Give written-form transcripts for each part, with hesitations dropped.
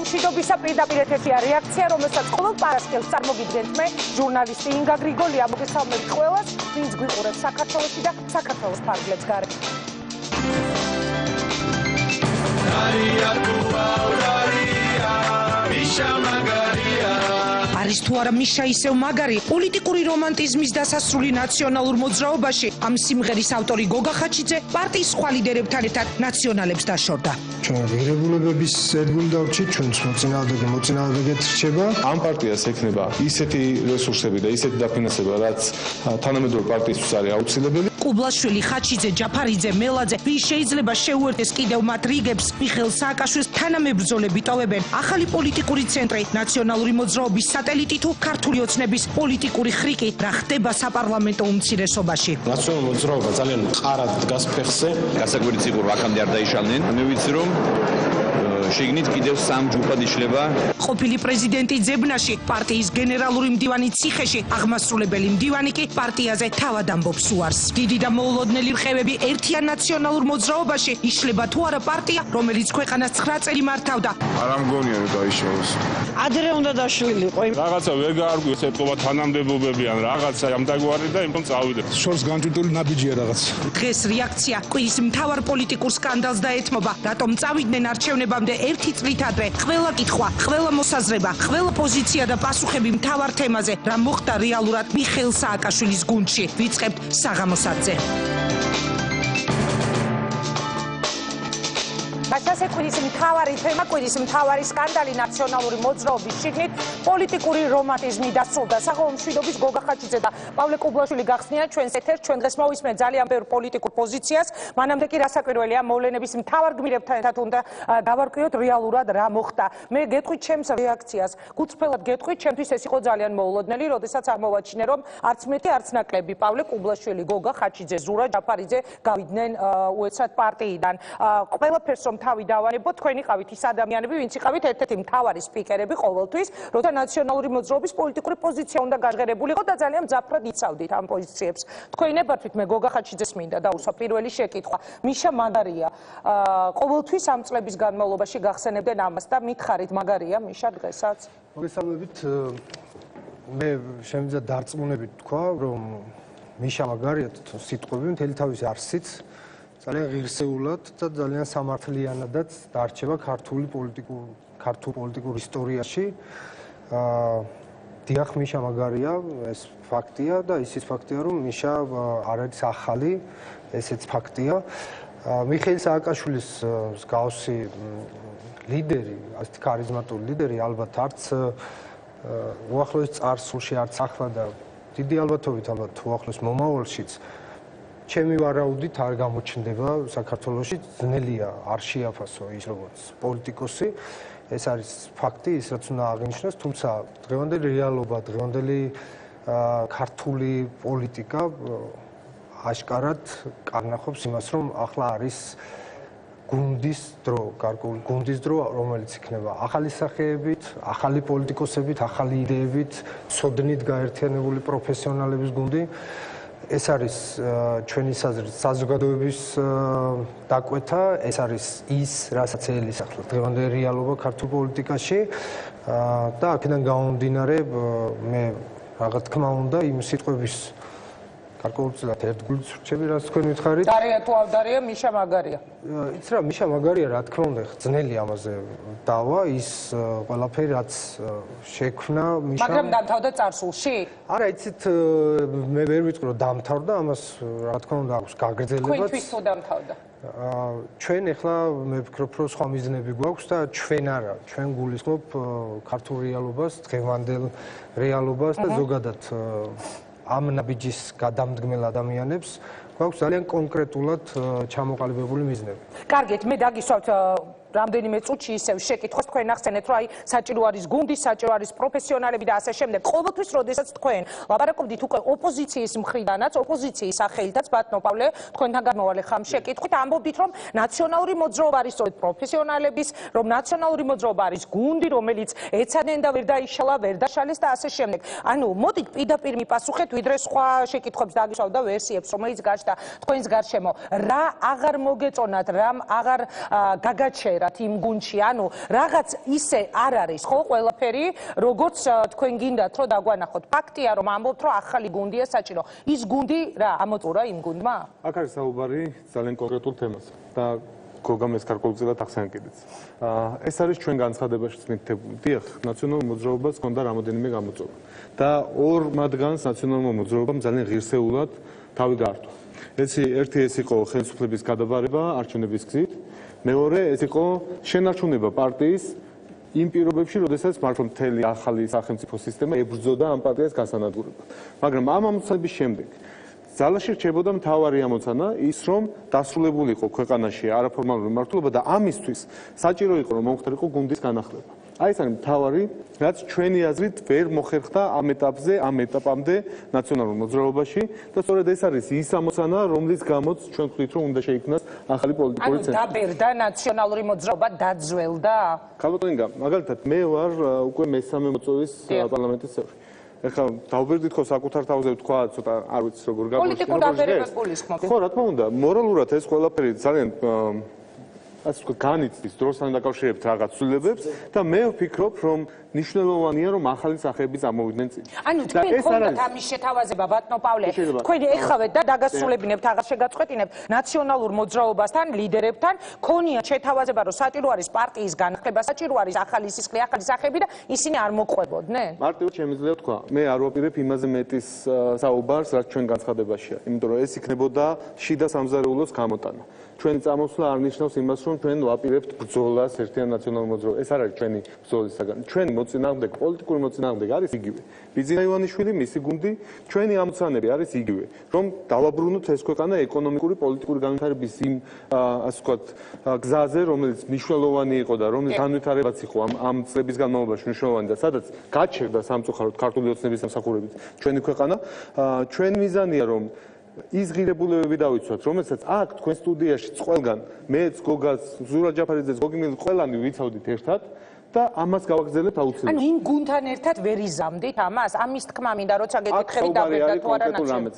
მშვიდობისა პირდაპირ ეთერშია რეაქცია, რომელსაც ყოველ პარასკევს წარმოგიდგენთ მე, ჟურნალისტი ინგა გრიგოლია. მოგესალმებით ყველას, ვინც გვიყურებს საქართველოში და საქართველოს ფარგლებს გარეთ. არის თუ არა მიშა ისევ მაგარი პოლიტიკური რომანტიზმის დასასრული ნაციონალურ მოძრაობაში ამ სიმღერის ავტორი გოგა ხაჩიძე პარტიის სხვა ლიდერებთან ერთად ნაციონალებს დაშორდა. ჩვენ ღირებულებების ერთგული დავრჩით, ჩვენც მოწინააღმდეგეთ რჩება. ამ პარტიას ექნება ისეთი რესურსები და ისეთი დაფინანსება, რაც თანამედროვე პარტიისთვის არის აუცილებელი. კუბლაშვილი, ხაჩიძე, ჯაფარიძე, მელაძე, ვის შეიძლება შეუერთდეს კიდევ მათ რიგებს, მიხეილ სააკაშვილს თანამებრძოლები ტოვებენ ახალი პოლიტიკური ცენტრი, ნაციონალური მოძრაობის სატელიტი თუ ქართული ოცნების პოლიტიკური ხრიკი, რა ხდება საპარლამენტო უმცირესობაში. ნაციონალური მოძრაობა ძალიან მყარად დგას ფეხზე. გასაკვირი ციფრ აქამდე არ დაიშალნენ. მე ვიცი რომ შეგნით კიდევ სამ ჯგუფად იშლება. ყოფილი პრეზიდენტი ძებნაში, პარტიის გენერალური მდივანი ციხეში, აღმასრულებელი მდივანი კი პარტიაზე თავად ამბობს უარს. დიდი და მოულოდნელი რხევები ერთიან ნაციონალურ მოძრაობაში იშლება თუ არა პარტია, რომელიც ქვეყანას 9 წელი მართავდა. არ ამგონია რომ დაიშალოს. ადრე უნდა დაშლილიყო. რაღაცა ვერ გაარკვიეს ეთქობა თანამდებობები ან რაღაცა ამდაგვარი და იმთან წავიდე. შორს განჭურტული ნაბიჯია რაღაც. დღეს რეაქცია კვირის მთავარ პოლიტიკურ სკანდალს დაეთმობა. რატომ წავიდნენ არჩევნებამდე ერთი წლით ადრე? ყველა კითხვა, ყველა მოსაზრება, ყველა პოზიცია და პასუხები მთავარ თემაზე, რა მოხდა რეალურად მიხეილ სააკაშვილის გუნდში. ვიწყებთ საღამოსათზე. ასე კვირის მთავარი თემა, კვირის მთავარი სკანდალი ნაციონალური მოძრაობის შიგნით პოლიტიკური რომანტიზმი დასრულდა. საღამო მშვიდობის გოგა ხაჩიძე და პავლე კუბლაშვილი გახსნიან ჩვენს ეთერს. ჩვენ დღეს მოვისმენთ ძალიან ბევრ პოლიტიკურ პოზიციას. მანამდე კი რასაკვირველია, მოვლენების მთავარ გმირებთან ერთად უნდა დავარკვიოთ რეალურად რა მოხდა. მე გეტყვით ჩემს რეაქციას, გულწრფელად გეტყვით, ჩემთვის ეს იყო ძალიან მოულოდნელი, როდესაც აღმოვაჩინე რომ არც მეტი, არც ნაკლები პავლე კუბლაშვილი, გოგა ხაჩიძე, ზურა ჯაფარიძე გავიდნენ უეცრად პარტიიდან. ყველაფერს რომ თავი დავანებოთ, თქვენ იყავით ის ადამიანები, ვინც იყავით ერთ-ერთი მთავარი სპიკერები ყოველთვის, როცა ნაციონალური მოძრაობის პოლიტიკური პოზიცია უნდა გაჟღერებულიყო და ძალიან მძაფრად იცავდით ამ პოზიციებს. თქვენ ნებართვით მე გოგა ხაჩიძეს მინდა დაუსვა პირველი შეკითხვა. მიშა მაგარია. ყოველთვის ამ წლების განმავლობაში გახსენებდნენ ამას და მითხარით მაგარია მიშა დღესაც? მოგესალმებით. მე შემიძლია დარწმუნებით თქვა, რომ მიშა მაგარია სიტყვები მთელი თავისი არსით ძალიან ღირსეულად და ძალიან სამართლიანადაც დარჩება ქართულ პოლიტიკურ ისტორიაში. დიახ, მიშა მაგარია, ეს ფაქტია და ისიც ფაქტია, რომ მიშა არ არის ახალი, ესეც ფაქტია. მიხეილ სააკაშვილის მსგავსი ლიდერი, ასეთი ქარიზმატული ლიდერი ალბათ არც უახლოეს წარსულში, არც ახლა და დიდი ალბათობით ალბათ უახლოეს მომავალშიც ჩემი ვარაუდით არ გამოჩნდება საქართველოში. ძნელია არ შეაფასო ის როგორც პოლიტიკოსი. ეს არის ფაქტი, ის რაც უნდა აღინიშნოს, თუმცა დღევანდელი რეალობა, დღევანდელი ქართული პოლიტიკა აშკარად კარნახობს იმას, რომ ახლა არის გუნდის დრო, გარკვეული გუნდის დრო, რომელიც იქნება ახალი სახეებით, ახალი პოლიტიკოსებით, ახალი იდეებით, სოდნით გაერთიანებული პროფესიონალების გუნდი. ეს არის ჩვენი საზოგადოების დაკვეთა, ეს არის ის, რასაც ელის ახლა დღევანდელი რეალობა ქართულ პოლიტიკაში და აქედან გამომდინარე მე რაღაც თქმა უნდა იმ სიტყვების გარკვეულწილად ერთგულს ვრჩები, რაც თქვენ მითხარით. დარია თუ არ დარია, მიშა მაგარია. იცი რა, მიშა მაგარია, რა თქმა უნდა, ძნელი ამაზე დავა, ის ყველაფერი რაც შექმნა მიშა. მაგრამ დამთავრდა წარსულში? არა, იცით, მე ვერ ვიტყვი რომ დამთავრდა, ამას რა თქმა უნდა აქვს გაგრძელებაც. თქვენთვის თუ დამთავრდა? ჩვენ ახლა მე ვფიქრობ, რომ სხვა მიზნები გვაქვს და ჩვენ არა, ჩვენ გულისხმობ ქართულ რეალობას, დღევანდელ რეალობას და ზოგადად ამ ნაბიჯის გადამდგმელ ადამიანებს გვაქვს ძალიან კონკრეტულად ჩამოყალიბებული მიზნები. კარგით, მე დაგისვავთ რამდენიმე წუთში ისევ შეკითხვას თქვენ ახსენეთ, რომ აი საჭირო არის გუნდი, საჭირო არის პროფესიონალები და ასე შემდეგ. ყოველთვის, როდესაც თქვენ ლაპარაკობდით უკვე ოპოზიციის მხრიდანაც, ოპოზიციის სახელითაც, ბატონო პავლე, თქვენთან გამოვალე ხამ შეკითხვით, ამბობდით, რომ ნაციონალური მოძრაობა არის სწორედ პროფესიონალების, რომ ნაციონალური მოძრაობა არის გუნდი, რომელიც ეცადნენ და ვერ დაიშალა, ვერ დაშალეს და ასე შემდეგ. ანუ მოდით პირდაპირ მიპასუხეთ, ვიდრე სხვა შეკითხვებს დაგისვავთ და ვერსიებს, რომელიც გაჩნდა თქვენს გარშემო. რა აღარ მოგეწონათ, რამ აღარ გაგაჩერა მივდივართ იმ გუნდში, ანუ რაღაც ისე არ არის, ხო, ყველაფერი, როგორც თქვენ გინდათ, რომ დაგვანახოთ. ფაქტია, რომ ამბობთ, რომ ახალი გუნდია საჭირო. ის გუნდი რა, ამოწურა იმ გუნდმა? აქ არის საუბარი ძალიან კონკრეტულ თემაზე და გოგამ ეს გარკვეულწილად ახსენა კიდეც. ეს არის ჩვენ განცხადებაში მითითებული. დიახ, ნაციონალურ მოძრაობას ჰქონდა რამოდენიმე გამოწვევა და ორ მათგანს ნაციონალურმა მოძრაობამ ძალიან ღირსეულად თავი გაართვა. ერთი ეს იყო ხელისუფლების გადაბარება არჩევნების გზით, მეორე ეს იყო შენარჩუნება პარტიის იმ პირობებში, როდესაც მართლა მთელი ახალი სახელმწიფო სისტემა ებრძოდა ამ პარტიას გასანადგურებლად. მაგრამ ამ ამოცანების შემდეგ ძალაში რჩებოდა მთავარი ამოცანა ის, რომ დასრულებული იყო ქვეყანაში არაფორმალური მმართველობა და ამისთვის საჭირო იყო, რომ მომხდარიყო გუნდის განახლება. აი ეს არის მთავარი, რაც ჩვენი აზრით ვერ მოხერხდა ამ ეტაპზე, ამ ეტაპამდე ნაციონალურ მოძრაობაში და სწორედ ეს არის ის ამოცანა, რომლის გამოც ჩვენ ვხვდით, რომ უნდა შეიქმნას ახალი პოლიტიკური ცენტრი. ანუ დაბერდა ნაციონალური მოძრაობა, დაძველდა? ქალბატონო ინგა, მაგალითად მე ვარ უკვე მესამე მოწვევის პარლამენტის წევრი. ეხლა დავბერდით ხო საკუთარ თავზე ვთქვა, ცოტა არ ვიცი როგორ გაგვიჩნდა. პოლიტიკურ დაბერებას გულისხმობთ. ხო, რა თქმა უნდა, მორალურად ეს ყველაფერი ძალიან ასე ვთქვათ, განიცდის დროსთან დაკავშირებით რაღაც ცვლილებებს და მე ვფიქრობ, რომ ნიშნულოვანია, რომ ახალი სახეები წამოვიდნენ წინ. ანუ თქვენ გქონდათ ამის შეთავაზება, ბატონო პავლე, თქვენ ეხავეთ და დაგასრულებინებთ, აღარ შეგაწყვეტინებთ ნაციონალურ მოძრაობასთან, ლიდერებთან, ქონიათ შეთავაზება, რომ საჭირო არის პარტიის განახლება, საჭირო არის ახალი სისხლი, ახალი სახეები და ისინი არ მოყვებოდნენ? მარტივად შემიძლია თქვა, მე არ ვაპირებ იმაზე მეტის საუბარს, რაც ჩვენ განცხადებაშია, იმიტომ რომ ეს იქნებოდა შიდა სამზარეულოს გამოტანა. ჩვენი წამოსვლა არ ნიშნავს იმას, რომ ჩვენ ვაპირებთ ბრძოლას ერთიან ნაციონალურ მოძრაობაში. ეს არ არის ჩვენი ბრძოლის საგანი. ჩვენი მოწინააღმდეგე, პოლიტიკური მოწინააღმდეგე არის იგივე. ბიძინა ივანიშვილი, მისი გუნდი, ჩვენი ამოცანები არის იგივე, რომ დავაბრუნოთ ეს ქვეყანა ეკონომიკური, პოლიტიკური განვითარების იმ ასე ვთქვათ, გზაზე, რომელიც მნიშვნელოვანი იყო და რომლის განვითარებაც იყო ამ წლების განმავლობაში მნიშვნელოვანი და სადაც გაჩერდა სამწუხაროდ ქართული ოცნების სამსახურებით ჩვენი ქვეყანა. ჩვენი მიზანია, რომ ის ღირებულებები დავიცვათ, რომელსაც აქ თქვენ სტუდიაში ყველგან მეც, გოგას, ზურაბ ჯაფარიძეს, გოგიმილ ყველანი ვიცავდით ერთად და ამას გავაგრძელებთ აუცილებლად. ანუ იმ გუნდთან ერთად ვერ იზამდით ამას? ამის თქმა მინდა, როცა გეკითხებით დაბერდა თუ არა ნაციონალურ.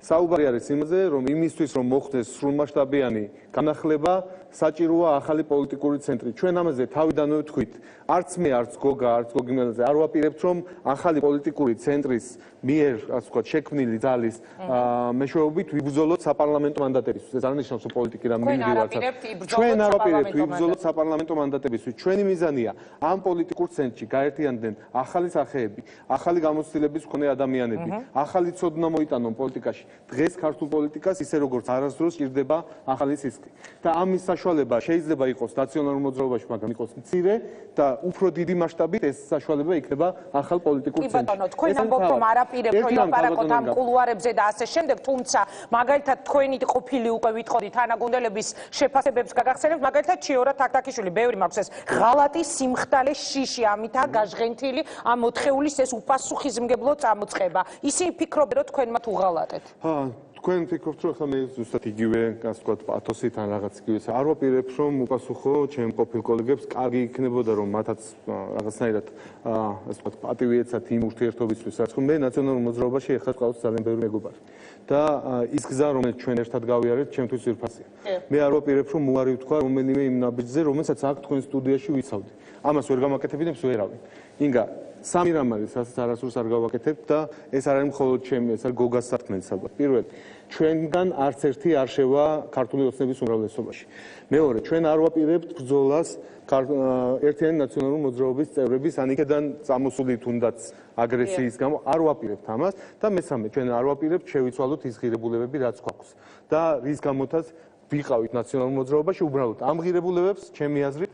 საუბარი არის იმაზე, რომ იმისთვის, რომ მოხდეს სრულმასშტაბიანი განახლება, საჭიროა ახალი პოლიტიკური ცენტრი. ჩვენ ამაზე თავიდანვე ვთქვით, არც მე, არც გოგა, არც გოგიმელაძე არ ვაპირებთ, რომ ახალი პოლიტიკური ცენტრის მიერ, ასე ვთქვათ, შექმნილი ძალის მეშვეობით ვიბრძოლოთ საპარლამენტო მანდატებისთვის. ეს არ ნიშნავს, რომ პოლიტიკი რამე მივიდივართ. ჩვენ არ ვაპირებთ ვიბრძოლოთ საპარლამენტო მანდატებისთვის. ჩვენი მიზანია ამ პოლიტიკურ ცენტრში გაერთიანდნენ ახალი სახეები, ახალი გამოცდილების მქონე ადამიანები, ახალი ცოდნა მოიტანონ პოლიტიკაში. დღეს ქართულ პოლიტიკას ისე როგორც არასდროს ჭირდება ახალი სისხლი. და ამის საშუალება შეიძლება იყოს ნაციონალურ მოძრაობაში, მაგრამ იყოს მცირე და უფრო დიდი მასშტაბით ეს საშუალება იქნება ახალ პოლიტიკურ ცენტრში. კი ბატონო, თქვენ ამბობთ, რომ არაპირებთ, რომ ლაპარაკოთ ამ კულუარებზე და ასე შემდეგ, თუმცა მაგალითად თქვენი ყოფილი უკვე ვიტყოდი თანაგუნდელების შეფასებებს გაგახსენებთ, მაგალითად ჩიორა თაქთაქიშვილი, ბევრი მაქვს ეს ღალატი, სიმხდალე, შიში, ამითაა გაჟღენთილი ამ მოთხეულის ეს უპასუხისმგებლო წამოწყება. ისინი ფიქრობენ, რომ თქვენ მათ უღალატეთ. თქვენ ფიქრობთ, რომ ახლა მე ზუსტად იგივე, ასე ვთქვათ, პათოსით ან რაღაც იგივე. არ ვაპირებ, რომ უპასუხო ჩემ ყოფილ კოლეგებს, კარგი იქნებოდა, რომ მათაც რაღაცნაირად, ასე ვთქვათ, პატივი ეცათ იმ ურთიერთობისთვის, რაც მე ნაციონალურ მოძრაობაში ეხლა ყავს ძალიან ბევრი მეგობარი. და ის გზა, რომელიც ჩვენ ერთად გავიარეთ, ჩემთვის ძვირფასია. მე არ ვაპირებ, რომ უარი ვთქვა რომელიმე იმ ნაბიჯზე, რომელსაც აქ თქვენ სტუდიაში ვიცავდი. ამას ვერ გამაკეთებინებს ვერავინ. ინგა სამი რამ არის, რასაც არასდროს არ გავაკეთებთ და ეს არ არის მხოლოდ ჩემი, ეს არის გოგას სათქმელი საბა. პირველი, ჩვენგან არც ერთი არ შევა ქართული ოცნების უმრავლესობაში. მეორე, ჩვენ არ ვაპირებთ ბრძოლას ერთიანი ნაციონალური მოძრაობის წევრების ან იქედან წამოსული თუნდაც აგრესიის გამო არ ვაპირებთ ამას და მესამე, ჩვენ არ ვაპირებთ შევიცვალოთ ის ღირებულებები, რაც გვაქვს და რის გამოთაც ვიყავით ნაციონალურ მოძრაობაში, უბრალოდ ამ ღირებულებებს ჩემი აზრით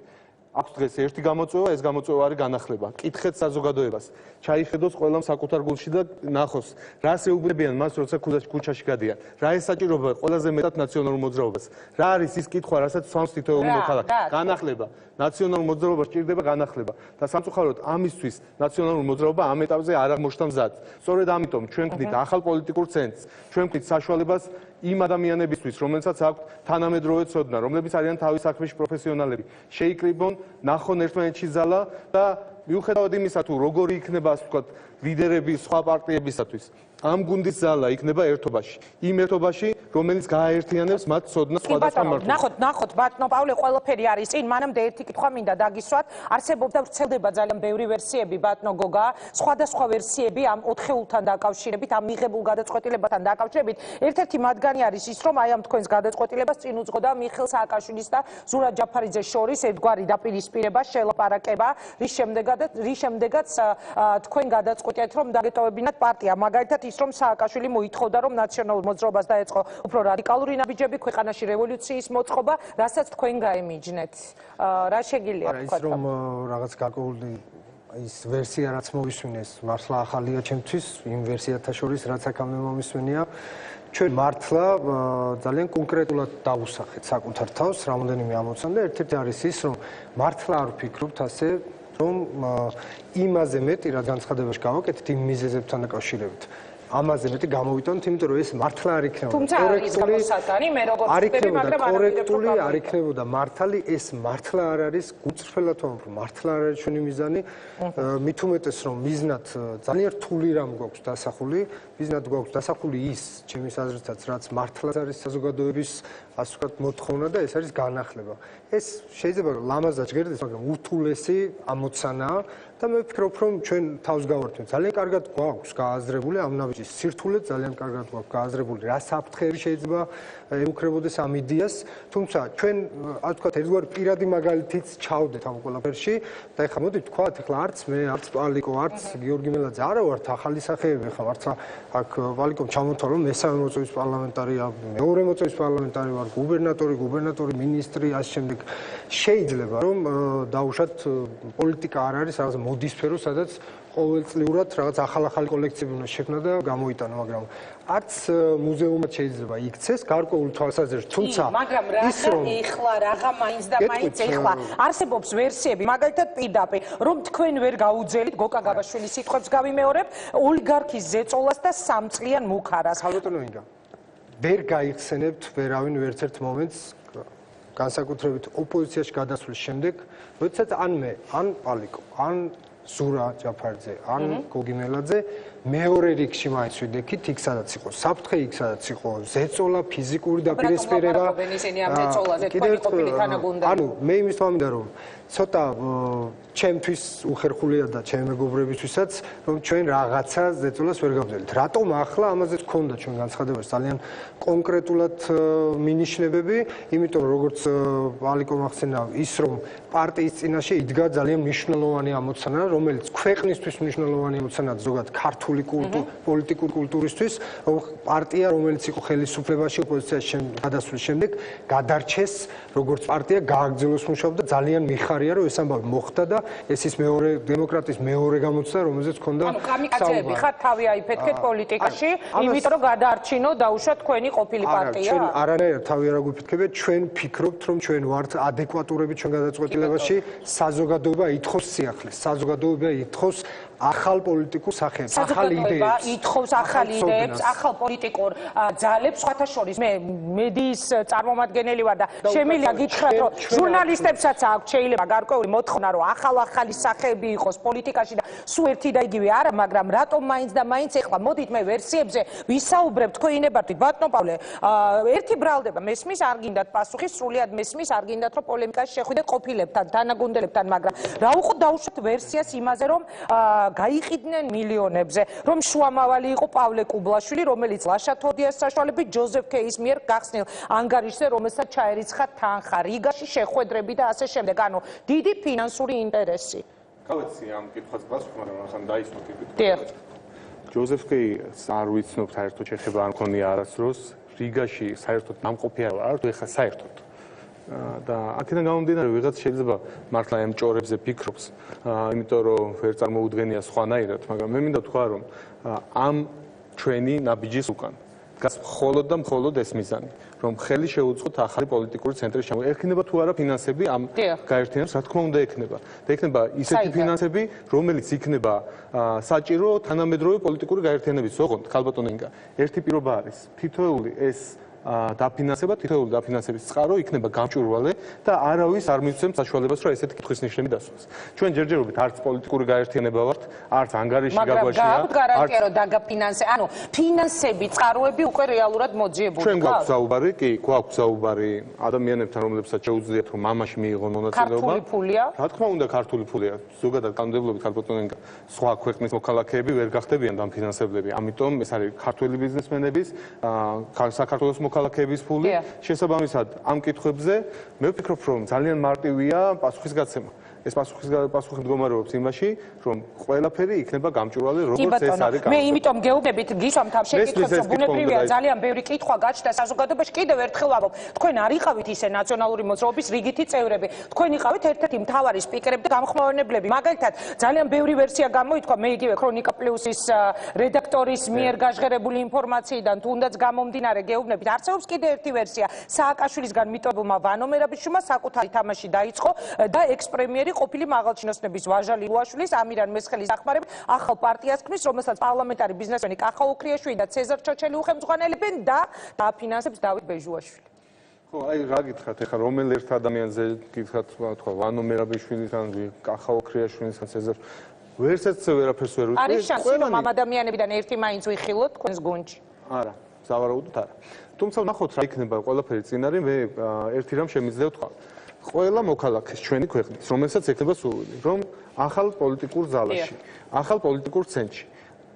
აქვს დღეს ერთი გამოწვევა, ეს გამოწვევა არის განახლება. კითხეთ საზოგადოებას, ჩაიხედოს ყველამ საკუთარ გულში და ნახოს, რას ეუბნებიან მას, როცა ქუჩაში გადიან. რა ესაჭიროება ყველაზე მეტად ნაციონალურ მოძრაობას? რა არის ის კითხვა, რასაც სვამს თითოეული მოქალაქე? განახლება. ნაციონალურ მოძრაობას ჭირდება განახლება. და სამწუხაროდ ამისთვის ნაციონალურ მოძრაობა ამ ეტაპზე არ აღმოჩნდა მზად. სწორედ ამიტომ ჩვენ ვქნით ახალ პოლიტიკურ ცენტრს, ჩვენ ვქნით საშუალებას იმ ადამიანებისთვის, რომელთაც აქვთ თანამედროვე ცოდნა, რომლებიც არიან თავის საქმეში პროფესიონალები, შეიკრიბონ, ნახონ ერთმანეთში ზალა და მიუხედავად იმისა, თუ როგორი იქნება, ასე ვთქვათ, ლიდერები სხვა პარტიებისათვის, ამ გუნდის ზალა იქნება ერთობაში. იმ ერთობაში, რომელიც გააერთიანებს მათ სოდნას სხვადასხვა მმართველს. ნახოთ, ბატონო პავლე, ყველაფერი არის წინ, მანამდე ერთი კითხვა მინდა დაგისვათ. არსებობს და ვრცელდება ძალიან ბევრი ვერსიები, ბატონო გოგა, სხვადასხვა ვერსიები ამ 4 ხეულთან დაკავშირებით, ამ მიღებულ გადაწყვეტილებასთან დაკავშირებით. ერთ-ერთი მათგანი არის ის, რომ აი ამ თქვენს გადაწყვეტილებას წინ უძღოდა მიხეილ სააკაშვილის და ზურაბ ჯაფარიძეს შორის ერთგვარი დაპირისპირება, შელაპარაკება, რის შემდეგაც თქვენ გადაწყვეტიათ, რომ დაგეტოვებინათ პარტია. მაგალითად ის, რომ სააკაშვილი მოითხოვდა, რომ ნაციონალურ მოძრაობას დაეწყო უფრო რადიკალური ნაბიჯები, ქვეყანაში რევოლუციის მოწყობა, რასაც თქვენ გაემიჯნეთ. რა შეგიძლია თქვა? ის რომ რაღაც გარკვეული ის ვერსია რაც მოვისმინეს, მართლა ახალია ჩემთვის, იმ ვერსიათა შორის რაც აქამდე მომისმენია. ჩვენ მართლა ძალიან კონკრეტულად დავუსახეთ საკუთარ თავს, რამოდენიმე ამოცანა და ერთ-ერთი არის ის, რომ მართლა არ ვფიქრობთ ასე, რომ იმაზე მეტი რაც განცხადებაში გავაკეთეთ იმ მიზეზებთან დაკავშირებით. ამაზე მეტი გამოვიტანთ, იმიტომ რომ ეს მართლა არ იქნებოდა თუმცა არის გამოსატანი, მე როგორც ვთქვი, მაგრამ კორექტული არ იქნებოდა მართალი, ეს მართლა არ არის გულწრფელად ვამბობ, მართლა არ არის ჩვენი მიზანი. მით უმეტეს რომ მიზნად ძალიან რთული რამ გვაქვს დასახული, მიზნად გვაქვს დასახული ის, ჩემის აზრითაც, რაც მართლაც არის საზოგადოების ასე ვთქვათ მოთხოვნა და ეს არის განახლება. ეს შეიძლება ლამაზად ჟღერდეს, მაგრამ უთულესი ამოცანაა და მე ვფიქრობ, რომ ჩვენ თავს გავართმევთ. ძალიან კარგად გვაქვს გააზრებული ამ ნაბიჯის სირთულე, ძალიან კარგად გვაქვს გააზრებული რა საფრთხეები შეიძლება ემუქრებოდეს ამ იდეას, თუმცა ჩვენ ასე ვთქვათ, ერთგვარ პირადი მაგალითიც ჩავდეთ ამ ყველაფერში და ეხლა მოდი ვთქვათ, ეხლა არც მე, არც პალიკო, არც გიორგი მელაძე არა ვართ ახალი სახეები, ეხლა მართლა აქ პალიკომ ჩამოთვალა, რომ მესამე მოწვევის პარლამენტარია, მეორე მოწვევის პარლამენტარი ვარ, გუბერნატორი, მინისტრი, ასე შემდეგ. შეიძლება რომ დაუშვათ პოლიტიკა არ არის რაღაც მოდის სფერო, სადაც ყოველწლიურად რაღაც ახალ კოლექციები უნდა შექმნა და გამოიტანა, მაგრამ არც მუზეუმად შეიძლება იქცეს გარკვეული თვალსაზრისით, თუმცა მაგრამ რაღა მაინც და მაინც ეხლა არსებობს ვერსიები, მაგალითად პირდაპირ, რომ თქვენ ვერ გაუძელით გოკა გაბაშვილის სიტყვებს გავიმეორებ, ოლიგარქის ზეწოლას და 3 წლიან მუქარას. ხალხო ინგა ვერ გაიხსენებთ ვერავინ ერთ-ერთ მომენტს განსაკუთრებით ოპოზიციაში გადასვლის შემდეგ, როდესაც ან მე, ან პალიკო, ან ზურა ჯაფარიძე, ან გოგი მელაძე მეორე რიგში მაინც ვიდექით, იქ სადაც იყო საფრთხე, იქ სადაც იყო ზეწოლა, ფიზიკური დაპირისპირება. ანუ მე იმის თვალმინდა რომ ცოტა ჩემთვის უხერხულია და ჩემი მეგობრებისთვისაც რომ ჩვენ რაღაცა ზეწოლას ვერ გავძელით. რატომ ახლა ამაზეც გქონდა ჩვენ განცხადებაში ძალიან კონკრეტულად მინიშნებები, იმიტომ რომ როგორც პალიკო მახსენა ის რომ პარტიის წინაშე იდგა ძალიან მნიშვნელოვანი ამოცანა, რომელიც ქვეყნისთვის მნიშვნელოვანი ამოცანა ზოგადად ქართული პოლიტიკური კულტურისთვის, რომ პარტია რომელიც იყო ხელისუფლებაში ოპოზიციაში გადასვლის შემდეგ გადარჩეს როგორც პარტია გააგრძელოს მუშაობა და ძალიან მიხარია რომ ეს ამბავი მოხდა და ეს ის მეორე დემოკრატიის მეორე გამოცდა რომელზეც ჰქონდა ანუ კამიკაძეები ხართ თავი აიფეთქეთ პოლიტიკაში იმიტომ რომ გადაარჩინო დაუშვათ თქვენი ყოფილი პარტია ჩვენ არანაირად თავი არ აგვიფეთქებია ჩვენ ფიქრობთ რომ ჩვენ ვართ ადეკვატურები ჩვენ გადაწყვეტილებაში საზოგადოება ითხოვს სიახლეს საზოგადოება ითხოვს ახალ პოლიტიკურ სახეებს, ახალ იდეებს. ითხოვს ახალ იდეებს, ახალ პოლიტიკურ ძალებს, სხვათა შორის მე მედიის წარმომადგენელი ვარ და შემიძლია გითხრათ, რომ ჟურნალისტებსაც აქვს შეიძლება გარკვეული მოთხოვნა, რომ ახალი სახეები იყოს პოლიტიკაში და სულ ერთი და იგივე არა, მაგრამ რატომ მაინც და მაინც ეხლა მოდით მე ვერსიებზე ვისაუბრებ, თქვენ ინებართით, ბატონო პავლე, ერთი ბრალდება, მესმის არ გინდათ პასუხი, სრულიად მესმის, არ გინდათ რომ პოლემიკაში შეხვიდეთ ყოფილებთან, თანაგუნდებთან, მაგრამ რა უყო დაუშვათ ვერსიას იმაზე, რომ გაიყიდნენ მილიონებზე, რომ შუამავალი იყო პავლე კუბლაშვილი, რომელიც ლაშათოდიას საშუალებით ჯოზეფ კეის მიერ გახსნილ ანგარიშზე, რომელსაც ჩაერიცხა თანხა, რიგაში შეხვედრები და ასე შემდეგ. ანუ დიდი ფინანსური ინტერესი. გავეცი ამ კითხვას გასვლა, მაგრამ ახლა დაისმოთ იქით. დიახ. ჯოზეფ კეის არ ვიცნობ საერთოდ შეხება არ მქონია არასდროს, რიგაში საერთოდ ნამყოფი არ ვარ, ეხლა საერთოდ. და აქედან გამომდინარე ვიღაც შეიძლება მართლა ემჭორებზე ფიქრობს, იმიტომ რომ ვერ წარმოუდგენია სხვანაირად, მაგრამ მე მინდა თქვა რომ ამ ჩვენი ნაბიჯის უკან დგას მხოლოდ და მხოლოდ ეს მიზანი, რომ ხელი შეუწყოთ ახალი პოლიტიკური ცენტრის შემოღება. ექნება თუ არა ფინანსები ამ გაერთიანებას, რა თქმა უნდა ექნება. და ექნება ისეთი ფინანსები, რომელიც იქნება საჭირო თანამედროვე პოლიტიკური გაერთიანების ოღონდ, ხალბატონო ინგა. ერთი პირობა არის, თითოეული ეს დაფინანსება, თითოეული დაფინანსების წყარო იქნება გამჭვირვალე და არავის არ მისცემს საშუალებას, რომ ესეთი კითხვის ნიშნები დასვას. ჩვენ ჯერჯერობით არც პოლიტიკური გაერთიანება ვართ, არც ანგარიში გაგვაჩნია. მაგრამ გააქვთ გარანტია, რომ დაგაფინანსე, ანუ ფინანსები, წყაროები უკვე რეალურად მოძიებული ჩვენ გვაქვს საუბარი, კი, გვაქვს საუბარი ადამიანებთან, რომლებსაც შეუძლიათ რომ მამაში მიიღონ მონაწილეობა. ქართული ფულია? რა თქმა უნდა, ქართული ფულია. ზოგადად კანონმდებლობით ქალბატონი სხვა ქვეყნის მოქალაქეები ვერ გახდებიან დამფინანსებლები. ამიტომ ეს არის ქართული ბიზნესმენების, საქართველოს მოქალაქეების ფული. შესაბამისად, ამ კითხვებზე მე ვფიქრობ, რომ ძალიან მარტივია პასუხისგაცემა. ეს პასუხი მდგომარეობს იმაში, რომ ყველაფერი იქნება გამჭვირვალე, როგორც ეს არის. მე იმიტომ გეუბნებით გისვამთ ამ შეკითხვებს, რომ ბუნებრივია ძალიან ბევრი კითხვა გაჩნდა საზოგადოებაში. კიდევ ერთხელ ვამბობ, თქვენ არ იყავით ისე ნაციონალური მოძრაობის რიგითი წევრები. თქვენ იყავით ერთ-ერთი მთავარი სპიკერები და გამხმოვანებლები. მაგალითად, ძალიან ბევრი ვერსია გამოითქვა, მე იგივე ქრონიკა პლუსის რედაქტორის მიერ გაჟღერებული ინფორმაციიდან თუნდაც გამომდინარე გეუბნებით. არსებობს კიდევ ერთი ვერსია. სააკაშვილისგან მიტოვებულმა ვანო მერაბიშვილმა საკუთარი თამაში დაიწყო და ექს-პრემიერი ყოფილი მაღალჩინოსნების ვაჟა ლილუაშვილის, ამირან მესხელის დახმარებით ახალ პარტიას ქმნის, რომელსაც პარლამენტარი ბიზნესმენი კახა უქრიაშვილი და ცეზარ ჩოჩელი უხელმძღვანელებენ და დაფინანსებს დავით ბეჟუაშვილი. ხო, აი რა გითხრათ, ეხლა რომელ ერთ ადამიანზე გითხრათ, თქვა ვანო მერაბიშვილისგან, კახა უქრიაშვილისგან, ცეზარ ვერცერთს ვერაფერს ვერ ვიტყვი. არის შანსი, რომ ამ ადამიანებიდან ერთი მაინც ვიხილოთ თქვენს გუნდში? არა, სავარაუდოდ არა. თუმცა ნახოთ რა იქნება ყველაფერი წინარე, მე ერთი რამ შემიძლია ვთქვა. ყველა მოქალაქეს ჩვენი ქვეყნის, რომელსაც ექნება სურვილი, რომ ახალ პოლიტიკურ ზალაში, ახალ პოლიტიკურ ცენტრში,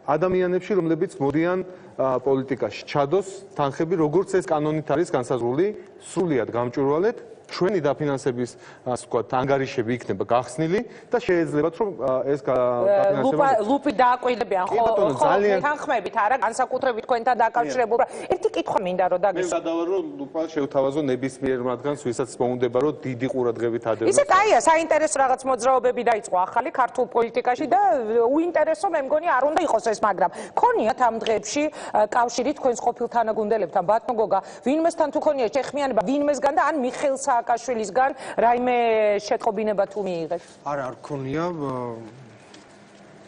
ადამიანებში, რომლებიც მოდიან პოლიტიკაში, ჩადოს თანხები, როგორც ეს კანონით არის განსაზღვრული, სრულიად გამჭვირვალედ, ჩვენი დაფინანსების, ასე ვთქვათ, ანგარიშები იქნება გახსნილი და შეეძლებათ, რომ ეს დაფინანსება ლუპი დააკვირდებიან, ხო, თანხმებით, არა, განსაკუთრებით თქვენთან დაკავშირებული. ერთი კითხვა მინდა რომ მე გადავარ, რომ ლუპა შევთავაზო ნებისმიერ მათგანს, ვისაც მოუნდება, რომ დიდი ყურადღებით ადევნოს. ისე კაია, საინტერესო რაღაც მოძრაობები დაიწყო ახალი ქართულ პოლიტიკაში და უინტერესო მე მგონი არ უნდა იყოს ეს, მაგრამ ქონიათ ამ დღეებში კავშირი თქვენს ყოფილ თანაგუნდელებთან, ბატონო გოგა, ვინმესთან თუ ქონიათ შეხმიანება, ვინმესგან და ან მიხეილ სააკაშვილისგან რაიმე შეტყობინება თუ მიიღეთ? არა, არ ქონია,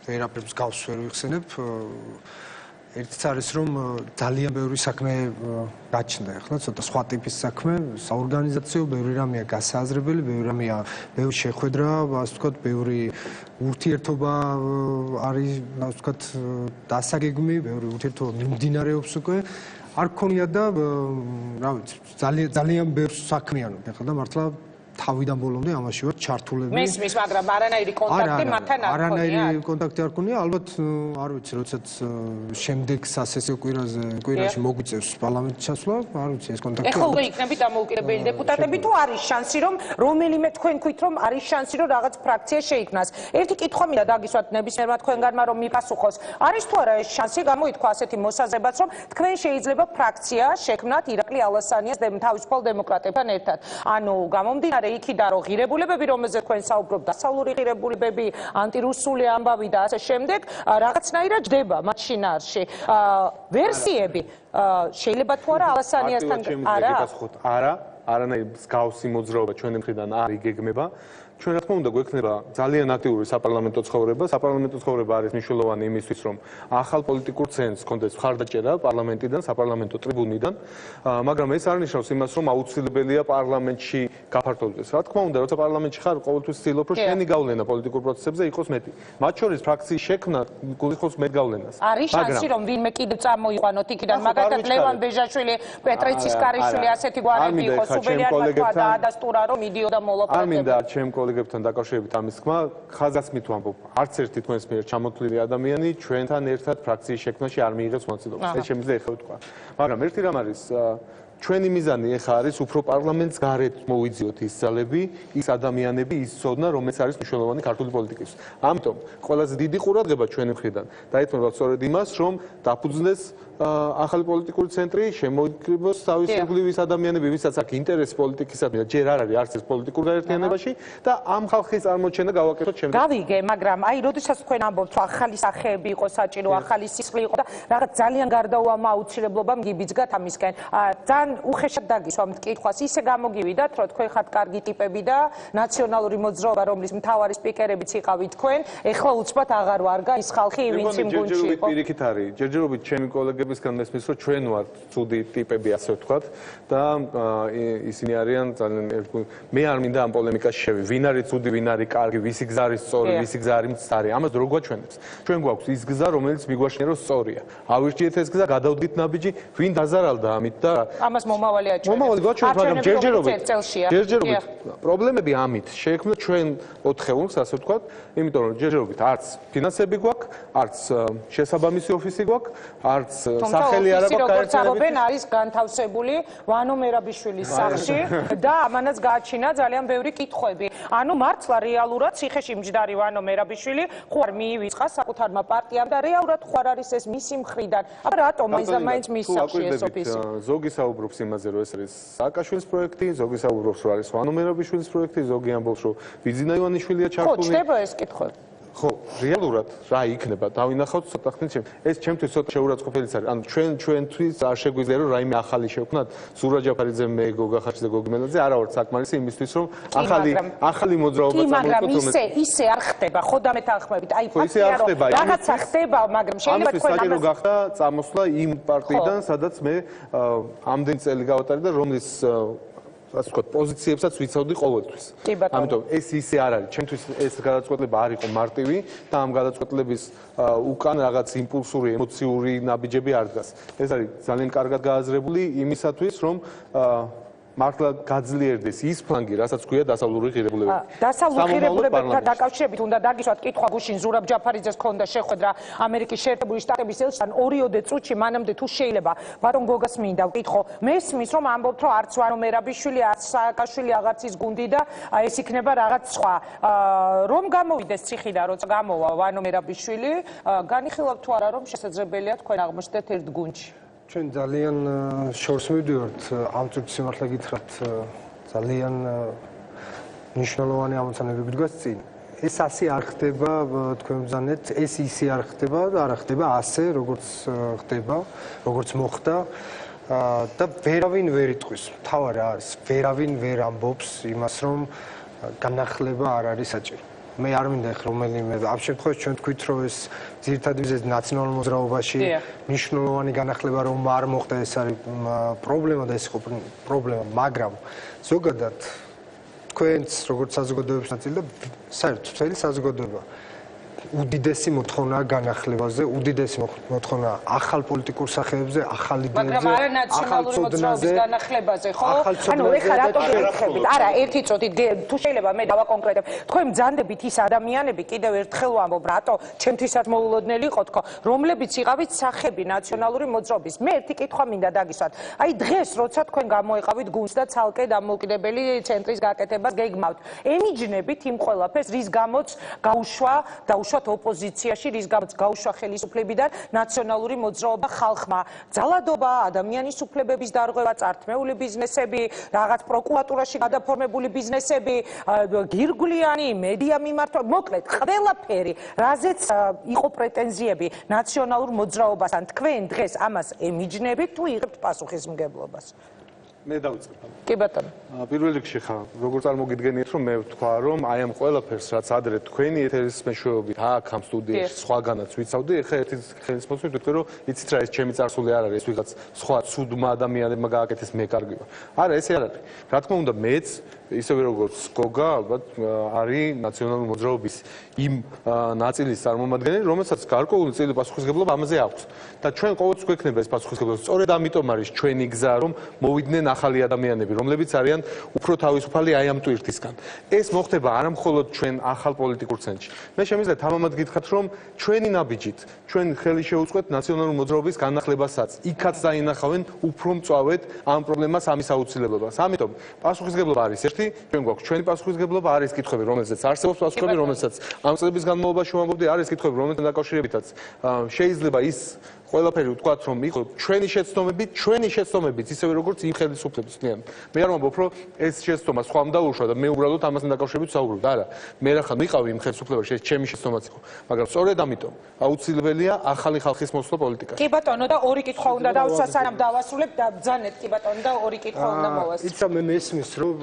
ვერაფერს გავს ვერ ვიხსენებ. ერთიც არის, რომ ძალიან ბევრი საქმე გაჩნდა, ახლა ცოტა სხვა ტიპის საქმე, საორგანიზაციო, ბევრი რამეა გასააზრებელი, ბევრი რამეა, ბევრი შეხვედრა, ასე ვთქვათ, ბევრი ურთიერთობა არის, ასე ვთქვათ, დასაგეგმი, ბევრი ურთიერთობა მიმდინარეობს უკვე. არ ქონია და რა ვიცი, ძალიან ბევრ საქმიანობ, ახლა და მართლა თავიდან ბოლომდე ამაში ვარ ჩართულები. მესმის, მაგრამ არანაირი კონტაქტი მათთან არ ქონია. არანაირი კონტაქტი არ ქონია, ალბათ არ ვიცი, როდესაც შემდეგ სასესიო კვირაში მოგვიწევს პარლამენტში ჩასვლა, არ ვიცი ეს კონტაქტი. ეხლა უკვე იქნებით დამოუკიდებელი დეპუტატები თუ არის შანსი, რომ რომელიმე თქვენქვით რომ არის შანსი, რომ რაღაც ფრაქცია შეიქმნას. ერთი კითხვა მინდა დაგისვათ ნებისმიერმა თქვენგანმა რომ მიპასუხოს. არის თუ არა ეს შანსი გამოითქვა ასეთი მოსაზრებაც, რომ თქვენ შეიძლება ფრაქცია შექმნათ ირაკლი ალასანიას თავისუფალ დემოკრატებთან ერთად. ანუ გამომდინარე იქიდან რომ ღირებულებები, რომელზეც თქვენ საუბრობთ, დასავლური ღირებულებები, ანტირუსული ამბავი და ასე შემდეგ, რაღაცნაირად ჯდება მათ შინაარსში. ვერსიები შეიძლება თუ არა ალასანიასთან არა? არა, არანაირი მსგავსი მოძრაობა ჩვენი მხრიდან არ იგეგმება. ჩვენ რა თქმა უნდა გვექნება ძალიან აქტიური საპარლამენტო ცხოვრება. საპარლამენტო ცხოვრება არის მნიშვნელოვანი იმისთვის, რომ ახალ პოლიტიკურ ცენტრს ჰქონდეს მხარდაჭერა პარლამენტიდან, საპარლამენტო ტრიბუნიდან, მაგრამ ეს არ ნიშნავს იმას, რომ აუცილებელია პარლამენტში გაფართოვდეს. რა თქმა უნდა, როცა პარლამენტში ხარ, ყოველთვის ცდილობ, რომ შენი გავლენა პოლიტიკურ პროცესებზე იყოს მეტი. მათ შორის ფრაქციის შექმნა გულისხმობს მეტ გავლენას. არის შანსი, რომ ვინმე კიდევ წამოიყვანოთ იქიდან, მაგალითად ლევან ბეჟაშვილი, პეტრე ცისკარიშვილი, ასეთი გვარები იყო სუბილიანმა თქვა და ადასტურა, რომ მიდიოდა მოლაპარაკებად. არ მინდა ჩემ კოლეგებთან დაკავშირებით ამის თქმა, ხაზგასმით ვამბობ, არც ერთი თქვენს მიერ ჩამოთვლილი ადამიანი ჩვენთან ერთად ფრაქციის შექმნაში არ მიიღებს მონაწილეობას. ეს შემიძლია ეხლა ვთქვა. მაგრამ ერთი რამ არის, ჩვენი მიზანი ეხლა არის უფრო პარლამენტს გარეთ მოვიძიოთ ის ძალები, ის ადამიანები, ის ცოდნა, რომელიც არის მნიშვნელოვანი ქართული პოლიტიკისთვის. ამიტომ ყველაზე დიდი ყურადღება ჩვენი მხრიდან დაეთმობა სწორედ იმას, რომ დაფუძნდეს ახალი პოლიტიკური ცენტრი, შემოიკრიბოს თავისი იგლების ადამიანები, ვისაც აქვს ინტერესი პოლიტიკისადმი და ჯერ არ არის არც ეს პოლიტიკურ გაერთიანებაში და ამ ხალხის წარმოჩენა გავაკეთოთ შემდეგ. გავიგე, მაგრამ აი, როდესაც თქვენ ამბობთ, ახალი სახეები იყო საჭირო, ახალი სისხლი იყო და რაღაც ძალიან გარდაუვალმა აუცილებლობამ გიბიძგათ ამისკენ. ძალიან უხეშად დაგისვა მტკითხვას, ისე გამოგივიდათ, რომ თქვენ ხართ კარგი ტიპები და ნაციონალური მოძრაობა, რომლის მთავარი სპიკერებიც იყავით თქვენ, ეხლა უცბად აღარ ვარგა ის ხალხი, ვინც იმ გუნდში იყო. პირიქით არის. ჯერჯერობით ჩემი კოლეგებისგან მესმის, რომ ჩვენ ვართ ცუდი ტიპები, ასე ვთქვათ და ისინი არიან ძალიან მე არ მინდა ამ პოლემიკაში შევი. ვინ არის ცუდი, ვინ არის კარგი, ვისი გზა არის სწორი, ვისი გზა არის მწარი. ამას როგორ გვაჩვენებს? ჩვენ გვაქვს ის გზა, რომელიც მიგვაშენია, რომ სწორია. ავირჩიეთ ეს გზა, გადავდით ნაბიჯი, ვინ დაზარალდა ამით და ამას მომავალი აჩვენებს. მომავალი გვაჩვენებს, მაგრამ ჯერჯერობით ჯერჯერობით პრობლემები ამით შეექმნა ჩვენ 4 ხელს, ასე ვთქვათ, იმიტომ რომ ჯერჯერობით არც ფინანსები გვაქვს, არც შესაბამისი ოფისი გვაქვს, არც სახელი არ აქვს გაერთიანებით. არის განთავსებული ვანო მერაბიშვილის სახლში და ამანაც გააჩინა ძალიან ბევრი კითხვები. ანუ მართლა რეალურად ციხეში მჯდარი ვანო მერაბიშვილი ხوار მიივიწყა საკუთარმა პარტიამ და რეალურად ხوار არის ეს მისი მხრიდან. აბა რატომ მაინც მის სახლში ეს ოფისი? ზოგი საუბრობს იმაზე, რომ ეს არის სააკაშვილის პროექტი, ზოგი საუბრობს, რომ არის ვანო მერაბიშვილის პროექტი, ზოგი ამბობს, რომ ვიზინა ივანიშვილია ჩართული. ხო, ჩდება ეს კითხვები. ხო, რეალურად რა იქნება? დავინახავთ ცოტა ხნით ეს ჩემთვის ცოტა შეურაცხყოფელიც არის. ანუ ჩვენთვის არ შეგვიძლია რომ რაიმე ახალი შევქმნათ. ზურა ჯაფარიძე, მე გოგა ხაჩიძე, გოგი მელაძე, არა ვართ საკმარისი იმისთვის რომ ახალი მოძრაობა წამოიწყოთ. ისე არ ხდება, ხო დამეთანხმებით. აი ფაქტია რომ რაღაცა ხდება, მაგრამ შეიძლება თქვენ საჭირო გახდა წამოსვლა იმ პარტიიდან, სადაც მე ამდენ წელი გავატარე და რომლის ასე ვთქვათ, პოზიციებსაც ვიცავდი ყოველთვის. ამიტომ ეს ისე არ არის. ჩემთვის ეს გადაწყვეტილება არ იყო მარტივი და ამ გადაწყვეტილების უკან რაღაც იმპულსური, ემოციური ნაბიჯები არ დგას. ეს არის ძალიან კარგად გააზრებული იმისათვის, რომ მართლა გაძლიერდეს ის ფლანგი, რასაც ქვია დასავლური ღირებულებები. დასავლური ღირებულებებთან დაკავშირებით უნდა დაგისვათ კითხვა გუშინ ზურაბ ჯაფარიძეს ქონდა შეხვედრა ამერიკის შეერთებული შტატების ელჩთან 2-3 წუთში მანამდე თუ შეიძლება ბატონ გოგას მინდა ვკითხო. მესმის რომ ამბობთ რომ არც ვანო მერაბიშვილი, არც სააკაშვილი აღარც ის გუნდი და ეს იქნება რაღაც სხვა. რომ გამოვიდეს ციხიდან, როცა გამოვა ვანო მერაბიშვილი, განიხილავთ თუ არა რომ შესაძლებელია თქვენ აღმოჩნდეთ ერთ გუნდში? ჩვენ ძალიან შორს მივდივართ ამ წუთში სიმართლე გითხრათ ძალიან მნიშვნელოვანი ამოცანები გვდგას წინ. ეს ასე არ ხდება თქვენ ბრძანეთ, ეს ისე არ ხდება და არ ხდება ასე როგორც ხდება, როგორც მოხდა და ვერავინ ვერ იტყვის. თავარი არის, ვერავინ ვერ ამბობს იმას, რომ განახლება არ არის საჭირო. მე არ მინდა ეხლა რომელიმე ამ შემთხვევაში ჩვენ თქვით რომ ეს ძირითადად ვიზეთ ნაციონალურ მოძრაობაში მნიშვნელოვანი განახლება რომ არ მოხდა ეს არის პრობლემა და ეს იყო პრობლემა მაგრამ ზოგადად თქვენც როგორც საზოგადოების ნაწილი და საერთოდ მთელი საზოგადოება უდიდესი მოთხოვნა განახლებაზე, უდიდესი მოთხოვნა ახალ პოლიტიკურ სახეებზე, ახალ იდეებზე, ახალ ცოდნაზე, განახლებაზე, ხო? ანუ ეხლა რატომ გეკითხებით? არა, ერთი წუთი თუ შეიძლება მე დავაკონკრეტებ. თქვენ მძანდებით ის ადამიანები კიდევ ერთხელ ვამბობ, რატო ჩემთვისაც მოულოდნელი იყო თქო, რომლებიც იყავით სახები ნაციონალური მოძრაობის. მე ერთი კითხვა მინდა დაგისვათ. აი დღეს როცა თქვენ გამოიყავით გუნდს და ცალკე დამოუკიდებელი ცენტრის გაკეთებას გეგმავთ, ემიჯნებით იმ ყველაფერს, რის გამოც გაუშვა ოპოზიციაში, რის გამოც გაუშვა ხელისუფლებიდან ნაციონალური მოძრაობა ხალხმა. ძალადობა, ადამიანის უფლებების დარღვევა, წართმეული ბიზნესები, რაღაც პროკურატურაში გადაფორმებული ბიზნესები, გირგვლიანი მედია მიმართვა, მოკლედ, ყველაფერი, რაზეც იყო პრეტენზიები ნაციონალურ მოძრაობასთან. თქვენ დღეს ამას ემიჯნებით თუ იღებთ პასუხისმგებლობას? მე დავიწყებ. კი ბატონო. პირველ რიგში ხა, როგორ წარმოგიდგენიათ, რომ მე ვთქვა, რომ აი ამ ყველაფერს, რაც ადრე თქვენი ეთერის მეშვეობით აქ ამ სტუდიაში სხვაგანაც ვიცავდი, ეხლა ერთი ხელის მოსვლით ვთქვი, რომ იცით რა, ეს ჩემი წარსული არ არის, ეს ვიღაც სხვა ცუდმა ადამიანებმა გააკეთეს, მე კარგი ვარ. არა, ესე არ არის. რა თქმა უნდა, მეც ისევე როგორც გოგა, ალბათ არის ნაციონალური მოძრაობის იმ ნაწილის წარმომადგენელი, რომელსაც გარკვეული წილი პასუხისმგებლობა ამაზე აქვს. და ჩვენ ყოველთვის გვექნება ეს პასუხისმგებლობა. სწორედ ამიტომ არის ჩვენი გზა, რომ მოვიდნენ ახალი ადამიანები, რომლებიც არიან უფრო თავისუფალი აი ამ ტვირთისგან. ეს მოხდება არა მხოლოდ ჩვენ ახალ პოლიტიკურ ცენტრში. მე შემიძლია თამამად გითხრათ, რომ ჩვენი ნაბიჯით, ჩვენ ხელი შეუწყეთ ნაციონალური მოძრაობის განახლებასაც. იქაც დაინახავენ უფრო მწვავედ ამ პრობლემას, ამის აუცილებლობას. ამიტომ პასუხისმგებლობა არის ერთი, ჩვენ გვაქვს ჩვენი პასუხისმგებლობა, არის კითხვები, რომელზეც არსებობს პასუხები, რომელსაც ამ წლების განმავლობაში ვამბობდი, არის კითხვები, რომელთთან დაკავშირებითაც შეიძლება ის ყველაფერი ვთქვათ, რომ იყო ჩვენი შეცდომებით, ისევე როგორც იმ ხელისუფლების წინან. მე არ ვამბობ, რომ ეს შეცდომა სხვა დაუშვა და მე უბრალოდ ამასთან დაკავშირებით ვსაუბრობ. არა, მე რახან ვიყავი იმ ხელისუფლებაში, ეს ჩემი შეცდომაც იყო. მაგრამ სწორედ ამიტომ აუცილებელია ახალი ხალხის მოსვლა პოლიტიკაში. კი ბატონო და ორი კითხვა უნდა დავუსვა, სანამ დავასრულებ და ბძანეთ კი ბატონო და ორი კითხვა უნდა მოვასწროთ. იცი მე მესმის, რომ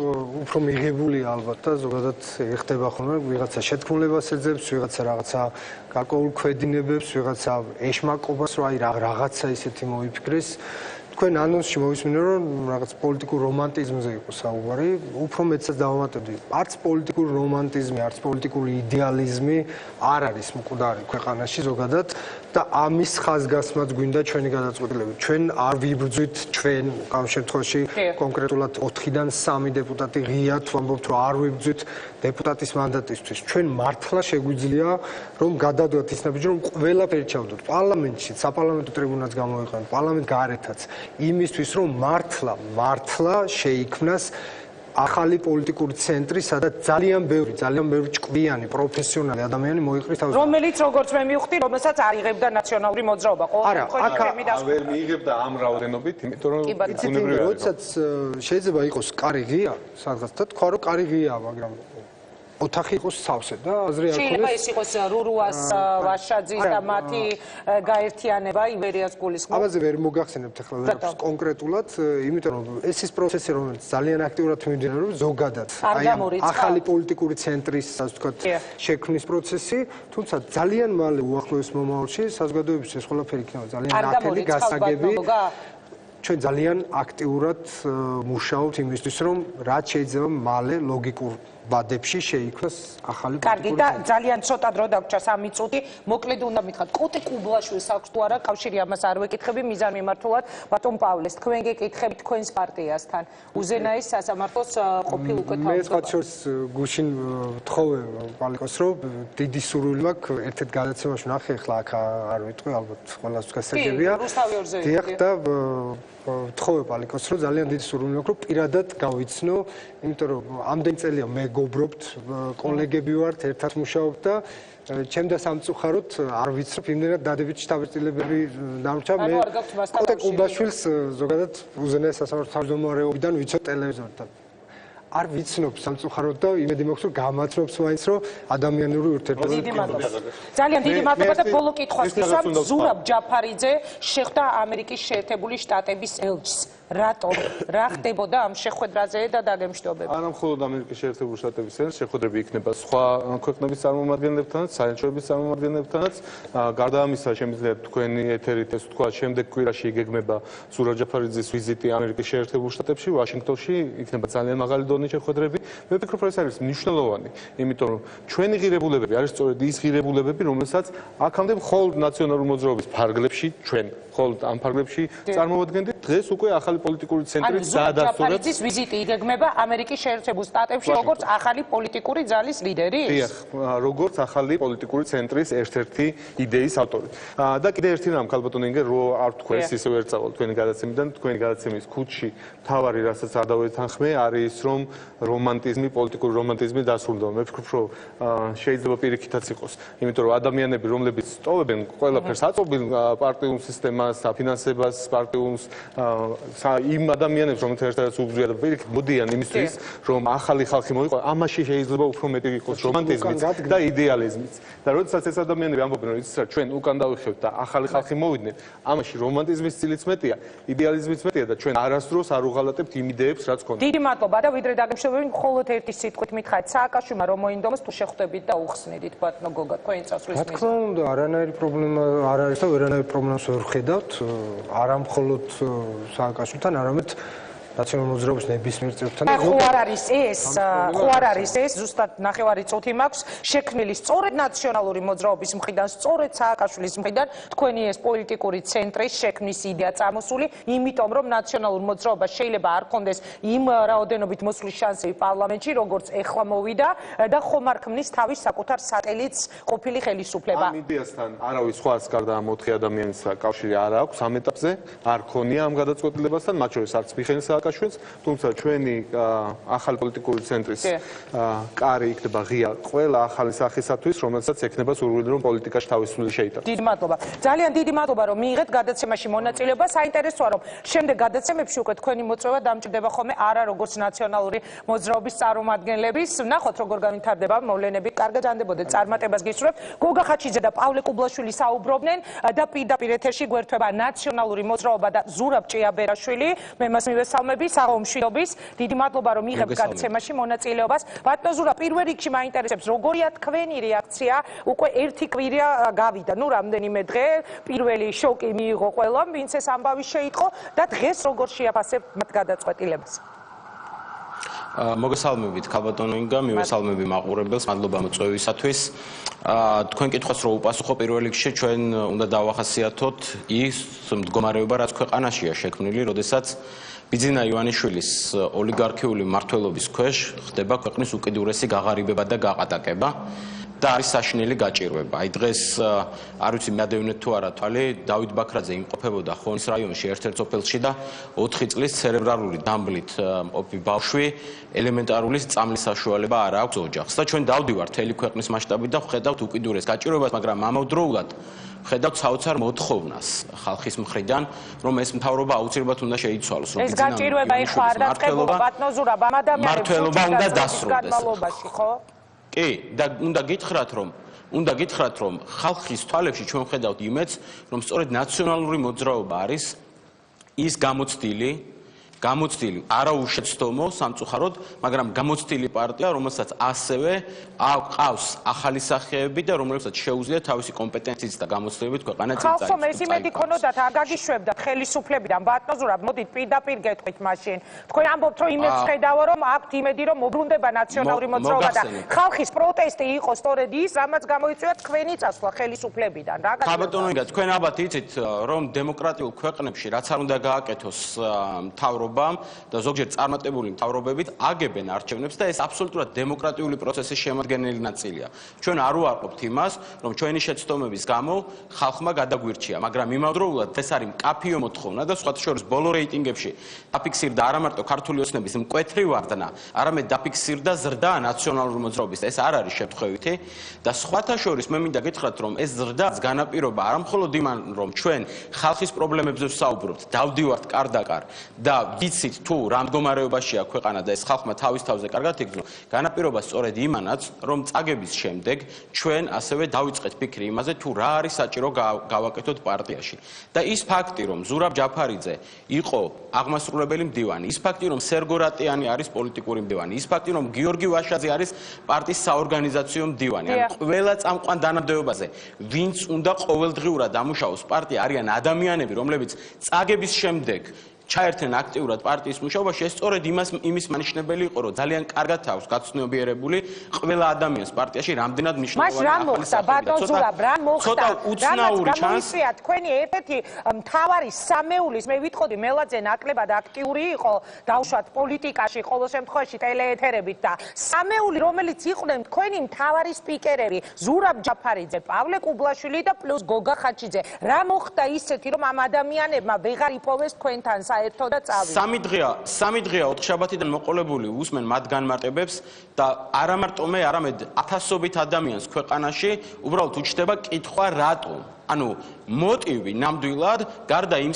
უფრო მიღებულია ალბათ და ზოგადად ეხდება ხოლმე ვიღაცა შეთქმულებას ეძებს, ვიღაცა რაღაცა გარკვეულ ქვედინებებს, ვიღაცა ეშმაკობას, რომ აი რაღაცა ისეთი მოიფიქრეს. თქვენ ანონსში მოვისმინე, რომ რაღაც პოლიტიკურ რომანტიზმზე იყო საუბარი, უფრო მეცაც დავამატებდი. არც პოლიტიკური რომანტიზმი, არც პოლიტიკური იდეალიზმი არ არის მკვდარი ქვეყანაში ზოგადად და ამის ხაზგასმაც გვინდა ჩვენი გადაწყვეტილება. ჩვენ არ ვიბრძვით ჩვენ ამ შემთხვევაში კონკრეტულად 4-დან 3 დეპუტატი ღიად ვამბობთ, რომ არ ვიბრძვით დეპუტატის მანდატისთვის. ჩვენ მართლა შეგვიძლია რომ გადავდოთ ის ნაბიჯი, რომ ყველაფერი ჩავდოთ პარლამენტში, საპარლამენტო ტრიბუნალს გამოვიყენოთ, პარლამენტ გარეთაც იმისთვის, რომ მართლა შეიქმნას ახალი პოლიტიკური ცენტრი, სადაც ძალიან ბევრი ჭკვიანი, პროფესიონალი ადამიანი მოიყრის თავს. რომელიც როგორც მე მივხვდი, რომელსაც არ იღებდა ნაციონალური მოძრაობა, ხო? არა, ვერ მიიღებდა ამ რაოდენობით, იმიტომ რომ ბუნებრივია, როდესაც შეიძლება იყოს კარი ღია, სადღაც და თქვა, რომ კარი ღიაა, მაგრამ ოთახი იყოს სავსე და აზრი არ შეიძლება ის იყოს რურუას, ვაშაძის და მათი გაერთიანება ივერიას გულისხმობ. ამაზე ვერ მოგახსენებთ ახლა ვერაფერს კონკრეტულად, იმიტომ რომ ეს ის პროცესი, რომელიც ძალიან აქტიურად მიმდინარეობს ზოგადად, ახალი პოლიტიკური ცენტრის, ასე ვთქვათ, შექმნის პროცესი, თუმცა ძალიან მალე უახლოეს მომავალში საზოგადოების ეს ყველაფერი იქნება ძალიან აქტიური გასაგები. ჩვენ ძალიან აქტიურად მუშაობთ იმისთვის, რომ რაც შეიძლება მალე ლოგიკურ ბადებში შეიქმნას ახალი პოლიტიკური. კარგი და ძალიან ცოტა დრო დაგვრჩა 3 წუთი. მოკლედ უნდა მითხრათ, კოტე კუბლაშვილს აქვს თუ არა კავშირი ამას არ ვეკითხები მიზან მიმართულად ბატონ პავლეს. თქვენ გეკითხებით თქვენს პარტიასთან. უზენაეს სასამართლოს ყოფილ უკვე თავმჯდომარე. მე სხვა შორს გუშინ ვთხოვე პალიკოს, რომ დიდი სურვილი მაქვს ერთ-ერთ გადაცემაში ნახე, ახლა აქ არ ვიტყვი, ალბათ ყველას გასაგებია. კი, რუსთავი ორზე დიახ და ვთხოვე პალიკოს, რომ ძალიან დიდი სურვილი მაქვს, რომ პირადად გავიცნო, იმიტომ რომ ამდენ წელია მე გობრობთ, კოლეგები ვართ, ერთად მუშაობთ და ჩემ და სამწუხაროდ არ ვიცნობ იმდენად დადებითი შთაბეჭდილებები დამრჩა. მე კოტე კუბლაშვილს ზოგადად უზენაეს სასამართლოს თავმჯდომარეობიდან ვიცნობ ტელევიზორთან. არ ვიცნობ სამწუხაროდ და იმედი მაქვს, რომ გამაცნობს მაინც, რომ ადამიანური ურთიერთობა. დიდი მადლობა. ძალიან დიდი მადლობა და ბოლო კითხვას ვისვამ. ზურაბ ჯაფარიძე შეხვდა ამერიკის შეერთებული შტატების ელჩს. რატომ? რა ხდებოდა ამ შეხვედრაზე და დაგემშვიდობები? არა მხოლოდ ამერიკის შეერთებული შტატების ელჩს, შეხვედრები იქნება სხვა ქვეყნების წარმომადგენლებთანაც, საელჩოების წარმომადგენლებთანაც. გარდა ამისა, შემიძლია თქვენი ეთერით ეს ვთქვა, შემდეგ კვირაში იგეგმება ზურაბ ჯაფარიძის ვიზიტი ამერიკის შეერთებულ შტატებში, ვაშინგტონში, იქნება ძალიან მაღალი დონის შეხვედრები. მე ვფიქრობ, რომ ეს არის მნიშვნელოვანი, იმიტომ რომ ჩვენი ღირებულებები არის სწორედ ის ღირებულებები, რომელსაც აქამდე მხოლოდ ნაციონალური მოძრაობის ფარგლებში ჩვენ მხოლოდ ამ ფარგლებში წარმოვადგენდით, დღეს უკვე ახალი პოლიტიკური ცენტრის გადასწორებით. ის ვიზიტი იგეგმება ამერიკის შეერთებულ შტატებში როგორც ახალი პოლიტიკური ძალის ლიდერი? დიახ, როგორც ახალი პოლიტიკური ცენტრის ერთ-ერთი იდეის ავტორი. და კიდე ერთი რამ, ქალბატონო ინგე, რო არ თქვენს ისევ ვერ წავალ თქვენი გადაცემიდან, თქვენი გადაცემის ქუჩში თავარი, რასაც არ დავეთანხმე, არის რომ რომანტიზმი, პოლიტიკური რომანტიზმი დასრულდება. მე ვფიქრობ, რომ შეიძლება პირიქითაც იყოს, იმიტომ რომ ადამიანები, რომლებიც სტოვებენ ყველაფერს, აწობენ პარტიულ სისტემას, საფინანსებას, პარტიულს, იმ ადამიანებს, რომელთა ერთადაც უბრძვია და პირიქით მოდიან იმისთვის, რომ ახალი ხალხი მოიყო, ამაში შეიძლება უფრო მეტი იყოს რომანტიზმიც და იდეალიზმიც. და როდესაც ეს ადამიანები ამბობენ, რომ იცით რა, ჩვენ უკან დავიხევთ და ახალი ხალხი მოვიდნენ, ამაში რომანტიზმის წილიც მეტია, იდეალიზმიც მეტია და ჩვენ არასდროს არ უღალატებთ იმ იდეებს, რაც ქონდა. დიდი მადლობა და ვიდრე დაგემშვიდობები, მხოლოდ ერთი სიტყვით მითხარით, სააკაშვილმა რომ მოინდომოს თუ შეხვდებით და უხსნიდით ბატონო გოგა, თქვენი წასვლის მიზეზი. რა თქმა უნდა, არანაირი პრობლემა არ არის და ვერანაირ პრობლემას ვერ ვხედავთ, არა მხოლოდ სააკაშვილთან, არამედ ნაციონალური მოძრაობის ნებისმიერ წევრთან. ხო არ არის ეს, ზუსტად ნახევარი წუთი მაქვს, შექმნილი სწორედ ნაციონალური მოძრაობის მხრიდან, სწორედ სააკაშვილის მხრიდან, თქვენი ეს პოლიტიკური ცენტრის შექმნის იდეა წამოსული, იმიტომ რომ ნაციონალურ მოძრაობას შეიძლება არ ქონდეს იმ რაოდენობით მოსვლის შანსი პარლამენტში, როგორც ეხლა მოვიდა და ხომ არ ქმნის თავის საკუთარ სატელიტს ყოფილი ხელისუფლება. ამ იდეასთან არავის სხვას გარდა ამ 4 ადამიანის კავშირი არ აქვს ამ ეტაპზე, არ ქონია ამ გადაწყვეტილებასთან, მათ შორის არც მიხეილ სააკაშვილს, თუმცა ჩვენი ახალი პოლიტიკური ცენტრის კარი იქნება ღია ყველა ახალი სახისათვის, რომელსაც ექნება სურვილი რომ პოლიტიკაში თავისუფლება შეიტანოს. დიდი მადლობა. ძალიან დიდი მადლობა რომ მიიღეთ გადაცემაში მონაწილეობა. საინტერესოა რომ შემდეგ გადაცემებში უკვე თქვენი მოწვევა დამჭირდება ხოლმე არა როგორც ნაციონალური მოძრაობის წარმომადგენლების. ნახოთ როგორ განვითარდება მოვლენები. კარგად ჯანდებოდეთ, წარმატებას გისურვებთ. გოგა ხაჩიძე და პავლე კუბლაშვილი საუბრობდნენ და პირდაპირ ეთერში გვერდება ნაციონალური მოძრაობა და ზურაბ ჭიაბერაშვილი. მე მას მივესალმები საღამომშვიდობის. დიდი მადლობა რომ მიიღებთ გადაცემაში მონაწილეობას. ბატონო ზურაბ, პირველ რიგში მაინტერესებს როგორია თქვენი რეაქცია? უკვე ერთი კვირა გავიდა, ნუ რამდენიმე დღე, პირველი შოკი მიიღო ყველამ, ვინც ეს ამბავი შეიტყო და დღეს როგორ შეაფასებთ მათ გადაწყვეტილებას? მოგესალმებით ქალბატონო ინგა, მივესალმები მაყურებელს, მადლობა მოწვევისათვის. თქვენ კითხვას რო უპასუხო, პირველ რიგში ჩვენ უნდა დავახასიათოთ ის მდგომარეობა, რაც ქვეყანაშია შექმნილი, როდესაც ბიძინა ივანიშვილის ოლიგარქიული მმართველობის ქვეშ ხდება ქვეყნის უკიდურესი გაღარიბება და გაყატაკება. და არის საშინელი გაჭირვება. აი დღეს არ ვიცი მეადევნეთ თუ არა თვალი დავით ბაქრაძე იმყოფებოდა ხონის რაიონში ერთ-ერთ სოფელში და 4 წლის ცერებრალური დამბლით მყოფი ბავშვი ელემენტარული წამლის საშუალება არ აქვს ოჯახს და ჩვენ დავდივართ მთელი ქვეყნის მასშტაბით და ვხედავთ უკიდურეს გაჭირვებას, მაგრამ ამავდროულად ვხედავთ საოცარ მოთხოვნას ხალხის მხრიდან, რომ ეს მთავრობა აუცილებლად უნდა შეიცვალოს, რომ ეს გაჭირვება ეხლა არ დაწყებულა ბატონო ზურაბ, ამ ადამიანებს მმართველობა უნდა დასრულდეს. ხო? კი, და უნდა გითხრათ, რომ ხალხის თვალებში ჩვენ ვხედავთ იმედს, რომ სწორედ ნაციონალური მოძრაობა არის ის გამოცდილი, არა უშეცდომო სამწუხაროდ, მაგრამ გამოცდილი პარტია, რომელსაც ასევე ყავს ახალი სახეები და რომელსაც შეუძლია თავისი კომპეტენციით და გამოცდილებით ქვეყანა წინ ხალხო ეს იმედი ქონოდათ, არ გაგიშვებდათ ხელისუფლებიდან, ბატონო ზურაბ, მოდით პირდაპირ გეტყვით მაშინ. თქვენ ამბობთ, რომ იმედს ხედავო, რომ აქვთ იმედი, რომ მოbrunდება ნაციონალური მოძრაობა და ხალხის პროტესტი იყო სწორედ ის, რამაც გამოიწვია თქვენი წასვლა ხელისუფლებიდან. რა ქალბატონო ინგა, თქვენ ალბათ იცით, რომ დემოკრატიულ ქვეყნებში რაც არ უნდა გააკეთოს მთავრობა და ზოგჯერ წარმატებული მთავრობებით აგებენ არჩევნებს და ეს აბსოლუტურად დემოკრატიული პროცესის შემადგენელი ნაწილია. ჩვენ არ უარყოფთ იმას, რომ ჩვენი შეცდომების გამო ხალხმა გადაგვირჩია, მაგრამ იმავდროულად ეს არის მკაფიო მოთხოვნა და სხვათა შორის ბოლო რეიტინგებში დაფიქსირდა არა მარტო ქართული ოცნების მკვეთრი ვარდნა, არამედ დაფიქსირდა ზრდა ნაციონალური მოძრაობის და ეს არ არის შემთხვევითი და სხვათა შორის მე მინდა გითხრათ, რომ ეს ზრდაც განაპირობა არა მხოლოდ იმან, რომ ჩვენ ხალხის პრობლემებზე ვსაუბრობთ, დავდივართ კარ-და-კარ და ვიცით თუ რა მდგომარეობაშია ქვეყანა და ეს ხალხმა თავის თავზე კარგად იგრძნო, განაპირობა სწორედ იმანაც, რომ წაგების შემდეგ ჩვენ ასევე დავიწყეთ ფიქრი იმაზე, თუ რა არის საჭირო გავაკეთოთ პარტიაში. და ის ფაქტი, რომ ზურაბ ჯაფარიძე იყო აღმასრულებელი მდივანი, ის ფაქტი, რომ სერგო რატიანი არის პოლიტიკური მდივანი, ის ფაქტი, რომ გიორგი ვაშაძე არის პარტიის საორგანიზაციო მდივანი, ან ყველა წამყვან დანამდვილობაზე, ვინც უნდა ყოველდღიურად ამუშაოს პარტია, არიან ადამიანები, რომლებიც წაგების შემდეგ ჩაერთნენ აქტიურად პარტიის მუშაობაში, ეს სწორედ იმის მანიშნებელი იყო, რომ ძალიან კარგად აქვს გაცნობიერებული ყველა ადამიანს პარტიაში რამდენად მნიშვნელოვანია. მას რა მოხდა ბატონ ზურაბ, რა მოხდა? ცოტა უცნაური ჩანს. თქვენი ერთ-ერთი მთავარი სამეულის, მე ვიტყოდი მელაძე ნაკლებად აქტიური იყო, დაუშვათ პოლიტიკაში, ყოველ შემთხვევაში ტელეეთერებით და სამეული, რომელიც იყვნენ თქვენი მთავარი სპიკერები, ზურაბ ჯაფარიძე, პავლე კუბლაშვილი და პლუს გოგა ხაჩიძე. რა მოხდა ისეთი, რომ ამ ადამიანებმა ვეღარ იპოვეს თქვენთან სამი დღეა ოთხშაბათიდან მოყოლებული უსმენ მათ განმარტებებს და არა მარტო მე, არამედ ათასობით ადამიანს ქვეყანაში უბრალოდ უჩნდება კითხვა რატომ. ანუ მოტივი ნამდვილად გარდა იმ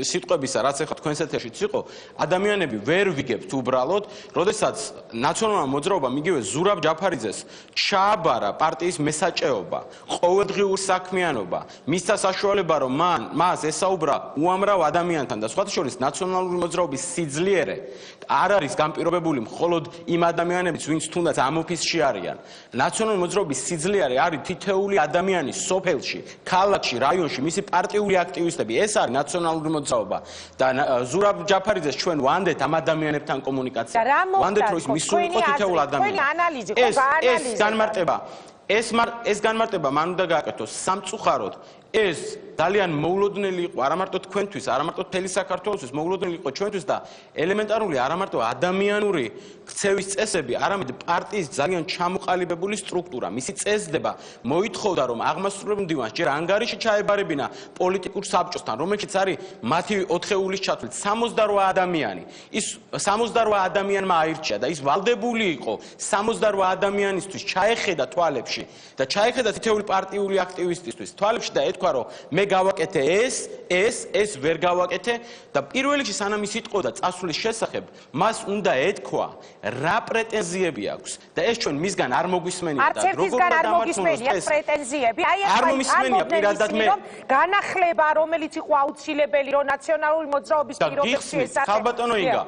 სიტყვებისა, რაც ახლა თქვენს ეთერშიც იყო, ადამიანები ვერ ვიგებთ უბრალოდ, როდესაც ნაციონალურმა მოძრაობამ იგივე ზურაბ ჯაფარიძეს ჩააბარა პარტიის მესაჭეობა, ყოველდღიურ საქმიანობა, მისცა საშუალება, რომ მას ესაუბრა უამრავ ადამიანთან და სხვათა შორის ნაციონალური მოძრაობის სიძლიერე არ არის განპირობებული მხოლოდ იმ ადამიანების, ვინც თუნდაც ამ ოფისში არიან. ნაციონალური მოძრაობის სიძლიერე არის თითოეული ადამიანი სოფელში, ქალაქში, რაიონში, მისი პარტიული აქტივისტები, ეს არის ნაციონალური მოძრაობა და ზურაბ ჯაფარიძეს ჩვენ ვანდეთ ამ ადამიანებთან კომუნიკაცია. ვანდეთ რომ ის მისული იყო თითოეულ ადამიანს. ეს განმარტება მან უნდა გააკეთოს სამწუხაროდ ეს ძალიან მოულოდნელი იყო არა მარტო თქვენთვის, არა მარტო მთელი საქართველოსთვის, მოულოდნელი იყო ჩვენთვის და ელემენტარული არა მარტო ადამიანური ქცევის წესები, არამედ პარტიის ძალიან ჩამოყალიბებული სტრუქტურა, მისი წესდება მოითხოვდა რომ აღმასრულებელ მდივანს ჯერ ანგარიში ჩაებარებინა პოლიტიკურ საბჭოსთან, რომელშიც არის მათი 4-ეულის ჩათვლით 68 ადამიანი. ის 68 ადამიანმა აირჩია და ის ვალდებული იყო 68 ადამიანისთვის ჩაეხედა თვალებში და ჩაეხედა თითოეული პარტიული აქტივისტისთვის თვალებში და ეთქვა რომ მე გავაკეთე ეს ვერ გავაკეთე და პირველ რიგში სანამ ის იტყოდა წასვლის შესახებ მას უნდა ეთქვა რა პრეტენზიები აქვს და ეს ჩვენ მისგან არ მოგვისმენია და როგორ არ მოგვისმენია პრეტენზიები აი არ მომისმენია პირადად მე განახლება რომელიც იყო აუცილებელი რომ ნაციონალური მოძრაობის პირობებში ესახება ხალბატონო ინგა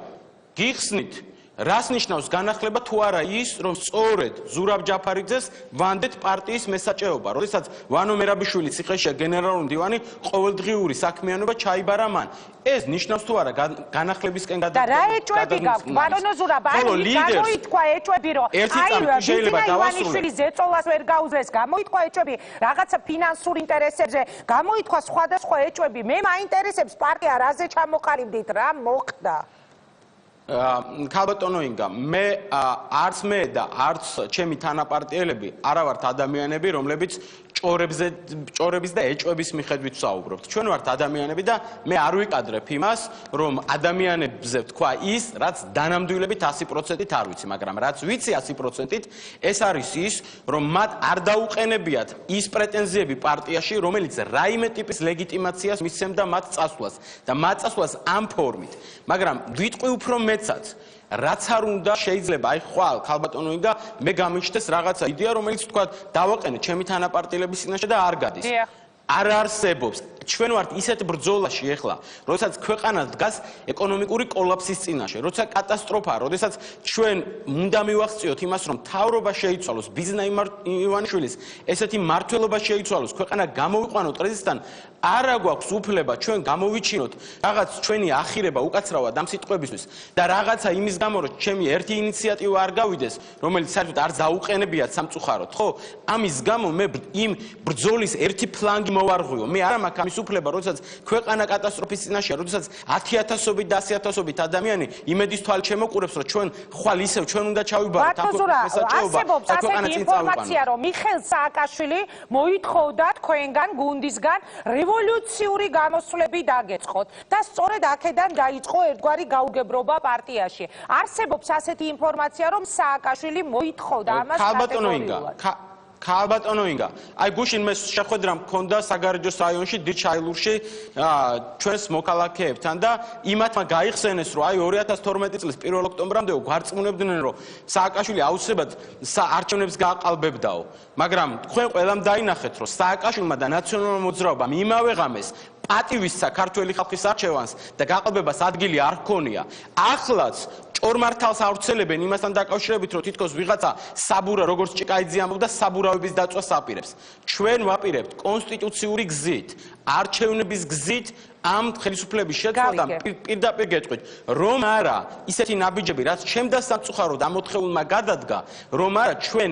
გიხსნით რას ნიშნავს განახლება თუ არა ის რომ სწორედ ზურაბ ჯაფარიძეს ვანდეთ პარტიის მესაჭეობა როდესაც ვანო მერაბიშვილი ციხეშია გენერალური მდივანი ყოველდღიური საქმიანობა ჩაიბარა მან ეს ნიშნავს თუ არა განახლებისკენ და რა ეჭვები გაქვთ ბარონო ზურაბ აი გამოითქვა ეჭვები რომ აი შეიძლება დავასრულო ზეწოლას ვერ გაუძლეს გამოითქვა ეჭვები რაღაცა ფინანსურ ინტერესებზე გამოითქვა სხვადასხვა ეჭვები მე მაინტერესებს პარტია რაზე ჩამოყალიბდით რა მოხდა ქალბატონო ინგა მე არც მე და არც ჩემი თანაპარტიელები არა ვართ ადამიანები რომლებიც ჭორების და ეჭვების მიხედვით ვსაუბრობთ ჩვენ ვართ ადამიანები და მე არ ვიკადრებ იმას რომ ადამიანებზე თქვა ის რაც დანამდვილებით 100%-ით არ ვიცი მაგრამ რაც ვიცი 100%-ით ეს არის ის რომ მათ არ დაუყენებიათ ის პრეტენზიები პარტიაში რომელიც რაიმე ტიპის ლეგიტიმაციას მისცემდა მათ წასვლას და მათ წასვლას ამ ფორმით მაგრამ ვიტყვი უფრო მეცაც რაც არ უნდა შეიძლება აი ხვალ ქალბატონო ინგა მე გამიჩნდეს რაღაცა იდეა რომელიც თქვა დავაყენე ჩემი თანაპარტიელების წინაშე და არ გადის არ არსებობს ჩვენ ვართ ისეთ ბრძოლაში ახლა როდესაც ქვეყანა დგას ეკონომიკური კოლაფსის წინაშე როცა კატასტროფაა როდესაც ჩვენ უნდა მივახციოთ იმას რომ მთავრობა შეიცვალოს ბიზნა ივანიშვილის ესეთი მმართველობა შეიცვალოს ქვეყანა გამოვიყვანოთ კრიზისთან არა გვაქვს უფლება ჩვენ გამოვიჩინოთ რაღაც ჩვენი ახირება უკაცრავად ამ სიტყვებისთვის და რაღაცა იმის გამო რომ ჩემი ერთი ინიციატივა არ გავიდეს რომელიც საერთოდ არ დაუყენებიათ სამწუხაროდ ხო ამის გამო მე იმ ბრძოლის ერთი ფლანგი მოვარღვიო მე არა მაქვს ამის უფლება როდესაც ქვეყანა კატასტროფის წინაშეა როდესაც 10,000-ობით და 100,000-ობით ადამიანი იმედის თვალ შემოყურებს რომ ჩვენ ხვალ ისევ ჩვენ უნდა ჩავიბაროთ ამ მესაჭეობა და ქვეყანა წინ წავიყვანოთ რომ მიხეილ სააკაშვილი მოითხოვდა თქვენგან გუნდისგან რევოლუციური გამოსვლები დაგეწყოთ და სწორედ აქედან დაიწყო ერთგვარი გაუგებრობა პარტიაში არსებობს ასეთი ინფორმაცია რომ სააკაშვილი მოითხოვდა ამას კატეგორიულად ქალბატონო ინგა აი გუშინ მე შეხვედრა მქონდა საგარეჯოს რაიონში დიჩაილურში ჩვენს მოქალაქეებთან და იმათმა გაიხსენეს რომ აი 2012 წლის 1 ოქტომბრამდე გვარწმუნებდნენ რომ სააკაშვილი აუცილებლად არჩევნებს გააყალბებდაო მაგრამ თქვენ ყველამ დაინახეთ რომ სააკაშვილმა და ნაციონალურ მოძრაობამ იმავე ღამეს პატივისცა ქართველი ხალხის არჩევანს და გაყალბებას ადგილი არ ჰქონია ახლაც ჭორმართალს ავრცელებენ იმასთან დაკავშირებით რომ თითქოს ვიღაცა საბურა როგორც ჭიკაიძე ამბობდა საბურავების დაწვას აპირებს ჩვენ ვაპირებთ კონსტიტუციური გზით არჩევნების გზით ამ ხელისუფლების შეცვლა და პირდაპირ გეტყვით რომ არა ისეთი ნაბიჯები რაც ჩემდა სამწუხაროდ ამ 4-ეულმა გადადგა რომ არა ჩვენ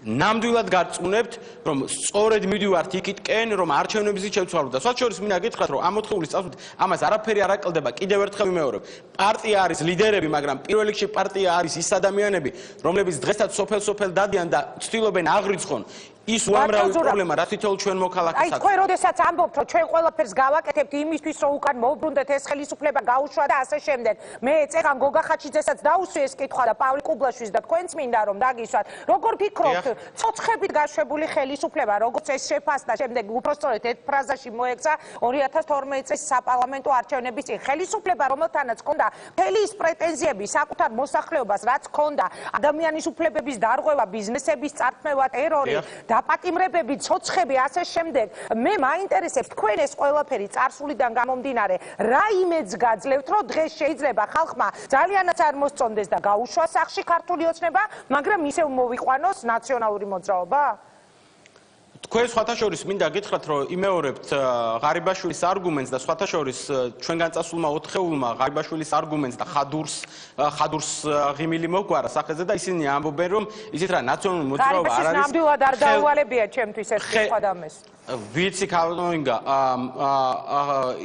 ნამდვილად გარწმუნებთ რომ სწორედ მივდივართ იქითკენ რომ არჩევნებიც შევცვალოთ და სხვათა შორის მინდა გითხრათ რომ ამ 4-ეულის წასვლით ამას არაფერი არ აკლდება კიდევ ერთხელ ვიმეორებ პარტია არის ლიდერები მაგრამ პირველ რიგში პარტია არის ის ადამიანები რომლებიც დღესაც სოფელ-სოფელ დადიან და ცდილობენ აღრიცხონ ის უამრავი პრობლემა რაც თითოეულ ჩვენ მოქალაქეს აქვს. აი თქვენ როდესაც ამბობთ რომ ჩვენ ყველაფერს გავაკეთებთ იმისთვის რომ უკან მოვბრუნდეთ ეს ხელისუფლება გაუშვა და ასე შემდეგ. მე წეხან გოგა ხაჩიძესაც დაუსვი ეს კითხვა და პავლე კუბლაშვილს და თქვენც მინდა რომ დაგისვათ. როგორ ფიქრობთ ცოცხებით გაშვებული ხელისუფლება როგორც ეს შეფასდა შემდეგ უпростоრეთ ერთ ფრაზაში მოექცა 2012 წლის საპარლამენტო არჩევნების წინ ხელისუფლება რომელთანაც ჰქონდა მთელი ის პრეტენზიები საკუთარ მოსახლეობას რაც ჰქონდა ადამიანის უფლებების დარღვევა ბიზნესების წართმევა ტერორი დაპატიმრებები, ცოცხები, ასე შემდეგ. მე მაინტერესებს თქვენ ეს ყველაფერი წარსულიდან გამომდინარე, რა იმედს გაძლევთ, რომ დღეს შეიძლება ხალხმა ძალიანაც არ მოსწონდეს და გაუშვას სახში ქართული ოცნება, მაგრამ ისევ მოვიყვანოს ნაციონალური მოძრაობა? თქვენ სხვათა შორის მინდა გითხრათ რომ იმეორებთ ღარიბაშვილის არგუმენტს და სხვათა შორის ჩვენგან წასულმა 4-ეულმა ღარიბაშვილის არგუმენტს და ხადურს ღიმილი მოგვარა სახეზე და ისინი ამბობენ რომ ისეთ რა ნაციონალური მოძრაობა არ არის ნამდვილად არ დაუვალებია ჩემთვის ეს კითხვა და მეს ვიცი ქალბატონინგა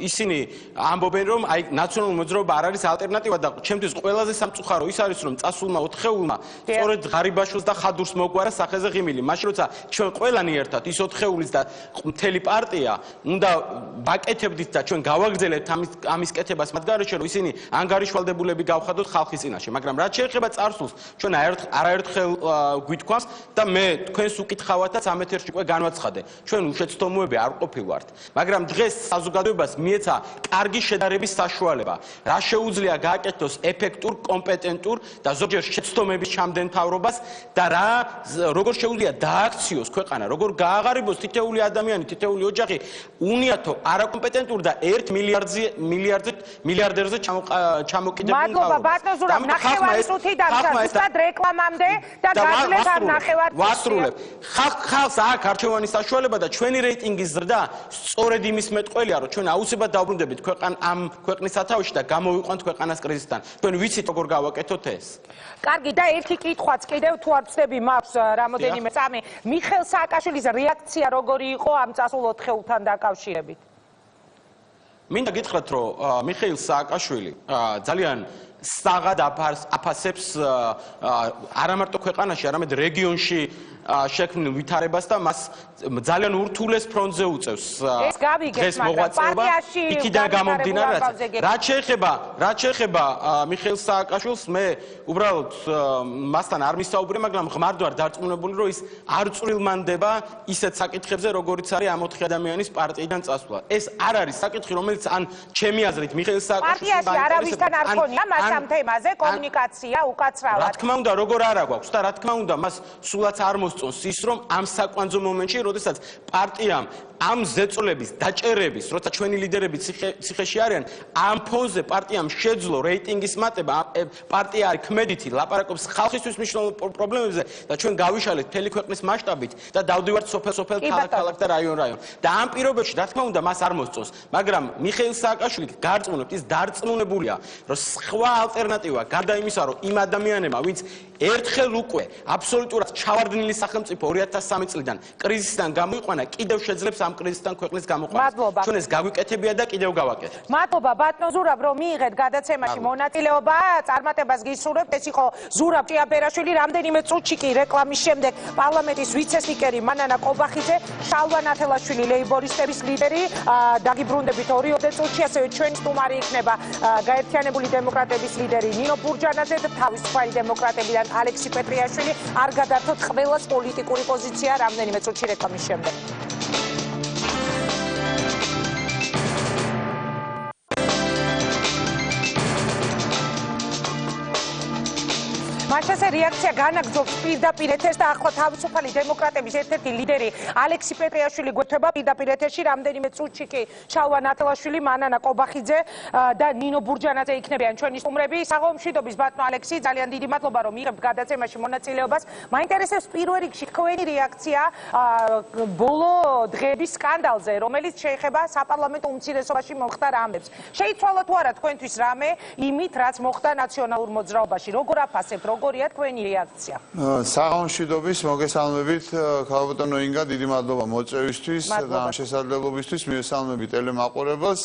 ისინი ამბობენ რომ აი ნაციონალური მოძრაობა არ არის ალტერნატივა და ჩემთვის ყველაზე სამწუხარო ის არის რომ წასულმა 4 ხეულმა სწორედ ღარიბაშვილს და ხადურს მოგვარა სახეზე ღიმილი მაშინ როცა ჩვენ ყველანი ერთად ის 4 ხეულის და მთელი პარტია უნდა ვაკეთებდით და ჩვენ გავაგრძელებთ ამის კეთებას მათ გარეშე რომ ისინი ანგარიშვალდებულები გავხადოთ ხალხის წინაშე მაგრამ რაც შეეხება წარსულს ჩვენ არაერთხელ გვითქვამს და მე თქვენს უკითხავათაც ამ ეთერში უკვე განვაცხადე ჩვენ უშეცდომოები არ ყოფილვართ მაგრამ დღეს საზოგადოებას მიეცა კარგი შედარების საშუალება რა შეუძლია გააკეთოს ეფექტურ კომპეტენტურ და ზოგჯერ შეცდომების ჩამდენ მთავრობას და რა როგორ შეუძლია დააქციოს ქვეყანა როგორ გააღარიბოს თითოეული ადამიანი თითოეული ოჯახი უნიათო არაკომპეტენტურ და 1 მილიარდერზე ჩამოკიდებულ მადლობა ბატონ ზურაბ ნახევარი წუთი დამჭირდა ზუსტად რეკლამამდე და გაძლევთ ამ ნახევარ ვასრულებ ხალხს აქ არჩევანის საშუალება და ჩვენი რეიტინგის ზრდა სწორედ იმის მეტყველია რომ ჩვენ აუცილებლად დავბრუნდებით ამ ქვეყნის სათავეში და გამოვიყვანთ ქვეყანას კრიზისიდან ჩვენ ვიცით როგორ გავაკეთოთ ეს კარგი და ერთი კითხვაც კიდევ თუ არ ვწდები მაქვს რამოდენიმე წამი მიხეილ სააკაშვილის რეაქცია როგორი იყო ამ წასულ 4 ხეულთან დაკავშირებით მინდა გითხრათ რომ მიხეილ სააკაშვილი ძალიან საღად აფასებს არამარტო ქვეყანაში არამედ რეგიონში შექმნილ ვითარებას და მას ძალიან ურთულეს ფრონტზე უწევს ეს გავიგეთ მაგრამ პარტიაში იქიდან გამომდინარე რაც შეეხება მიხეილ სააკაშვილს მე უბრალოდ მასთან არ მისაუბრე მაგრამ ღმართ ვარ დარწმუნებული რომ ის არ წვრილმანდება ისეთ საკითხებზე როგორიც არის ამ 4 ადამიანის პარტიიდან წასვლა ეს არ არის საკითხი რომელიც ან ჩემი აზრით მიხეილ სააკაშვილს პარტიაში არავისთან არ ქონია მას ამ თემაზე კომუნიკაცია უკაცრავად რა თქმა უნდა როგორ არა გვაქვს და რა თქმა უნდა მას სულაც არ მოსწონს ის რომ ამ საკვანძო მომენტში როდესაც პარტიამ ამ ზეწოლების დაჭერების როცა ჩვენი ლიდერები ციხეში არიან ამ ფონზე პარტიამ შეძლო რეიტინგის მატება პარტია არის ქმედითი ლაპარაკობს ხალხისთვის მნიშვნელოვან პრობლემებზე და ჩვენ გავიშალეთ მთელი ქვეყნის მასშტაბით და დავდივართ სოფელ ქალაქ და რაიონ და ამ პირობებში რა თქმა უნდა მას არ მოსწონს მაგრამ მიხეილ სააკაშვილი გარწმუნებთ ის დარწმუნებულია რომ სხვა ალტერნატივა გარდა იმისა რომ იმ ადამიანებმა ვინც ერთხელ უკვე აბსოლუტურად ჩავარდნილი სახელმწიფო 2003 წლიდან კრიზისიდან გამოიყვანა კიდევ შეძლებს ამ კრიზისიდან ქვეყნის გამოყვანა ჩვენ ეს გავიკეთებია და კიდევ გავაკეთებთ მადლობა ბატონ ზურაბ რომ მიიღეთ გადაცემაში მონაწილეობა წარმატებას გისურვებთ ეს იყო ზურაბ ჭიაბერაშვილი რამდენიმე წუთში კი რეკლამის შემდეგ პარლამენტის ვიცე-სპიკერი მანანა კობახიძე შალვა ნათელაშვილი ლეიბორისტების ლიდერი დაგიბრუნდებით 2 წუთში ასევე ჩვენი სტუმარი იქნება გაერთიანებული დემოკრატების ლიდერი ნინო ბურჯანაძე და თავისუფალი დემოკრატებიდან ალექსი პეტრიაშვილი არ გადართოთ ყველას პოლიტიკური პოზიცია რამდენიმე წუთში რეკლამის შემდეგ მაშასე რეაქცია განაგრძობს პირდაპირ ეთერს და ახლა თავისუფალი დემოკრატების ერთ-ერთი ლიდერი ალექსი პეტრიაშვილი გვეთვება პირდაპირ ეთერში რამდენიმე წუთში კი შალვა ნათელაშვილი მანანა კობახიძე და ნინო ბურჯანაძე იქნებიან ჩვენი სტუმრები საღამომშვიდობის ბატონო ალექსი ძალიან დიდი მადლობა რომ მიიღებთ გადაცემაში მონაწილეობას მაინტერესებს პირველ რიგში თქვენი რეაქცია ბოლო დღეების სკანდალზე რომელიც შეეხება საპარლამენტო უმცირესობაში მოხდა რამებს შეიცვალა თუ არა თქვენთვის რამე იმით რაც მოხდა ნაციონალურ მოძრაობაში როგორ აფასებთ როგორია თქვენი რეაქცია? საღამომშვიდობის მოგესალმებით ქალბატონო ინგა, დიდი მადლობა მოწვევისთვის და ამ შესაძლებლობისთვის მივესალმები ტელემაყურებელს.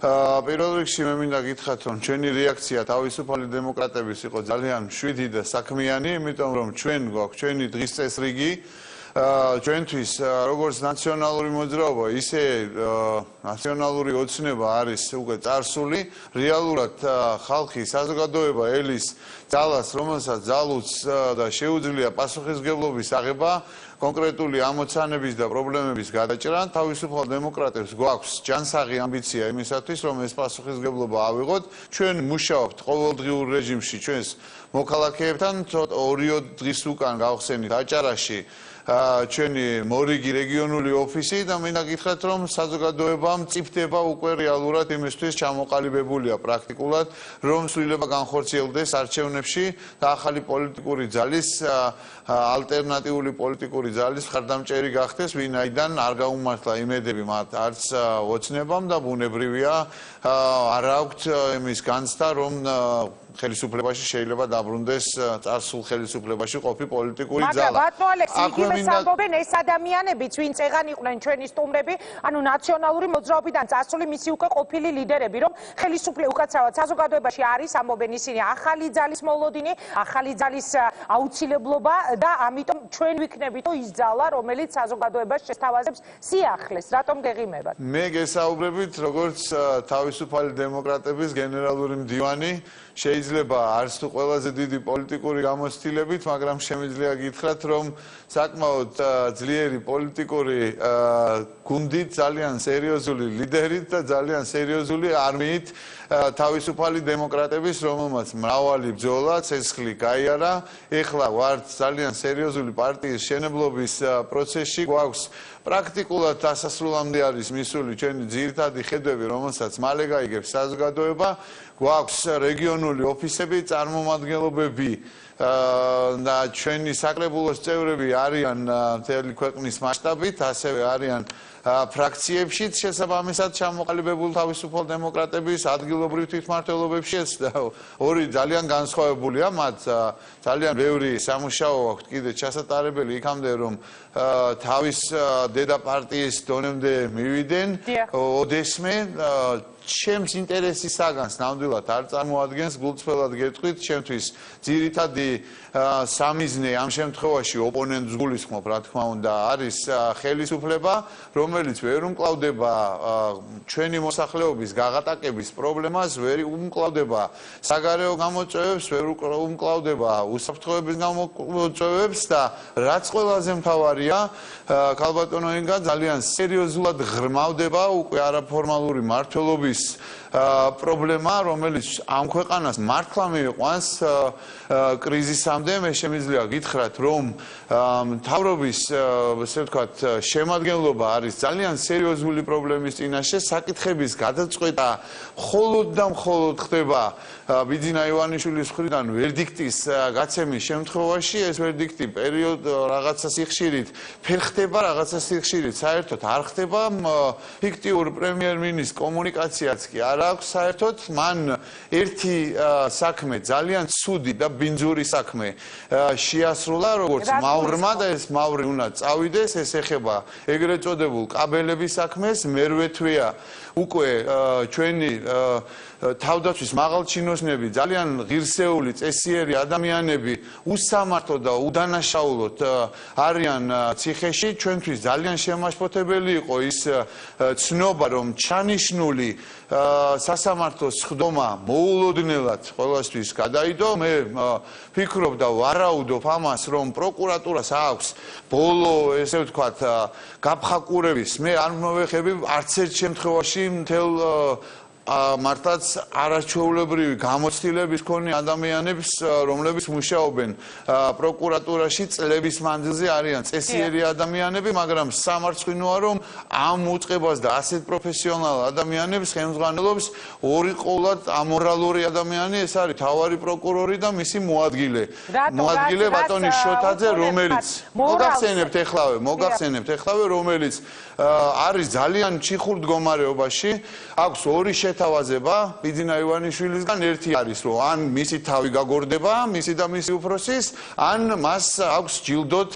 პირველ რიგში მე მინდა გითხრათ, რომ ჩვენი რეაქცია თავისუფალი დემოკრატების იყო ძალიან მშვიდი და საქმიანი, იმიტომ რომ ჩვენ გვაქვს ჩვენი დღის წესრიგი ჩვენთვის როგორც ნაციონალური მოძრაობა, ისე ნაციონალური ოცნება არის უკვე წარსული, რეალურად ხალხი, საზოგადოება ელის ძალას, რომელსაც ძალუც და შეუძლია პასუხისმგებლობის აღება, კონკრეტული ამოცანების და პრობლემების გადაჭრა, თავისუფალ დემოკრატებს გვაქვს ჯანსაღი ამბიცია იმისათვის, რომ ეს პასუხისმგებლობა ავიღოთ. ჩვენ მუშაობთ ყოველდღიურ რეჟიმში ჩვენს მოქალაქეებთან, 2 დღის უკან გავხსენით აჭარაში ჩვენი მორიგი რეგიონული ოფისი და მინდა გითხრათ რომ საზოგადოება მწიფდება უკვე რეალურად იმისთვის ჩამოყალიბებულია პრაქტიკულად რომ სულება განხორციელდეს არჩევნებში და ახალი პოლიტიკური ძალის ალტერნატიული პოლიტიკური ძალის ხარდამჭერი გახდეს ვინაიდან არ გაუმართლა იმედები მათ არც ოცნებამ და ბუნებრივია არ აქვთ იმის განცდა რომ ხელისუფლებაში შეიძლება დაბრუნდეს წარსულ ხელისუფლებაში ყოფი პოლიტიკური მაგრამ ძალა. ბატონო ალექსი, იგივე ამბობენ ეს ადამიანებიც, ვინც ეგან იყვნენ ჩვენი სტუმრები, ანუ ნაციონალური მოძრაობიდან წასული მისი უკვე ყოფილი ლიდერები, რომ ხელისუფლება უკაცრავად საზოგადოებაში არის, ამბობენ ისინი ახალი ძალის მოლოდინი, ახალი ძალის აუცილებლობა და ამიტომ ჩვენ ვიქნებით ის ძალა, რომელიც საზოგადოებას შესთავაზებს სიახლეს. რატომ გეღიმებათ? მე გესაუბრებით როგორც თავისუფალი დემოკრატების გენერალური მდივანი, შეიძლება არც თუ ყველაზე დიდი პოლიტიკური გამოცდილებით, მაგრამ შემიძლია გითხრათ, რომ საკმაოდ ძლიერი პოლიტიკური გუნდით, ძალიან სერიოზული ლიდერით და ძალიან სერიოზული არმიით თავისუფალი დემოკრატების, რომელმაც მრავალი ბრძოლა, ცეცხლი გაიარა, ეხლა ვართ ძალიან სერიოზული პარტიის შენებლობის პროცესში, გვაქვს პრაქტიკულად დასასრულამდე არის მისული ჩვენი ძირითადი ხედვები, რომელსაც მალე გაიგებს საზოგადოება, გვაქვს რეგიონული ოფისები, წარმომადგენლობები და ჩვენი საკრებულოს წევრები არიან მთელი ქვეყნის მასშტაბით, ასევე არიან ფრაქციებშიც შესაბამისად ჩამოყალიბებულ თავისუფალ დემოკრატების ადგილობრივ თვითმმართველობებში ეს ორი ძალიან განსხვავებულია, მათ ძალიან ბევრი სამუშაო აქვთ კიდე ჩასატარებელი იქამდე რომ თავის დედა პარტიის დონემდე მივიდნენ ოდესმე ჩემს ინტერესის საგანს ნამდვილად არ წარმოადგენს გულწრფელად გეტყვით ჩემთვის ძირითადი სამიზნე ამ შემთხვევაში ოპონენტს გულისხმობ რა თქმა უნდა არის ხელისუფლება რომელიც ვერ უმკლავდება ჩვენი მოსახლეობის გაღატაკების პრობლემას ვერ უმკლავდება საგარეო გამოწვევებს ვერ უმკლავდება უსაფრთხოების გამოწვევებს და რაც ყველაზე მთავარია ქალბატონო ინგა ძალიან სერიოზულად ღრმავდება უკვე არაფორმალური მმართველობის პრობლემა რომელიც ამ ქვეყანას მართლა მიიყვანს კრიზისამდე მე შემიძლია გითხრათ რომ მთავრობის ესე ვთქვათ შემადგენლობა არის ძალიან სერიოზული პრობლემის წინაშე საკითხების გადაწყვეტა მხოლოდ და მხოლოდ ხდება ბიძინა ივანიშვილის მხრიდან ვერდიქტის გაცემის შემთხვევაში ეს ვერდიქტი პერიოდ რაღაცა სიხშირით ფერ ხდება რაღაცა სიხშირით საერთოდ არ ხდება ფიქტიურ პრემიერ-მინისტრს კომუნიკაციაც კი არ აქვს საერთოდ მან ერთი საქმე ძალიან ცუდი და ბინძური საქმე შეასრულა როგორც მავრმა და ეს მავრი უნდა წავიდეს ეს ეხება ეგრეთ წოდებულ კაბელების საქმეს მერვე თვეა უკვე ჩვენი თავდაცვის მაღალჩინოსნები ძალიან ღირსეული წესიერი ადამიანები უსამართლო და უდანაშაულოდ არიან ციხეში ჩვენთვის ძალიან შემაშფოთებელი იყო ის ცნობა რომ ჩანიშნული სასამართლოს სხდომა მოულოდნელად ყველასთვის გადაიდო მე ფიქრობ და ვარაუდობ ამას რომ პროკურატურას აქვს ბოლო ესე ვთქვათ გაფხაკურების მე არ მოვეხები არც ერთ შემთხვევაში მთელ მართლაც არაჩვეულებრივი გამოცდილების მქონე ადამიანებს რომლებიც მუშაობენ პროკურატურაში წლების მანძილზე არიან წესიერი ადამიანები მაგრამ სამარცხვინოა რომ ამ უწყებას და ასეთ პროფესიონალ ადამიანებს ხელმძღვანელობს ორი ყოლად ამორალური ადამიანი ეს არის თავარი პროკურორი და მისი მოადგილე ბატონი შოთაძე რომელიც მოგახსენებთ ეხლავე რომელიც არის ძალიან ჩიხურ მდგომარეობაში აქვს ორი შეთავაზება ბიძინა ივანიშვილისგან ერთი არის რომ ან მისი თავი გაგორდება მისი და მისი უფროსის ან მას აქვს ჯილდოდ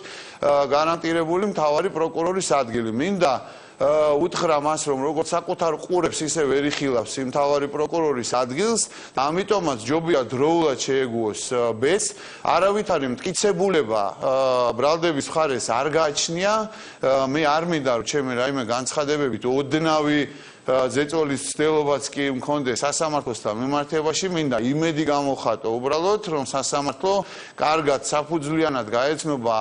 გარანტირებული მთავარი პროკურორის ადგილი მინდა უთხრა მას რომ როგორც საკუთარ ყურებს ისე ვერ იხილავს იმ მთავარი პროკურორის ადგილს და ამიტომაც ჯობია დროულად შეეგუოს ბეს არავითარი მტკიცებულება ბრალდების მხარეს არ გააჩნია მე არ მინდა რომ ჩემი რაიმე განცხადებებით ოდნავი ზეწოლის ცდილობაც კი მქონდეს სასამართლოსთან მიმართებაში მინდა იმედი გამოხატო უბრალოდ რომ სასამართლო კარგად საფუძვლიანად გაეცნობა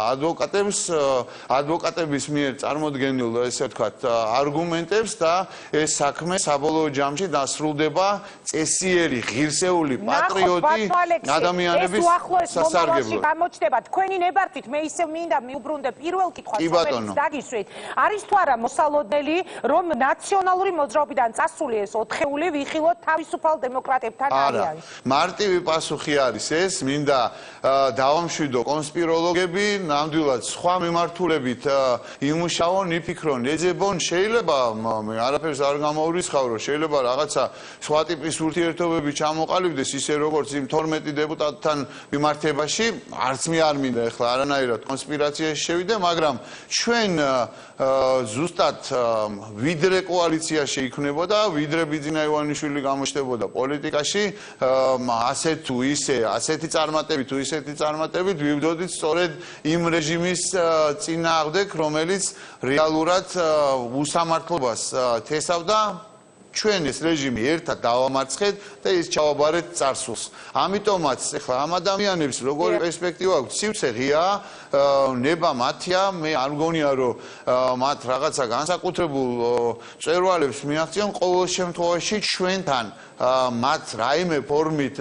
ადვოკატების მიერ წარმოდგენილ ესე ვთქვათ არგუმენტებს და ეს საქმე საბოლოო ჯამში დასრულდება წესიერი ღირსეული პატრიოტი ადამიანების სასარგებლოდ გამოჩნდება თქვენი ნებართვით მე ისე მინდა მიუბრუნდე პირველ კითხვას რომელიც დაგისვით არის თუ არა მოსალოდნელი რომ ნაციონალური მოძრაობიდან წასული ეს 4-ეული ვიხილოთ თავისუფალ დემოკრატებთან ალიანსში. მარტივი პასუხი არის ეს, მინდა დავამშვიდო კონსპიროლოგები, ნამდვილად სხვა მიმართულებით იმუშაონ, იფიქრონ, ეძებონ, შეიძლება არაფერს არ გამოურიცხავრო, შეიძლება რაღაცა სხვა ტიპის ურთიერთობები ჩამოყალიბდეს ისე როგორც იმ 12 დეპუტატთან მიმართებაში, არც მე არ მინდა ეხლა არანაირად კონსპირაციაში შევიდე, მაგრამ ჩვენ ზუსტად ვიდრე კოალიცია შეიქმნებოდა, ვიდრე ბიძინა ივანიშვილი გამოჩნდებოდა პოლიტიკაში, ასე თუ ისე, ასეთი წარმატებით თუ ისეთი წარმატებით ვიბრძოდით სწორედ იმ რეჟიმის წინააღმდეგ, რომელიც რეალურად უსამართლობას თესავდა. ჩვენ ეს რეჟიმი ერთად დავამარცხეთ და ის ჩავაბარეთ წარსულს. ამიტომაც ეხლა ამ ადამიანებს როგორი პერსპექტივა აქვს, სივცე ღია, ნება მათია, მე არ მგონია რომ მათ რაღაცა განსაკუთრებულ წერვალებს მიაღწიონ, ყოველ შემთხვევაში ჩვენთან მათ რაიმე ფორმით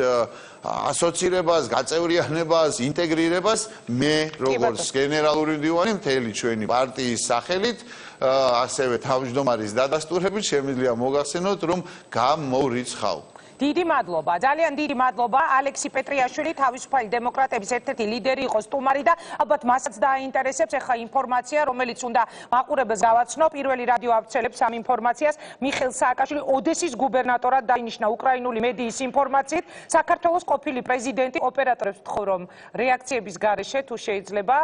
ასოცირებას, გაწევრიანებას, ინტეგრირებას მე როგორც გენერალური მდივანი მთელი ჩვენი პარტიის სახელით ასევე თავმჯდომარის დადასტურებით შემიძლია მოგახსენოთ რომ გამოვრიცხავ. დიდი მადლობა, ძალიან დიდი მადლობა. ალექსი პეტრიაშვილი თავისუფალი დემოკრატების ერთ-ერთი ლიდერი იყო სტუმარი და ალბათ მასაც დააინტერესებს ახლა ინფორმაცია, რომელიც უნდა მაყურებელს გავაცნო. პირველი რადიო ავრცელებს ამ ინფორმაციას. მიხეილ სააკაშვილი ოდესის გუბერნატორად დაინიშნა უკრაინული მედიის ინფორმაციით. საქართველოს ყოფილი პრეზიდენტი ოპერატორებს ვთხოვ რომ რეაქციების გარეშე თუ შეიძლება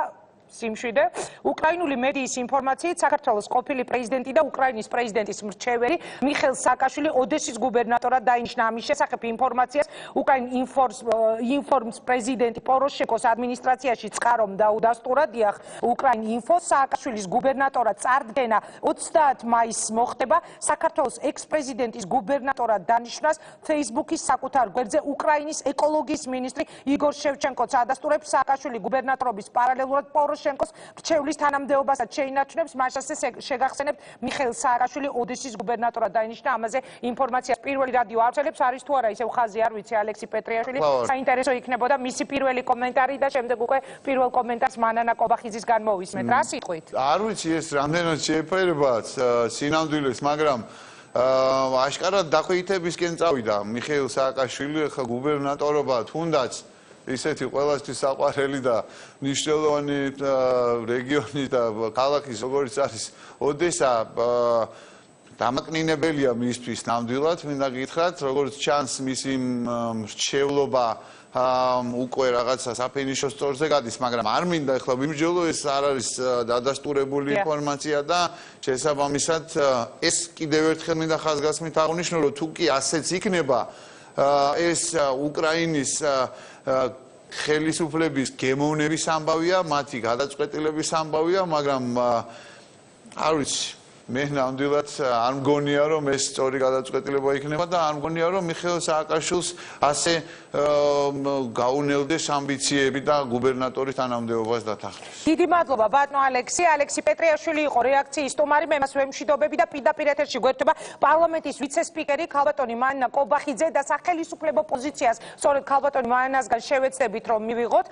სიმშვიდე. უკრაინული მედიის ინფორმაციით საქართველოს ყოფილი პრეზიდენტი და უკრაინის პრეზიდენტის მრჩეველი მიხეილ სააკაშვილი ოდესის გუბერნატორად დაინიშნა. ამის შესახებ ინფორმაციას უკრაინ ინფორმს პრეზიდენტი პოროშენკოს ადმინისტრაციაში წყარომ დაუდასტურა. დიახ, უკრაინ ინფო სააკაშვილის გუბერნატორად წარდგენა 30 მაისს მოხდება. საქართველოს ექს-პრეზიდენტის გუბერნატორად დანიშნვას Facebook-ის საკუთარ გვერდზე უკრაინის ეკოლოგიის მინისტრი იგორ შევჩენკოც ადასტურებს. სააკაშვილი გუბერნატორობის პარალელურად პოროშენკოს მრჩევლის თანამდებობასაც შეინარჩუნებს. მაშასე შეგახსენებთ, მიხეილ სააკაშვილი ოდესის გუბერნატორად დაინიშნა. ამაზე ინფორმაციას პირველი რადიო ავრცელებს. არის თუ არა ისევ ხაზი არ ვიცი ალექსი პეტრიაშვილი. საინტერესო იქნებოდა მისი პირველი კომენტარი და შემდეგ უკვე პირველ კომენტარს მანანა კობახიძისგან მოვისმენთ. რა სიტყვით? არ ვიცი ეს რამდენად შეეფერება სინამდვილეს, მაგრამ აშკარად დაქვეითებისკენ წავიდა მიხეილ სააკაშვილი ახლა გუბერნატორობა თუნდაც ისეთი ყველასთვის საყვარელი და მნიშვნელოვანი რეგიონის და ქალაქის როგორც არის ოდესა დამაკნინებელია მისთვის ნამდვილად. მინდა გითხრათ, როგორც ჩანს მისი მრჩევლობა უკვე რაღაცა საფინიშო სწორზე გადის, მაგრამ არ მინდა ახლა ვიმსჯელო, ეს არ არის დადასტურებული ინფორმაცია და შესაბამისად ეს კიდევ ერთხელ მინდა ხაზგასმით აღვნიშნო, რომ თუ კი ასეც იქნება ეს უკრაინის ხელისუფლების გემოვნების ამბავია, მათი გადაწყვეტილების ამბავია, მაგრამ არ ვიცი, მე ნამდვილად არ მგონია რომ ეს სწორი გადაწყვეტილება იქნება და არ მგონია რომ მიხეილ სააკაშვილს ასე გაუნელდეს ამბიციები და გუბერნატორის თანამდებობას დათანხმდეს. დიდი მადლობა ბატონო ალექსი. ალექსი პეტრიაშვილი იყო რეაქციის სტუმარი. მე მას ვემშვიდობები და პირდაპირ ეთერში გვერდება პარლამენტის ვიცე-სპიკერი ქალბატონი მანანა კობახიძე და სახელისუფლებო პოზიციას სწორედ ქალბატონი მანანასგან შევეცდებით რომ მივიღოთ,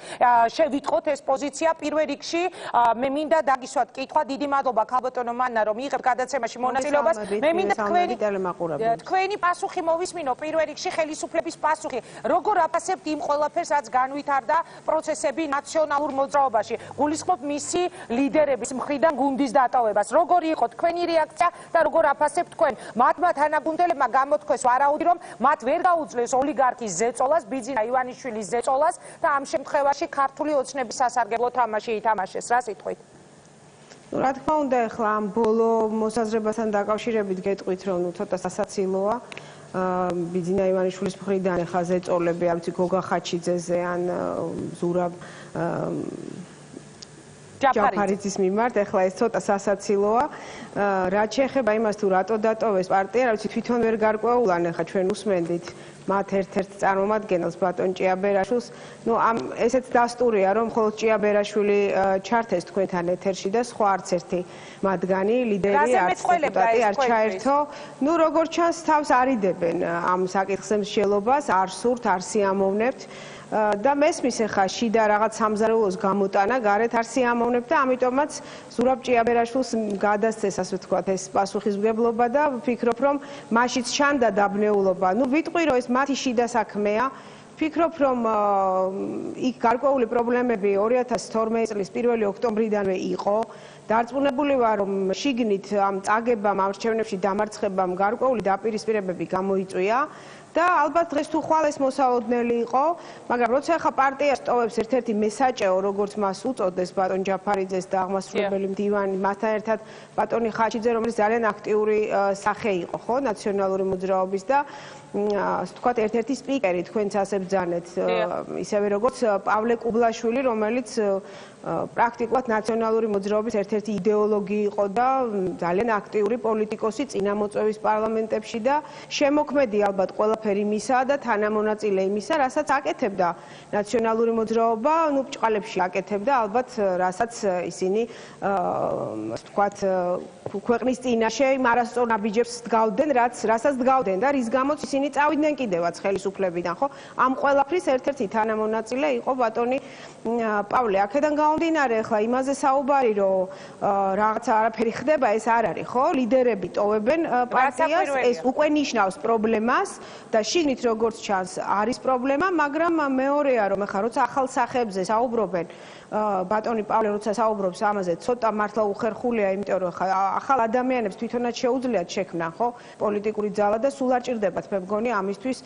შევიტყოთ ეს პოზიცია. პირველ რიგში მე მინდა დაგისვათ კითხვა. დიდი მადლობა ქალბატონო მანანა რომ იღებთ გადაცემაში მონაწილეობას. მე მინდა თქვენი პასუხი მოვისმინო. პირველ რიგში ხელისუფლების პასუხი. როგორ აფასებთ იმ ყველაფერს, რაც განვითარდა პროცესები ნაციონალურ მოძრაობაში? გულისხმობ მისი ლიდერების მხრიდან გუნდის დატოვებას. როგორი იყო თქვენი რეაქცია და როგორ აფასებთ თქვენ? მათმა თანაგუნდელებმა გამოთქვეს ვარაუდი, რომ მათ ვერ გაუძლეს ოლიგარქის ზეწოლას, ბიძინა ივანიშვილის ზეწოლას და ამ შემთხვევაში ქართული ოცნების სასარგებლო თამაში ითამაშეს. რა სიტყვით? რა თქმა უნდა, ახლა ამ ბოლო მოსაზრებასთან დაკავშირებით გეტყვით, რომ ცოტა სასაცილოა. ბიძინა ივანიშვილის მხრიდან ახლა ზეწოლები, არ ვიცი, გოგა ხაჩიძეზე ან ზურაბ ჯაფარიძის მიმართ, ახლა ეს ცოტა სასაცილოა. რაც შეეხება იმას, თუ რატო დატოვეს პარტია, რა ვიცი, თვითონ ვერ გარკვეულან, ახლა ჩვენ უსმენდით მათ ერთ-ერთ წარმომადგენელს ბატონ ჭიაბერაშვილს. ნუ ესეც დასტურია, რომ მხოლოდ ჭიაბერაშვილი ჩართეს თქვენთან ეთერში და სხვა არც ერთი მათგანი ლიდერი არც დეპუტატი არ ჩაერთო. ნუ როგორც ჩანს, თავს არიდებენ ამ საკითხზე მსჯელობას, არ სურთ, არ სიამოვნებთ. და მესმის ახლა შიდა რაღაც სამზარეულოს გამოტანა გარეთ არ სიამოვნებთ და ამიტომაც ზურაბ ჭიაბერაშვილს გადასცეს, ასე ვთქვათ, ეს პასუხისმგებლობა და ვფიქრობ, რომ მაშიც ჩანდა დაბნეულობა. ნუ ვიტყვი, რომ ეს მათი შიდა საქმეა. ვფიქრობ, რომ იქ გარკვეული პრობლემები 2012 წლის 1 ოქტომბრიდანვე იყო. დარწმუნებული ვარ, რომ შიგნით ამ წაგებამ, არჩევნებში დამარცხებამ გარკვეული დაპირისპირებები გამოიწვია. და ალბათ დღეს თუ ხვალ ეს მოსაოდნელი იყო, მაგრამ როცა ახლა პარტიას ტოვებს ერთ-ერთი მესაჭეო, როგორც მას უწოდეს ბატონ ჯაფარიძეს და აღმასრულებელი მდივანი, მასთან ერთად ბატონი ხაჩიძე, რომელიც ძალიან აქტიური სახე იყო, ხო, ნაციონალური მოძრაობის და ასე ვთქვათ, ერთ-ერთი სპიკერი თქვენც ასე ბრძანეთ, ისევე როგორც პავლე კუბლაშვილი, რომელიც პრაქტიკულად ნაციონალური მოძრაობის ერთ-ერთი იდეოლოგი იყო და ძალიან აქტიური პოლიტიკოსი წინამოწვევის პარლამენტებში და შემოქმედი ალბათ ყველაფერი იმისა და თანამონაწილე იმისა, რასაც აკეთებდა ნაციონალური მოძრაობა, ნუ ბჭყალებში აკეთებდა ალბათ, რასაც ისინი ასე ვთქვათ, ქვეყნის წინაშე იმ არასწორ ნაბიჯებს დგავდნენ, რასაც დგავდნენ და რის გამოც ისინი წავიდნენ კიდევაც ხელისუფლებიდან, ხო? ამ ყველაფრის ერთ-ერთი თანამონაწილე იყო ბატონი პავლე. აქედან გამომდინარე, ახლა იმაზე საუბარი, რომ რაღაცა არაფერი ხდება, ეს არ არის, ხო? ლიდერები ტოვებენ პარტიას, ეს უკვე ნიშნავს პრობლემას და შიგნით როგორც ჩანს, არის პრობლემა, მაგრამ მეორეა, რომ ახლა როცა ახალ სახეებზე საუბრობენ, ბატონი პავლე როცა საუბრობს ამაზე, ცოტა მართლა უხერხულია, იმიტომ რომ ახალ ადამიანებს თვითონაც შეუძლიათ შექმნა, ხო? პოლიტიკური ძალა და სულ არ ჭირდებათ, მე მგონი ამისთვის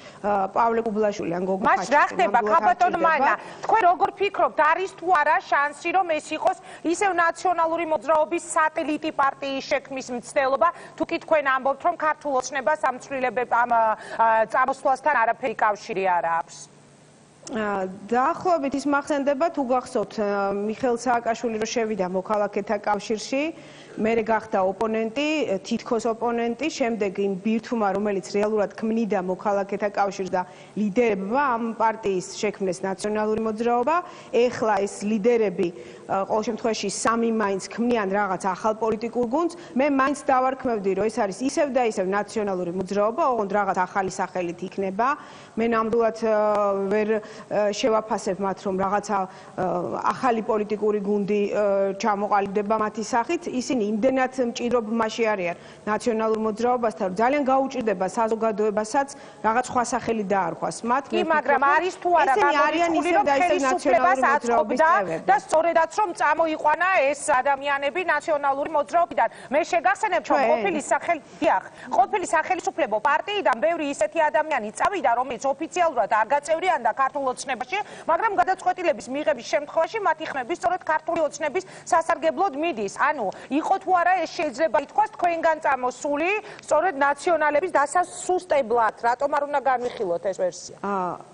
პავლე კუბლაშვილი ან გოგო ხაჩიძე. მას რა ხდება, ქაბატონ მანა? თქვენ როგორ ფიქრობთ, არის თუ არა შანსი, რომ ეს იყოს ისევ ნაციონალური მოძრაობის სატელიტი პარტიის შექმნის მცდელობა, თუ კი თქვენ ამბობთ, რომ ქართულ ოცნებას ამ ცვლილებებს ამ წამოსვლასთან არაფერი კავშირი არ აქვს? დაახლოებით ის მახსენდება, თუ გახსოვთ, მიხეილ სააკაშვილი რო შევიდა მოქალაქეთა კავშირში, მერე გახდა ოპონენტი, თითქოს ოპონენტი, შემდეგ იმ ბირთვმა, რომელიც რეალურად ქმნიდა მოქალაქეთა კავშირს და ლიდერებმა ამ პარტიის შექმნეს ნაციონალური მოძრაობა, ეხლა ეს ლიდერები ყოველ შემთხვევაში სამი მაინც ქმნიან რაღაც ახალ პოლიტიკურ გუნდს, მე მაინც დავარქმევდი, რომ ეს არის ისევ და ისევ ნაციონალური მოძრაობა, ოღონდ რაღაც ახალი სახელით იქნება. მე ნამდვილად ვერ შევაფასებ მათ, რომ რაღაცა ახალი პოლიტიკური გუნდი ჩამოყალიბდება მათი სახით, ისინი იმდენად მჭიდრობმაში არიან ნაციონალურ მოძრაობასთან, რომ ძალიან გაუჭირდება საზოგადოებასაც რაღაც სხვა სახელი დაარქვას მათ. კი, მაგრამ არის თუ არა გამოიწვეული, რომ ხელისუფლებას აწყობდა და სწორედაც რომ წამოიყვანა ეს ადამიანები ნაციონალური მოძრაობიდან. მე შეგახსენებ, რომ ყოფილი სახელისუფლებო პარტიიდან ბევრი ისეთი ადამიანი წავიდა, რომელიც ოფიციალურად არ გაწევრიანდა ქართულ ოცნებაში, მაგრამ გადაწყვეტილების მიღების შემთხვევაში მათი ხმები სწორედ ქართული ოცნების სასარგებლოდ მიდის. ანუ იყო თუ არა ეს შეიძლება ითქვას თქვენგან წამოსული სწორედ ნაციონალების დასასუსტებლად, რატომ არ უნდა განვიხილოთ ეს ვერსია?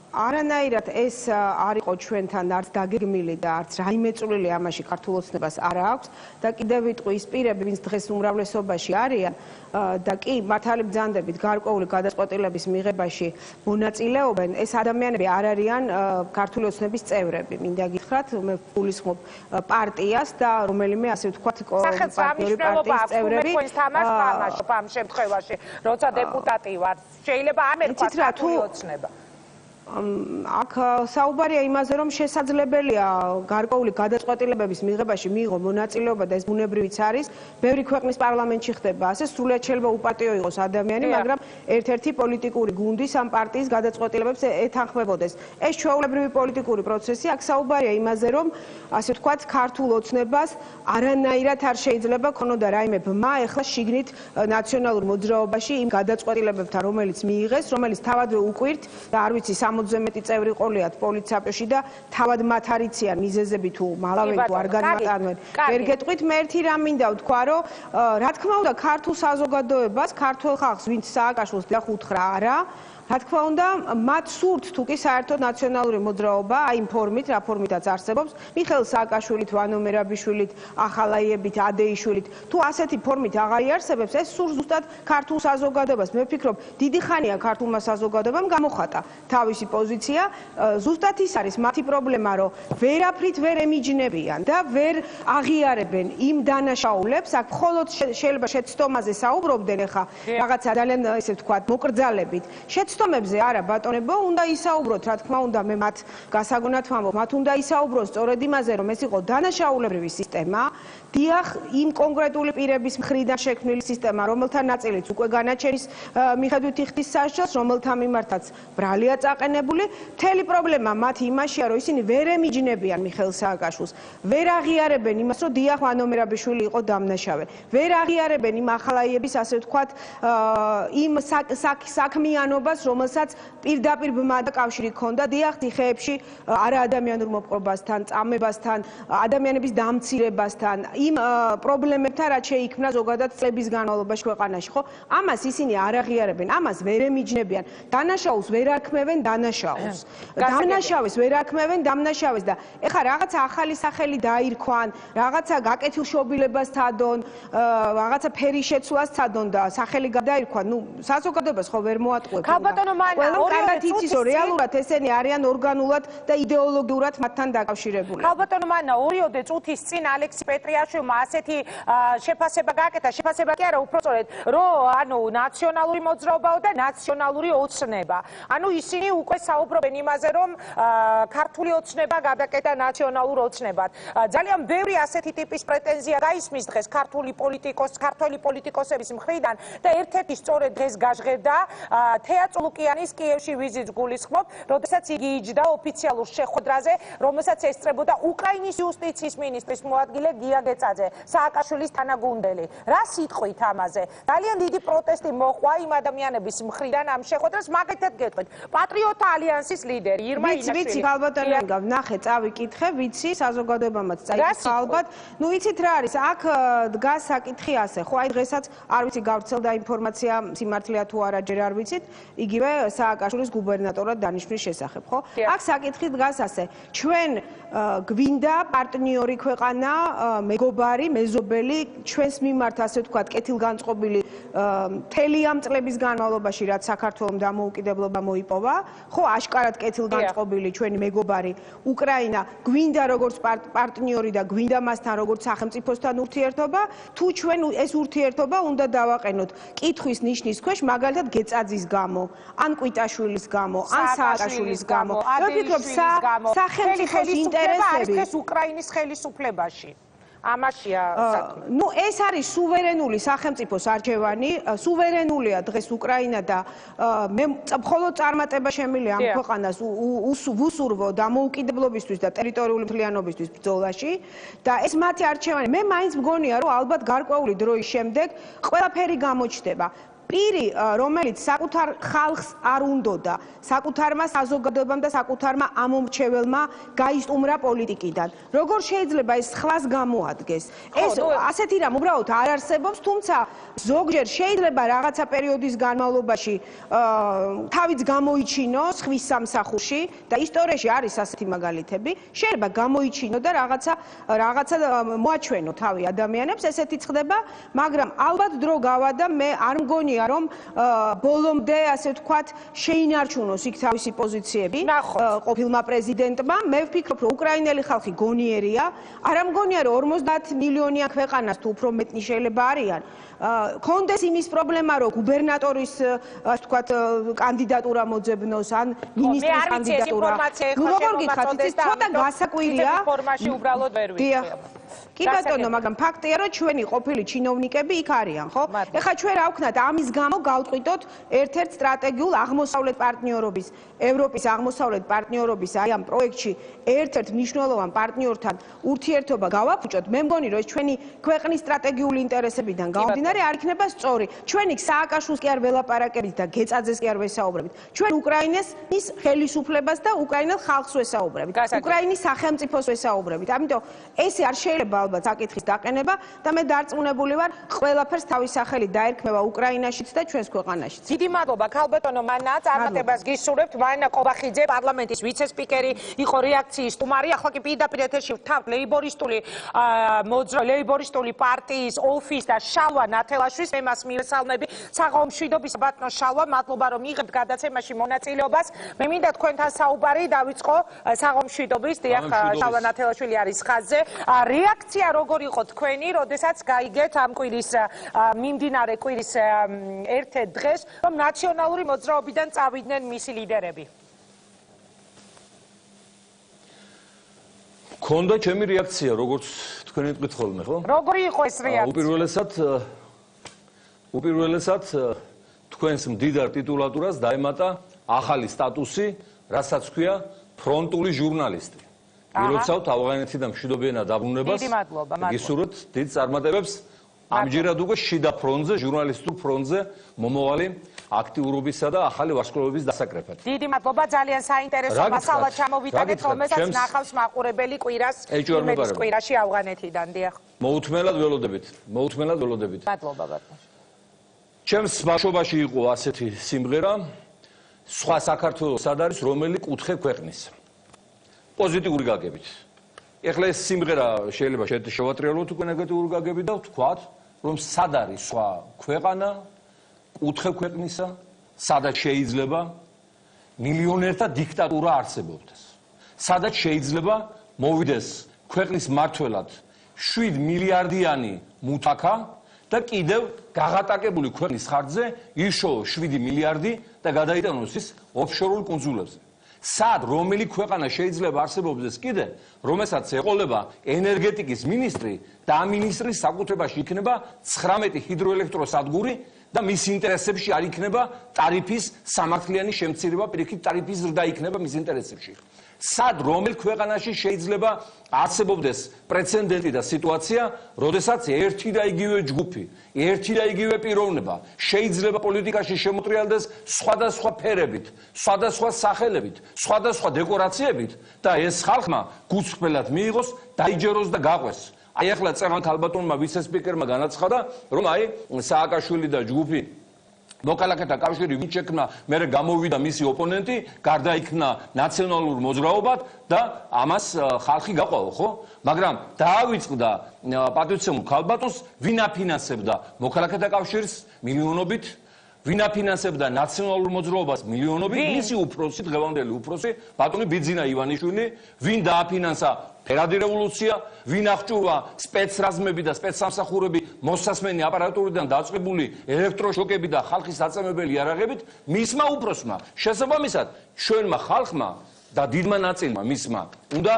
არანაირად ეს არ იყო ჩვენთან არც დაგეგმილი და არც რაიმე წვლილი ამაში ქართულ ოცნებას არ აქვს და კიდევ ვიტყვი ის პირები, ვინც დღეს უმრავლესობაში არიან და კი მართალი ბრძანდებით გარკვეული გადაწყვეტილების მიღებაში მონაწილეობენ, ეს ადამიანები არ არიან ქართული ოცნების წევრები. მინდა გითხრათ, მე გულისხმობ პარტიას და რომელიმე ასე ვთქვათ პარტიული პარტიის წევრები. თამაშობ ამ შემთხვევაში, როცა დეპუტატი ვარ, შეიძლება ამერქვას ქართული ოცნება. აქ საუბარია იმაზე, რომ შესაძლებელია გარკვეული გადაწყვეტილებების მიღებაში მიიღო მონაწილეობა და ეს ბუნებრივიც არის. ბევრი ქვეყნის პარლამენტში ხდება ასე, სრულიად შეიძლება უპატიო იყოს ადამიანი, მაგრამ ერთ-ერთი პოლიტიკური გუნდი ამ პარტიის გადაწყვეტილებებს ეთანხმებოდეს. ეს ჩვეულებრივი პოლიტიკური პროცესი, აქ საუბარია იმაზე, რომ ასე ვთქვათ, ქართულ ოცნებას არანაირად არ შეიძლება ქონოდა რაიმე ბმა ეხლა შიგნით ნაციონალურ მოძრაობაში იმ გადაწყვეტილებებთან, რომელიც მიიღეს, რომელიც თავადვე უკვირთ და არ ვიცი 60-ზე მეტი წევრი ყოლიათ პოლიციაში და თავად მათ არიციან მიზეზები თუ მალავენ თუ არ განმარტავენ. ვერ გეტყვით, მე ერთი რამ მინდა ვთქვა, რომ რა თქმა უნდა ქართულ საზოგადოებას, ქართულ ხალხს, ვინც სააკაშვილს დახუთხრა არა, რა თქმა უნდა, მათ სურთ თუ კი საერთოდ ნაციონალური მოძრაობა, აი იმ ფორმით, რა ფორმითაც არსებობს, მიხეილ სააკაშვილით, ვანო მერაბიშვილით, ახალაიებით, ადეიშვილით, თუ ასეთი ფორმით აღარ იარსებებს, ეს სურს ზუსტად ქართულ საზოგადოებას. მე ვფიქრობ, დიდი ხანია ქართულმა საზოგადოებამ გამოხატა თავისი პოზიცია, ზუსტად ის არის მათი პრობლემა, რომ ვერაფრით ვერ ემიჯნებიან და ვერ აღიარებენ იმ დანაშაულებს, აქ მხოლოდ შეიძლება შეცდომაზე საუბრობდნენ ახლა რაღაცა ძალიან ესე ვთქვათ, მოკრძალებით. შეცდომებზე არა ბატონებო, უნდა ისაუბროთ, რა თქმა უნდა, მე მათ გასაგონად ვამბობ, მათ უნდა ისაუბროს სწორედ იმაზე, რომ ეს იყო დანაშაულებრივი სისტემა, დიახ, იმ კონკრეტული პირების მხრიდან შექმნილი სისტემა, რომელთა ნაწილიც უკვე განაჩენის მიხედვით იხდის სასჯელს, რომელთა მიმართაც ბრალია წაყენებული, მთელი პრობლემა მათი იმაშია, რომ ისინი ვერ ემიჯნებიან მიხეილ სააკაშვილს, ვერ აღიარებენ იმას, რომ დიახ, ვანო მერაბიშვილი იყო დამნაშავე, ვერ აღიარებენ იმ ახალაიების, ასე ვთქვათ, იმ საქმიანობას, რომელსაც პირდაპირ ბმა და კავშირი ჰქონდა, დიახ, ციხეებში არაადამიანურ მოპყრობასთან, წამებასთან, ადამიანების დამცირებასთან, იმ პრობლემებთან, რაც შეიქმნა ზოგადად წლების განმავლობაში ქვეყანაში, ხო? ამას ისინი არ აღიარებენ, ამას ვერ ემიჯნებიან. დანაშაულს ვერ არქმევენ დანაშაულს. დამნაშავეს ვერ არქმევენ დამნაშავეს და ეხლა რაღაცა ახალი სახელი დაირქვან, რაღაცა გაკეთილშობილებას თადონ, რაღაცა ფერის შეცვლას თადონ და სახელი გადაირქვან. ნუ საზოგადოებას ხო ვერ მოატყუებენ. ქალბატონო მანა, კარგად იცის, რომ რეალურად ესენი არიან ორგანულად და იდეოლოგიურად მათთან დაკავშირებული. ქალბატონო მანა, 2 წუთის წინ ალექსი პეტრიაშვილმა ასეთი შეფასება გააკეთა, შეფასება კი არა, უფრო სწორედ, რომ ანუ ნაციონალური მოძრაობაო და ნაციონალური ოცნება. ანუ ისინი უკვე საუბრობენ იმაზე, რომ ქართული ოცნება გადაკეთა ნაციონალურ ოცნებად. ძალიან ბევრი ასეთი ტიპის პრეტენზია გაისმის დღეს ქართული პოლიტიკოსების მხრიდან და ერთ-ერთი სწორედ დღეს გაჟღერდა თეატ ლუკიანის კიევში ვიზიტს გულისხმობ, როდესაც იგი იჯდა ოფიციალურ შეხვედრაზე, რომელსაც ესწრებოდა უკრაინის იუსტიციის მინისტრის მოადგილე გია გეწაძე, სააკაშვილის თანაგუნდელი. რა სიტყვით ამაზე? ძალიან დიდი პროტესტი მოჰყვა იმ ადამიანების მხრიდან ამ შეხვედრას, მაგალითად გეტყვით, პატრიოტთა ალიანსის ლიდერი ირმა ინაშვილი. ვიცი, ქალბატონო, ნახე, წავიკითხე, ვიცი, საზოგადოებამაც წაიკითხა ალბათ. ნუ იცით რა არის, აქ დგას საკითხი ასე, ხო, აი დღესაც არ ვიცი გავრცელდა ინფორმაცია სიმართლეა თუ არა, ჯერ არ ვიცით, იგივე სააკაშვილის გუბერნატორად დანიშვნის შესახებ, ხო? აქ საკითხი დგას ასე, ჩვენ გვინდა პარტნიორი ქვეყანა, მეგობარი, მეზობელი, ჩვენს მიმართ ასე ვთქვათ, კეთილგანწყობილი მთელი ამ წლების განმავლობაში, რაც საქართველომ დამოუკიდებლობა მოიპოვა, ხო, აშკარად კეთილგანწყობილი ჩვენი მეგობარი უკრაინა, გვინდა როგორც პარტნიორი და გვინდა მასთან როგორც სახელმწიფოსთან ურთიერთობა, თუ ჩვენ ეს ურთიერთობა უნდა დავაყენოთ კითხვის ნიშნის ქვეშ, მაგალითად გეწაძის გამო, ან კვიტაშვილის გამო, ან სააკაშვილის გამო. მე ვფიქრობ, სახელმწიფოს ინტერესები არის ეს უკრაინის ხელისუფლებაში. ამაშია საქმე. ნუ ეს არის სუვერენული სახელმწიფოს არჩევანი, სუვერენულია დღეს უკრაინა და მე მხოლოდ წარმატება შემიძლია ამ ქვეყანას ვუსურვო დამოუკიდებლობისთვის და ტერიტორიული მთლიანობისთვის ბრძოლაში და ეს მათი არჩევანი. მე მაინც მგონია, რომ ალბათ გარკვეული დროის შემდეგ ყველაფერი გამოჩნდება. პირი, რომელიც საკუთარ ხალხს არ უნდოდა, საკუთარმა საზოგადოებამ და საკუთარმა ამომრჩეველმა გაისტუმრა პოლიტიკიდან. როგორ შეიძლება ეს ხლას გამოადგეს? ეს ასეთი რამ უბრალოდ არ არსებობს, თუმცა ზოგჯერ შეიძლება რაღაცა პერიოდის განმავლობაში თავიც გამოიჩინოს ხვის სამსახურში და ისტორიაში არის ასეთი მაგალითები, შეიძლება გამოიჩინო და რაღაცა მოაჩვენო თავი ადამიანებს, ესეთი ხდება, მაგრამ ალბათ დრო გავა და მე არ მგონია რომ ბოლომდე ასე ვთქვათ შეინარჩუნოს იქ თავისი პოზიციები ყოფილმა პრეზიდენტმა. მე ვფიქრობ, რომ უკრაინელი ხალხი გონიერია, არა მგონია რომ 50 მილიონიან ქვეყანას თუ უფრო მეტი შეიძლება არიან. კონდეს იმის პრობლემა, რომ გუბერნატორის ასე ვთქვათ კანდიდატურა მოძებნოს ან მინისტრის კანდიდატურა. როგორ გითხართ, იცით, ცოტა გასაკვირია. ფორმაში უბრალოდ ვერ ვიცი. კი ბატონო, მაგრამ ფაქტია, რომ ჩვენი ყოფილი ჩინოვნიკები იქ არიან, ხო? ეხლა ჩვენ რა ვქნათ, ამის გამო გავწყვიტოთ ერთ-ერთ სტრატეგიულ აღმოსავლეთ პარტნიორობის, ევროპის აღმოსავლეთ პარტნიორობის აი ამ პროექტში ერთ-ერთ მნიშვნელოვან პარტნიორთან ურთიერთობა გავაფუჭოთ. მე მგონი, რომ ეს ჩვენი ქვეყნის სტრატეგიული ინტერესებიდან გამომდინარე არ იქნება სწორი. ჩვენ იქ სააკაშვილს კი არ ველაპარაკებით და გეწაძეს კი არ ვესაუბრებით. ჩვენ უკრაინის ხელისუფლებას და უკრაინელ ხალხს ვესაუბრებით. უკრაინის სახელმწიფოს ვესაუბრებით. ამიტომ ესე არ შეიძლება შეიძლება ალბათ საკითხის დაყენება და მე დარწმუნებული ვარ, ყველაფერს თავის სახელით დაერქმევა უკრაინაშიც და ჩვენს ქვეყანაშიც. დიდი მადლობა ქალბატონო მანა, წარმატებას გისურვებთ. მანა ყობახიძე, პარლამენტის ვიცე-სპიკერი, იყო რეაქციის სტუმარი. ახლა კი პირდაპირ ეთერში ვთავთ ლეიბორისტული პარტიის ოფის და შალვა ნათელაშვილს. მე მას მივესალმები. საღამომშვიდობის ბატონო შალვა, მადლობა რომ იღებთ გადაცემაში მონაწილეობას. მე მინდა თქვენთან საუბარი დავიწყო საღამომშვიდობის. დიახ, შალვა ნათელაშვილი არის ხაზზე. რეაქცია როგორ იყო თქვენი, როდესაც გაიგეთ ამ კვირის მიმდინარე კვირის ერთ-ერთ დღეს, რომ ნაციონალური მოძრაობიდან წავიდნენ მისი ლიდერები? ქონდა ჩემი რეაქცია, როგორც თქვენ იტყვით ხოლმე, ხო? როგორი იყო ეს რეაქცია? უპირველესად თქვენს მდიდარ ტიტულატურას დაემატა ახალი სტატუსი, რასაც ქვია ფრონტული ჟურნალისტი. ვიროცავთ ავღანეთიდან მშვიდობიანად დაბრუნებას. დიდი მადლობა, მადლობა. გისურვებთ დიდ წარმატებებს. ამჯერად უკვე შიდა ფრონტზე, ჟურნალისტურ ფრონტზე მომავალი აქტიურობისა და ახალი ვარსკვლავების დასაკრეფად. დიდი მადლობა, ძალიან საინტერესო მასალა ჩამოვიტანეთ, რომელსაც ნახავს მაყურებელი კვირას იმედის კვირაში ავღანეთიდან. დიახ. მოუთმენლად ველოდებით. მადლობა ბატონო. ჩემს ბავშვობაში იყო ასეთი სიმღერა, სხვა საქართველოს სად არის, რომელი კუთხე ქვეყნის. პოზიტიური გაგებით. ეხლა ეს სიმღერა შეიძლება შევატრიალოთ უკვე ნეგატიური გაგებით და ვთქვათ, რომ სად არის სხვა ქვეყანა, კუთხე ქვეყნისა, სადაც შეიძლება მილიონერთა დიქტატურა არსებობდეს. სადაც შეიძლება მოვიდეს ქვეყნის მმართველად 7 მილიარდიანი მუთაკა და კიდევ გაღატაკებული ქვეყნის ხარჯზე იშოო 7 მილიარდი და გადაიტანოს ის ოფშორულ კუნძულებზე. სად რომელი ქვეყანა შეიძლება არსებობდეს კიდე, რომელსაც ეყოლება ენერგეტიკის მინისტრი და ამ მინისტრის საკუთრებაში იქნება 19 ჰიდროელექტროსადგური და მის ინტერესებში არ იქნება ტარიფის სამართლიანი შემცირება, პირიქით ტარიფის ზრდა იქნება მის ინტერესებში. სად რომელ ქვეყანაში შეიძლება არსებობდეს პრეცედენტი და სიტუაცია, როდესაც ერთი და იგივე ჯგუფი, ერთი და იგივე პიროვნება შეიძლება პოლიტიკაში შემოტრიალდეს სხვადასხვა ფერებით, სხვადასხვა სახელებით, სხვადასხვა დეკორაციებით და ეს ხალხმა გულწრფელად მიიღოს, დაიჯეროს და გაყვეს. აი ახლა წეღან ქალბატონმა ვიცე-სპიკერმა განაცხადა, რომ აი სააკაშვილი და ჯგუფი მოქალაქეთა კავშირი ვინ შექმნა, მერე გამოვიდა მისი ოპონენტი, გარდაიქმნა ნაციონალურ მოძრაობად და ამას ხალხი გაყვაო, ხო? მაგრამ დაავიწყდა პატრიციულ ქალბატონს, ვინ აფინანსებდა მოქალაქეთა კავშირს მილიონობით, ვინ აფინანსებდა ნაციონალურ მოძრაობას მილიონობით, მისი უფროსი, დღევანდელი უფროსი, ბატონი ბიძინა ივანიშვილი, ვინ დააფინანსა ფერადი რევოლუცია, ვინ აღჭურვა სპეცრაზმები და სპეცსამსახურები მოსასმენი აპარატურიდან დაწყებული ელექტროშოკები და ხალხის აწამებელი იარაღებით, მისმა უფროსმა. შესაბამისად, ჩვენმა ხალხმა და დიდმა ნაწილმა მისმა უნდა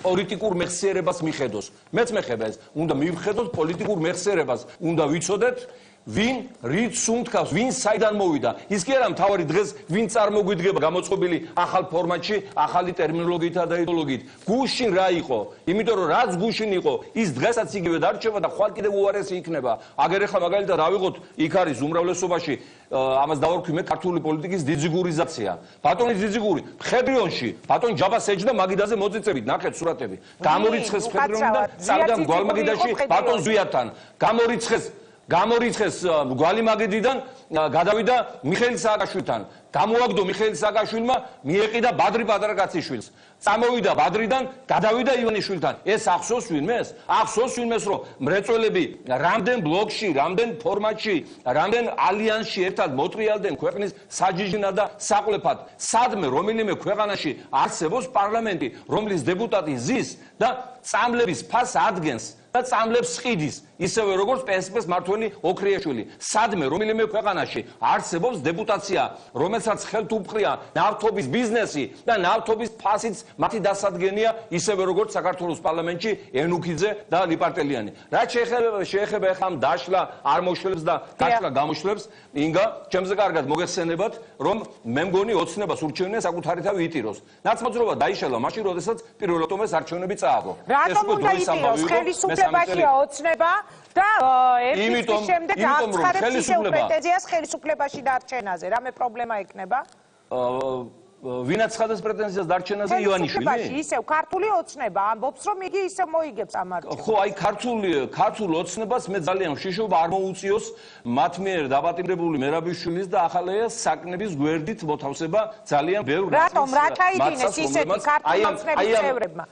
პოლიტიკურ მეხსიერებას მიხედოს. მეც მეხება ეს, უნდა მივხედოთ პოლიტიკურ მეხსიერებას, უნდა ვიცოდეთ ვინ რით სუნთქავს, ვინ საიდან მოვიდა. ის კი არა მთავარი დღეს ვინ წარმოგვიდგება გამოწყობილი ახალ ფორმატში, ახალი ტერმინოლოგიითა და იდეოლოგიით. გუშინ რა იყო? იმიტომ რომ რაც გუშინ იყო, ის დღესაც იგივე დარჩება და ხვალ კიდევ უარესი იქნება. აგერ ახლა მაგალითად ავიღოთ, იქ არის უმრავლესობაში ამას დავარქვი მე ქართული პოლიტიკის დიძიგურიზაცია. ბატონი დიძიგური, ფედრიონში, ბატონი ჯაბას ეჯდა მაგიდაზე მოწიწებით, ნახეთ სურათები. გამორიცხეს ფედრიონიდან, წავიდა გვალმაგიდაში ბატონ ზვიათთან. გამორიცხეს გვალიმაგიდიდან გადავიდა მიხეილ სააკაშვილთან. გამოაგდო მიხეილ სააკაშვილმა, მიეყიდა ბადრი პატრაკაციშვილს. წამოვიდა ბადრიდან, გადავიდა ივანიშვილთან. ეს ახსოვს ვინმეს? ახსოვს ვინმეს, რომ მრეწველები რამდენ ბლოკში, რამდენ ფორმატში, რამდენ ალიანსში ერთად მოტრიალდნენ ქვეყნის საჯიჟნა და საკვლეფად. სადმე რომელიმე ქვეყანაში არსებობს პარლამენტი, რომლის დეპუტატი ზის და წამლების ფასს ადგენს და წამლებს ყიდის, ისევე როგორც პსპ-ს მართველი ოქრიაშვილი. სადმე რომელიმე ქვეყანაში არსებობს დეპუტაცია, რომელსაც ხელთ უპყრია ნავთობის ბიზნესი და ნავთობის ფასიც მათი დასადგენია, ისევე როგორც საქართველოს პარლამენტში ენუქიძე და ლიპარტელიანი. რაც შეეხება ახლა ამ დაშლა არ მოშლებს და დაშლა გამოშლებს, ინგა, ჩემზე კარგად მოგეხსენებათ, რომ მე მგონი ოცნებას ურჩევნია საკუთარი თავი იტიროს. ნაცმოძრაობა დაიშალა მაშინ, როდესაც პირველად ეს არჩევნები წააგო. რატომ უნდა იტიროს? ხელისუფლებაშია ოცნება და ერთი წლის შემდეგ აცხადებს ისევ პრეტენზიას ხელისუფლებაში დარჩენაზე. რამე პრობლემა ექნება? ვინაც ცხადას პრეტენზიას დარჩენაზე ივანიშვილი? ისევ ქართული ოცნება ამბობს, რომ იგი ისევ მოიგებს ამ არჩევნებს. ხო, აი ქართულ ოცნებას მე ძალიან ვშიშობ არ მოუწიოს მათ მიერ დაპატიმრებული მერაბიშვილის და ახალეას საკნების გვერდით მოთავსება ძალიან ბევრ რატომ რა ჩაიდინეს ისეთი ქართული ოცნების წევრებმა?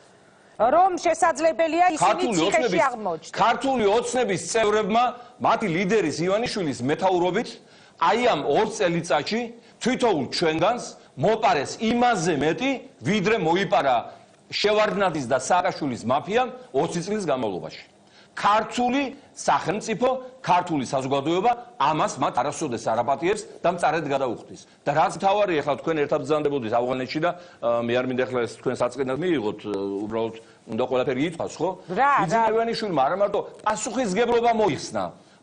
რომ შესაძლებელია ისინი ციხეში აღმოჩნდეს. ქართული ოცნების წევრებმა მათი ლიდერის ივანიშვილის მეთაურობით აი ამ 2 წელიწადში თვითოულ ჩვენგანს მოპარეს იმაზე მეტი, ვიდრე მოიპარა შევარდნაძის და სააკაშვილის მაფიამ 20 წლის განმავლობაში. ქართული სახელმწიფო, ქართული საზოგადოება ამას მათ არასოდეს არაპატიებს და მწარედ გადაუხდის. და რაც მთავარი, ახლა თქვენ ერთად ბრძანდებოდით ავღანეთში და მე არ მინდა ახლა ეს თქვენ საწყენად მიიღოთ, უბრალოდ უნდა ყველაფერი ითქვას, ხო? ივანიშვილმა არა მარტო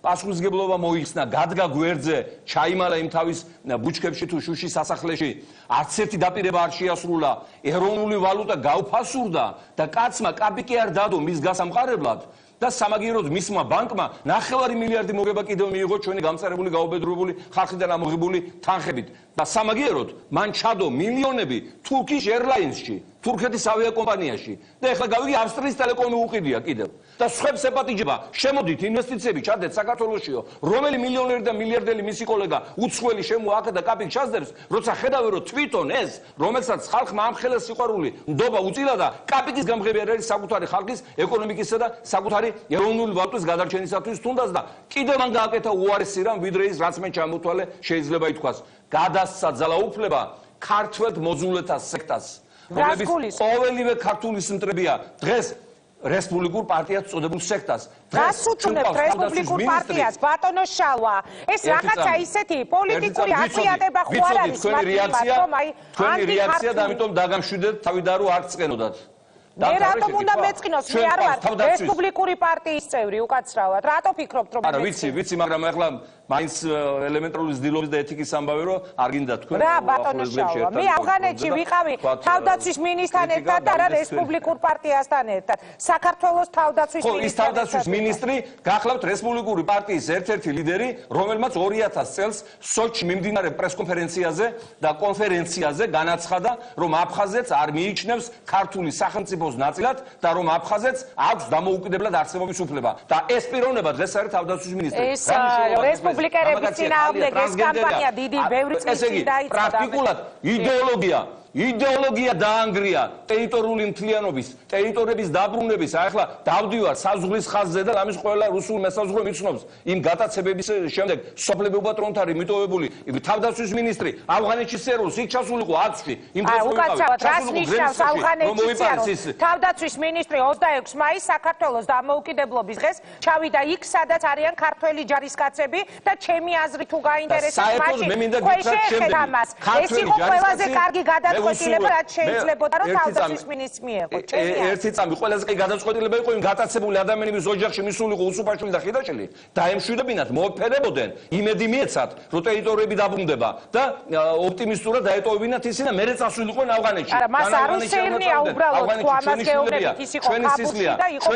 პასუხისგებლობა მოიხსნა, გადგა გვერდზე, ჩაიმალა იმ თავის ბუჩქებში თუ შუშის სასახლეში, არც ერთი დაპირება არ შეასრულა, ეროვნული ვალუტა გაუფასურდა და კაცმა კაპიკი არ დადო მის გასამყარებლად და სამაგიეროდ მისმა ბანკმა 9 მილიარდი მოგება კიდევ მიიღო ჩვენი გამწარებული გაუბედურებული ხალხიდან ამოღებული თანხებით და სამაგიეროდ მან ჩადო მილიონები Turkish Airlines-ში, თურქეთის ავიაკომპანიაში და ეხლა გავიგე ავსტრიის ტელეკომი უყიდია კიდევ და სხვებს ეპატიჯება, შემოდით ინვესტიციები ჩადეთ საქართველოსშიო, რომელი მილიონერი და მილიარდელი მისი კოლეგა უცხოელი შემოაკა და კაპიკ ჩასდებს, როცა ხედავენ რომ თვითონ ეს, რომელსაც ხალხმა ამხელა სიყვარული ნდობა უწილა და კაპიკის გამღები არ არის საკუთარი ხალხის ეკონომიკისა და საკუთარი ეროვნული ვალუტის გადარჩენისათვის თუნდაც და კიდევ მან გააკეთა უარესი რამ ვიდრე ის რაც მე ჩამოთვალე შეიძლება ითქვას გადასცა ძალაუფლება ქართველ მოძულეთა სექტას რომლებიც ყოველივე ქართული სიმტრებია დღეს რესპუბლიკურ პარტიას წოდებულ სექტას დღეს უთუნებთ რესპუბლიკურ პარტიას ბატონო შალვა ეს რაღაცა ისეთი პოლიტიკური აკრიატება ხო არ არის თქვენი რეაქცია და ამიტომ დაგამშვიდეთ თავი და რო არ წენოდათ მე რატომ უნდა მეწყინოს მე არ ვარ რესპუბლიკური პარტიის წევრი უკაცრავად რატო ფიქრობთ რომ არა ვიცი მაგრამ ახლა მაინც ელემენტარული ძილობის და ეთიკის ამბავი რომ არ გინდა თქვენ რა ბატონო შალვა მე ავღანეთში ვიყავი თავდაცვის მინისტრთან ერთად და არა რესპუბლიკურ პარტიასთან ერთად საქართველოს თავდაცვის მინისტრი ის თავდაცვის მინისტრი გახლავთ რესპუბლიკური პარტიის ერთ-ერთი ლიდერი რომელმაც 2000 წელს სოჩში მიმდინარე პრესკონფერენციაზე და კონფერენციაზე განაცხადა რომ აფხაზეთს არ მიიჩნევს ქართული სახელმწიფოს ნაწილად და რომ აფხაზეთს აქვს დამოუკიდებლად არსებობის უფლება და ეს პიროვნება დღეს არის თავდაცვის მინისტრი რესპუბლიკელების წინააღმდეგ ეს კამპანია დიდი ბევრი წლის წინ დაიწყო პრაქტიკულად იდეოლოგია დაანგრია ტერიტორიული მთლიანობის ტერიტორიების დაბრუნების ახლა დავდივარ საზღვრის ხაზზე და ამის ყველა რუსულ მესაზღვრე მიცნობს იმ გატაცებების შემდეგ სოფლები უპატრონთარი მიტოვებული თავდაცვის მინისტრი ავღანეთში სეროს იქ ჩასულიყო აცში იმ უკაცრავად რას ნიშნავს ავღანეთში სეროს თავდაცვის მინისტრი 26 მაისს საქართველოს დამოუკიდებლობის დღეს ჩავიდა იქ სადაც არიან ქართველი ჯარისკაცები და ჩემი აზრი თუ გაინტერესებს მაშინ ეს იყო ყველაზე კარგი გადაწყვეტილება რაც შეიძლებოდა რომ თავდაცვის მინისტრს მიეღო ერთი წამი ყველაზე კი გადაწყვეტილება იყო იმ გატაცებული ადამიანების ოჯახში მისულიყო უსუპაშვილი და ხიდაშელი დაემშვიდობინათ მოეფერებოდნენ იმედი მიეცათ რომ ტერიტორიები დაბრუნდება და ოპტიმისტურად დაეტოვებინათ ისინი და მერე წასულიყვნენ ავღანეთში არა მას არ უსეირნია უბრალოდ თუ ამას გეუბნებით ის იყო კაბულში და იყო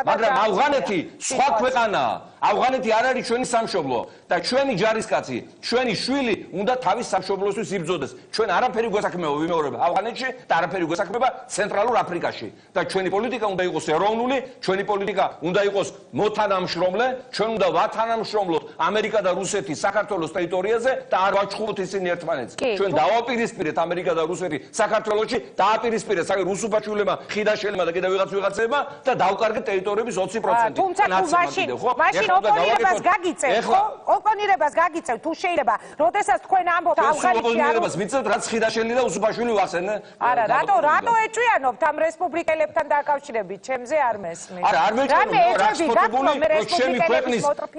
მაგრამ ავღანეთი სხვა ქვეყანაა ავღანეთი არ არის ჩვენი სამშობლო და ჩვენი ჯარისკაცი, ჩვენი შვილი უნდა თავის სამშობლოსთვის იბრძოდეს. ჩვენ არაფერი გვესაქმება ვიმეორებ ავღანეთში და არაფერი გვესაქმება ცენტრალურ აფრიკაში. და ჩვენი პოლიტიკა უნდა იყოს ეროვნული, ჩვენი პოლიტიკა უნდა იყოს მოთანამშრომლე, ჩვენ უნდა ვათანამშრომლოთ ამერიკა და რუსეთი საქართველოს ტერიტორიაზე და არ ვაჩხუბოთ ისინი ერთმანეთს. ჩვენ დავაპირისპირეთ ამერიკა და რუსეთი საქართველოში, დააპირისპირეთ რუსუფაჩულებმა, ხიდაშელებმა და კიდევ ვიღაცებმა და დავკარგეთ ტერიტორიების 20%. თუმცა მაშინ ოპონირებას გაგიწევთ, ხო? ოპონირებას გაგიწევთ, თუ შეიძლება, როდესაც თქვენ ამბობთ ავღანეთში ოპონირებას მიწევთ, რაც ხიდაშელი და უსუფაშვილი ვახსენე. არა, რატო ეჭვიანობთ ამ რესპუბლიკელებთან დაკავშირებით? ჩემზე არ მესმის. არა, არ მეჭვიანობ,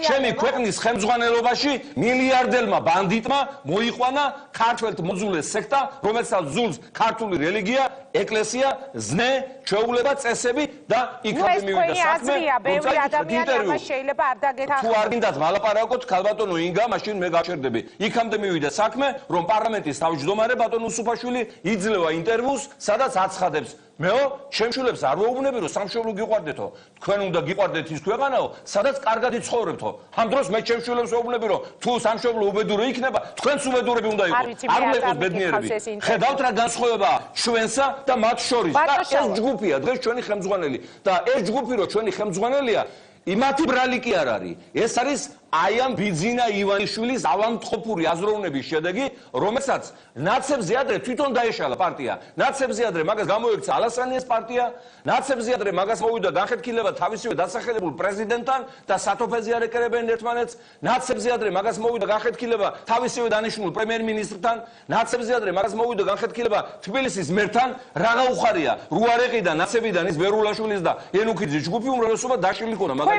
ჩემი ქვეყნის ხელმძღვანელობაში მილიარდელმა ბანდიტმა მოიყვანა ქართველთ მოძულე სექტა, რომელსაც ზულს ქართული რელიგია, ეკლესია, ზნე, ჩვეულება, წესები და იქამდე მივიდა საქმე. ბევრი ადამიანი ამას შეიძლება არ დაგეთახმებით. თუ არ გინდათ მალაპარაკოთ ქალბატონო ინგა, მაშინ მე გაჩერდები. იქამდე მივიდა საქმე, რომ პარლამენტის თავმჯდომარე ბატონო უსუფაშვილი ბატონიშვილი იძლევა ინტერვიუს, სადაც აცხადებს მეო, ჩემშულებს არ ვეუბნები, რომ სამშობლო გიყვარდეთო. თქვენ უნდა გიყვარდეთ ის ქვეყანაო, სადაც კარგად იცხოვრებთო. ამ დროს მე ჩემშულებს ვეუბნები, რომ თუ სამშობლო უბედური იქნება, თქვენც უბედურები უნდა იყოთ. არ უნდა იყოს ბედნიერები. ხედავთ რა განსხვავებაა ჩვენსა და მათ შორის. და ეს ჯგუფია დღეს ჩვენი ხელმძღვანელი. და ეს ჯგუფი რო ჩვენი ხელმძღვანელია, იმათი ბრალი კი არ არის. ეს არის აი ამ ბიძინა ივანიშვილის ავადმყოფური აზროვნების შედეგი, რომელსაც ნაცებზე ადრე თვითონ დაეშალა პარტია. ნაცებზე ადრე მაგას გამოექცა ალასანიას პარტია, ნაცებზე ადრე მაგას მოვიდა განხეთქილება თავისივე დასახელებულ პრეზიდენტთან და სათოფეზე არ ეკერებენ ერთმანეთს. ნაცებზე ადრე მაგას მოვიდა განხეთქილება თავისივე დანიშნულ პრემიერ-მინისტრთან, ნაცებზე ადრე მაგას მოვიდა განხეთქილება თბილისის მერთან. რაღა უხარია, რუარეყიდან, ნაცებიდან ის ბერულაშვილის და ენუქიძის ჯგუფი უმრავლესობა დაშლილი ქონა, მაგრამ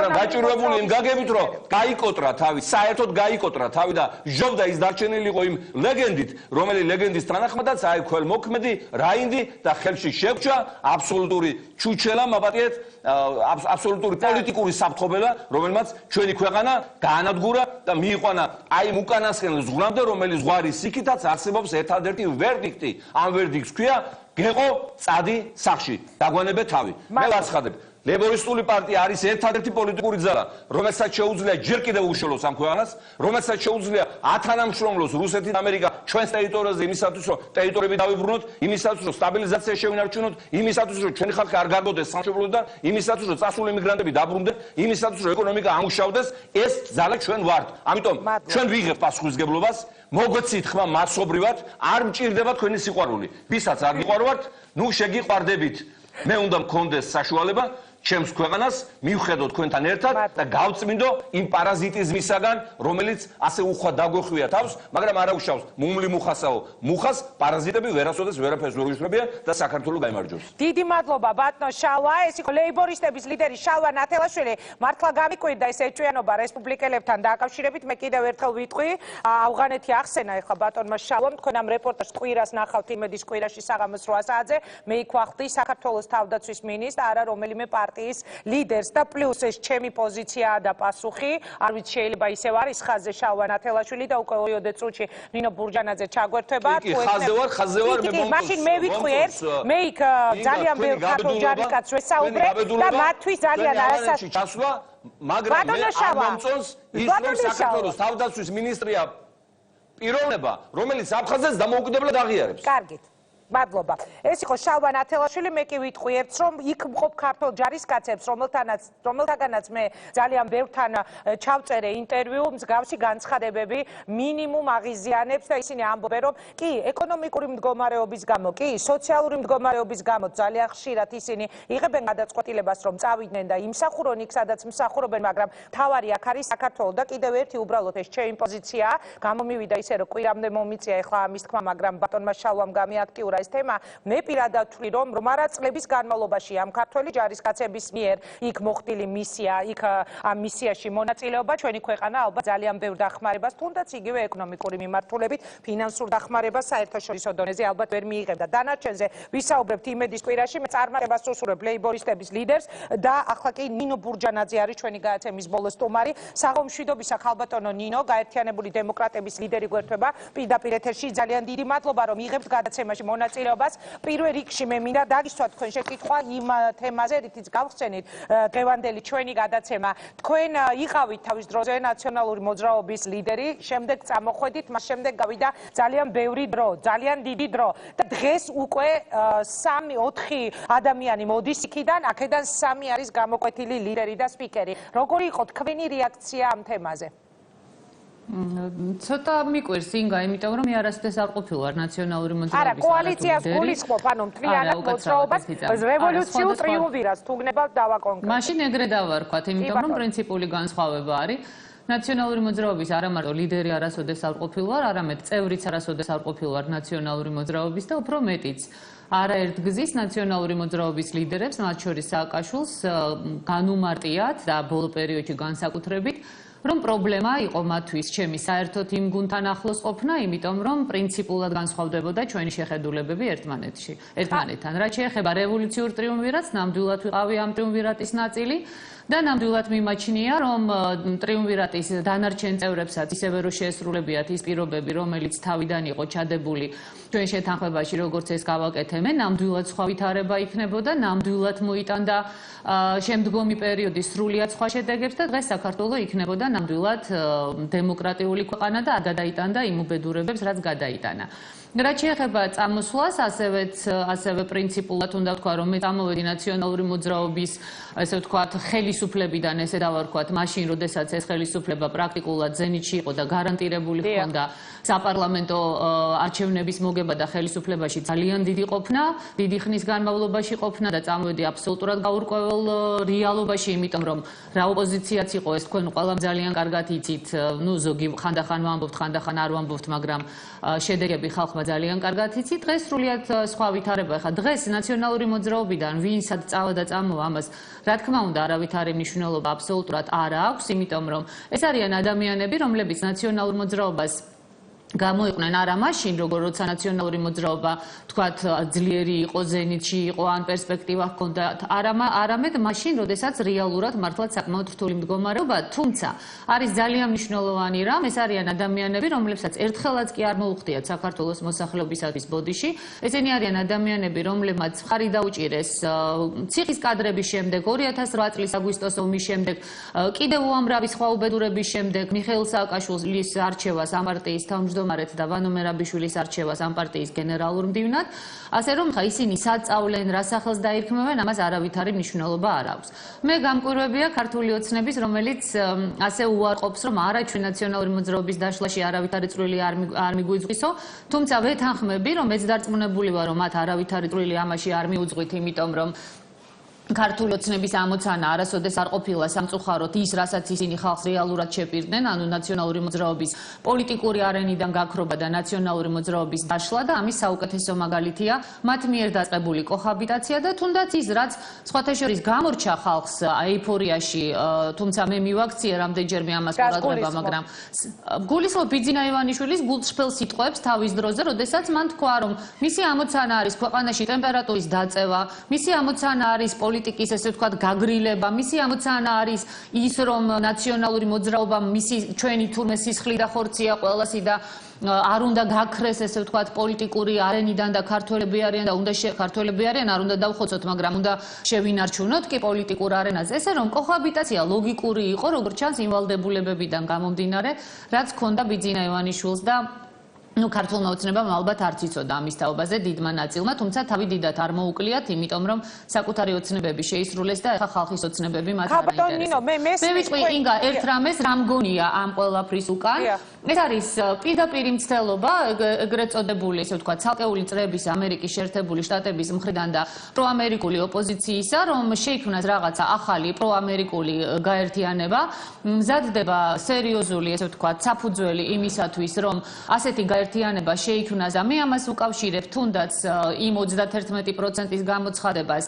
გაჭირვებული იმ გაგებით, რომ გაიკოტრა თავი, საერთოდ გაიკოტრა თავი და ჟობდა ის დარჩენილი იყო იმ ლეგენდით, რომელიც ლეგენდის თანახმადაც აი ქველმოქმედი, რაინდი და ხელში შეგვჭა აბსოლუტური ჩუჩელა, მაპატიეთ, აბსოლუტური პოლიტიკური საფრთხობელა, რომელმაც ჩვენი ქვეყანა გაანადგურა და მიიყვანა აი იმ უკანასკნელ ზღვრამდე, რომელიც ზღვარის იქითაც არსებობს ერთადერთი ვერდიქტი. ამ ვერდიქტს ქვია გეყო წადი სახში, დაგვანებე თავი. მე ვაცხადებ, ლეიბორისტული პარტია არის ერთადერთი პოლიტიკური ძალა, რომელსაც შეუძლია ჯერ კიდევ უშველოს ამ ქვეყანას, რომელსაც შეუძლია ათანამშრომლოს რუსეთი და ამერიკა ჩვენს ტერიტორიაზე იმისათვის, რომ ტერიტორიები დავიბრუნოთ, იმისათვის, რომ სტაბილიზაცია შევინარჩუნოთ, იმისათვის, რომ ჩვენი ხალხი არ გარბოდეს სამშობლოდან, იმისათვის, რომ წასული იმიგრანტები დაბრუნდნენ, იმისათვის, რომ ეკონომიკა ამუშავდეს, ეს ძალა ჩვენ ვართ. ამიტომ ჩვენ ვიღებთ პასუხისგებლობას, მოგცით ხმა მასობრივად, არ მჭირდება თქვენი სიყვარული. ვისაც არ გიყვარვართ, ნუ შეგიყვარდებით. მე უნდა მქონდეს საშუალება ჩემს ქვეყანას მივხედოთ თქვენთან ერთად და გავწმინდო იმ პარაზიტიზმისაგან, რომელიც ასე უხვად დაგვეხვია თავს, მაგრამ არ აუშავს მუმლი მუხასაო. მუხას პარაზიტები ვერასოდეს ვერაფერს ვერ უშლებიან და საქართველოს გაიმარჯვებს. დიდი მადლობა ბატონო შალვა, ეს იყო ლეიბორისტების ლიდერი შალვა ნათელაშვილი. მართლა გამიკვირდა ეს ეჭვიანობა რესპუბლიკელებთან დაკავშირებით. მე კიდევ ერთხელ ვიტყვი, ავღანეთი ახსენა ეხლა ბატონმა შალვამ, თქვენ ამ რეპორტაჟს კვირას ნახავთ იმედის კვირაში საღამოს 8 საათზე. მე იქ ვახდი საქართველოს თავდაცვის მინისტრს, არა რომელიმე პარტიის ლიდერს და პლუს ეს ჩემი პოზიციაა და პასუხი. არ ვიცი შეიძლება ისევ არის ხაზზე შალვა ნათელაშვილი და უკვე 2 წუთში ნინო ბურჯანაძე ჩაგვერთვება. კი, ხაზზე ვარ, მე მაშინ მე ვიტყვი ერთ, მე იქ ძალიან ბევრ ქართულ ჯარისკაცს ვესაუბრე და მათთვის ძალიან არასაშიშ ჩასვლა, მაგრამ მე არ მომწონს ის რომ საქართველოს თავდაცვის მინისტრია პიროვნება, რომელიც აფხაზეთს დამოუკიდებლად აღიარებს. კარგით. მადლობა. ეს იყო შალვა ნათელაშვილი, მე კი ვიტყვი ერთს, რომ იქ მყოფ ქართულ ჯარისკაცებს, რომელთაგანაც მე ძალიან ბევრთან ჩავწერე ინტერვიუ, მსგავსი განცხადებები მინიმუმ აღიზიანებს და ისინი ამბობენ, რომ კი, ეკონომიკური მდგომარეობის გამო, კი, სოციალური მდგომარეობის გამო ძალიან ხშირად ისინი იღებენ გადაწყვეტილებას, რომ წავიდნენ და იმსახურონ იქ, სადაც მსახურობენ, მაგრამ თავარი აქ არის საქართველო და კიდევ ერთი უბრალოდ ეს ჩემი პოზიციაა. გამომივიდა ისე, რომ კვირამდე მომიწია ეხლა ამის თქმა, მაგრამ ბატონმა შალვამ გამიაქტიურა ეს თემა. მე პირადად ვთვლი, რომ მარა წლების განმავლობაში ამ ქართველი ჯარისკაცების მიერ იქ მოხდილი მისია, იქ ამ მისიაში მონაწილეობა ჩვენი ქვეყანა ალბათ ძალიან ბევრ დახმარებას, თუნდაც იგივე ეკონომიკური მიმართულებით, ფინანსურ დახმარებას საერთაშორისო დონეზე ალბათ ვერ მიიღებდა. დანარჩენზე ვისაუბრებთ იმედის კვირაში, მე წარმატებას ვუსურვებ ლეიბორისტების ლიდერს და ახლა კი ნინო ბურჯანაძე არის ჩვენი გადაცემის ბოლოს სტუმარი. საღამომშვიდობისა ხალბატონო ნინო, გაერთიანებული დემოკრატების ლიდერი გვერდება პირდაპირ ეთერში. ძალიან დიდი მადლობა, რომ იღებთ გადაცემაში მონაწილეობას. პირველ რიგში მე მინდა დაგისვათ თქვენ შეკითხვა იმ თემაზე, რითიც გავხსენით დღევანდელი ჩვენი გადაცემა. თქვენ იყავით თავის დროზე ნაციონალური მოძრაობის ლიდერი, შემდეგ წამოხვედით, მას შემდეგ გავიდა ძალიან ბევრი დრო, ძალიან დიდი დრო და დღეს უკვე 3-4 ადამიანი მოდის იქიდან, აქედან 3 არის გამოკვეთილი ლიდერი და სპიკერი. როგორი იყო თქვენი რეაქცია ამ თემაზე? ცოტა მიყვირს ინგა, იმიტომ რომ მე არასოდეს არ ყოფილვარ ნაციონალური მოძრაობის არა, კოალიციას გულისხმობ, ანუ მთლიანად მოძრაობას რევოლუციურ ტრიუმვირას თუგნებავთ დავაკონკრეტოთ. მაშინ ეგრე დავარქვათ, იმიტომ რომ პრინციპული განსხვავება არის. ნაციონალური მოძრაობის არა მარტო ლიდერი არასოდეს არ ყოფილვარ, არამედ წევრიც არასოდეს არ ყოფილვარ ნაციონალური მოძრაობის და უფრო მეტიც. არაერთგზის ნაციონალური მოძრაობის ლიდერებს, მათ შორის სააკაშვილს, განუმარტიათ და ბოლო პერიოდში განსაკუთრებით რომ პრობლემა იყო მათთვის ჩემი საერთოდ იმ გუნდთან ახლოს ყოფნა, იმიტომ რომ პრინციპულად განსხვავდებოდა ჩვენი შეხედულებები ერთმანეთთან. რაც შეეხება რევოლუციურ ტრიუმვირატს, ნამდვილად ვიყავი ამ ტრიუმვირატის ნაწილი და ნამდვილად მიმაჩნია, რომ ტრიუმვირატის დანარჩენ წევრებსაც ისევე რომ შეესრულებიათ ის პირობები, რომელიც თავიდან იყო ჩადებული ჩვენ შეთანხმებაში, როგორც ეს გავაკეთე მე, ნამდვილად სხვა ვითარება იქნებოდა, ნამდვილად მოიტანდა შემდგომი პერიოდის სრულიად სხვა შედეგებს და დღეს საქართველო იქნებოდა ნამდვილად დემოკრატიული ქვეყანა და არ გადაიტანდა იმ უბედურებებს, რაც გადაიტანა. რაც შეეხება წამოსვლას, ასევე პრინციპულად უნდა ვთქვა, რომ მე წამოვედი ნაციონალური მოძრაობის, ესე ვთქვათ, ხელისუფლებიდან, ესე დავარქვათ, მაშინ, როდესაც ეს ხელისუფლება პრაქტიკულად ზენიტში იყო და გარანტირებული ჰქონდა საპარლამენტო არჩევნების მოგება და ხელისუფლებაში ძალიან დიდი ყოფნა, დიდი ხნის განმავლობაში ყოფნა და წამოვედი აბსოლუტურად გაურკვეველ რეალობაში, იმიტომ რომ რა ოპოზიციაც იყო, ეს თქვენ ყველამ ძალიან კარგად იცით, ზოგი ხანდახან ვამბობთ, ხანდახან არ ვამბობთ, მაგრამ შედეგები ხალხმა ძალიან კარგად იცით. დღეს სრულიად სხვა ვითარება. ხა დღეს ნაციონალური მოძრაობიდან ვინცად წავა და წამოვა ამას, რა თქმა უნდა, არავითარი მნიშვნელობა აბსოლუტურად არ აქვს, იმიტომ რომ ეს არიან ადამიანები, რომლებიც ნაციონალურ მოძრაობას გამოიყვნენ არა მაშინ, როცა ნაციონალური მოძრაობა, თქვათ, ძლიერი იყო, ზენიტში იყო, ან პერსპექტივა ჰქონდა, არამედ მაშინ, როდესაც რეალურად მართლაც საკმაოდ რთული მდგომარეობა, თუმცა არის ძალიან მნიშვნელოვანი რამ, ეს არიან ადამიანები, რომლებსაც ერთხელაც კი არ მოუხდიათ საქართველოს მოსახლეობისათვის ბოდიში. ესენი არიან ადამიანები, რომლებმაც მხარი დაუჭირეს ციხის კადრების შემდეგ, 2008 წლის აგვისტოს ომის შემდეგ, კიდევ უამრავი სხვა უბედურების შემდეგ, მიხეილ სააკაშვილის არჩევას ამ პარტიის თავმჯდომარედ და ვანო მერაბიშვილის არჩევას ამ პარტიის გენერალურ მდივნად, ასე რომ ისინი საწავლენ, რა სახელს დაირქმევენ, ამას არავითარი მნიშვნელობა არ აქვს. მე გამკვირვებია ქართული ოცნების, რომელიც ასე უარყოფს, რომ არა ჩვენ ნაციონალური მოძრაობის დაშლაში არავითარი წვლილი არ მიგვიძღვისო, თუმცა ვეთანხმები, რომ მეც დარწმუნებული ვარ, რომ მათ არავითარი წვლილი ამაში არ მიუძღვით, იმიტომ რომ ქართული ოცნების ამოცანა არასოდეს არ ყოფილა სამწუხაროდ ის, რასაც ისინი ხალხს რეალურად შეპირდნენ, ანუ ნაციონალური მოძრაობის პოლიტიკური არენიდან გაქრობა და ნაციონალური მოძრაობის დაშლა და ამის საუკეთესო მაგალითია მათ მიერ დაწყებული კოჰაბიტაცია და თუნდაც ის, რაც სხვათა შორის გამორჩა ხალხს ეიფორიაში, თუმცა მე მივაქციე რამდენჯერმე ამას ყურადღება, მაგრამ გულისხმობ ბიძინა ივანიშვილის გულწრფელ სიტყვებს თავის დროზე, როდესაც მან თქვა, რომ მისი ამოცანა არის ქვეყანაში ტემპერატურის დაწევა, მისი ამოცანა არის პოლიტიკის, ესე ვთქვათ, გაგრილება, მისი ამოცანა არის ის, რომ ნაციონალური მოძრაობა მისი ჩვენი თურმე სისხლი და ხორცია ყველასი და არ უნდა გაქრეს, ესე ვთქვათ, პოლიტიკური არენიდან და ქართველები არიან, არ უნდა დავხოცოთ, მაგრამ უნდა შევინარჩუნოთ კი პოლიტიკურ არენაზე. ესე რომ კოჰაბიტაცია ლოგიკური იყო, როგორც ჩანს იმვალდებულებებიდან გამომდინარე, რაც ჰქონდა ბიძინა ივანიშვილს და ქართულმა ოცნებამ ალბათ არც იცოდა ამის თაობაზე დიდმა ნაწილმა, თუმცა თავი დიდად არ მოუკლიათ, იმიტომ რომ საკუთარი ოცნებები შეისრულეს და ეხა ხალხის ოცნებები მათ არ აინტერესებს. მე ვიტყვი ინგა ერთ რამეს, რა მგონია ამ ყველაფრის უკან. ეს არის პირდაპირი მცდელობა, ეგრეთ წოდებული, ესე ვთქვათ, ცალკეული წრეების ამერიკის შეერთებული შტატების მხრიდან და პროამერიკული ოპოზიციისა, რომ შეიქმნას რაღაცა ახალი პროამერიკული გაერთიანება, მზადდება სერიოზული, ესე ვთქვათ, საფუძველი იმისათვის, რომ ასეთი გაერთიანება შეიქმნას და მე ამას უკავშირებ თუნდაც იმ 31%-ის გამოცხადებას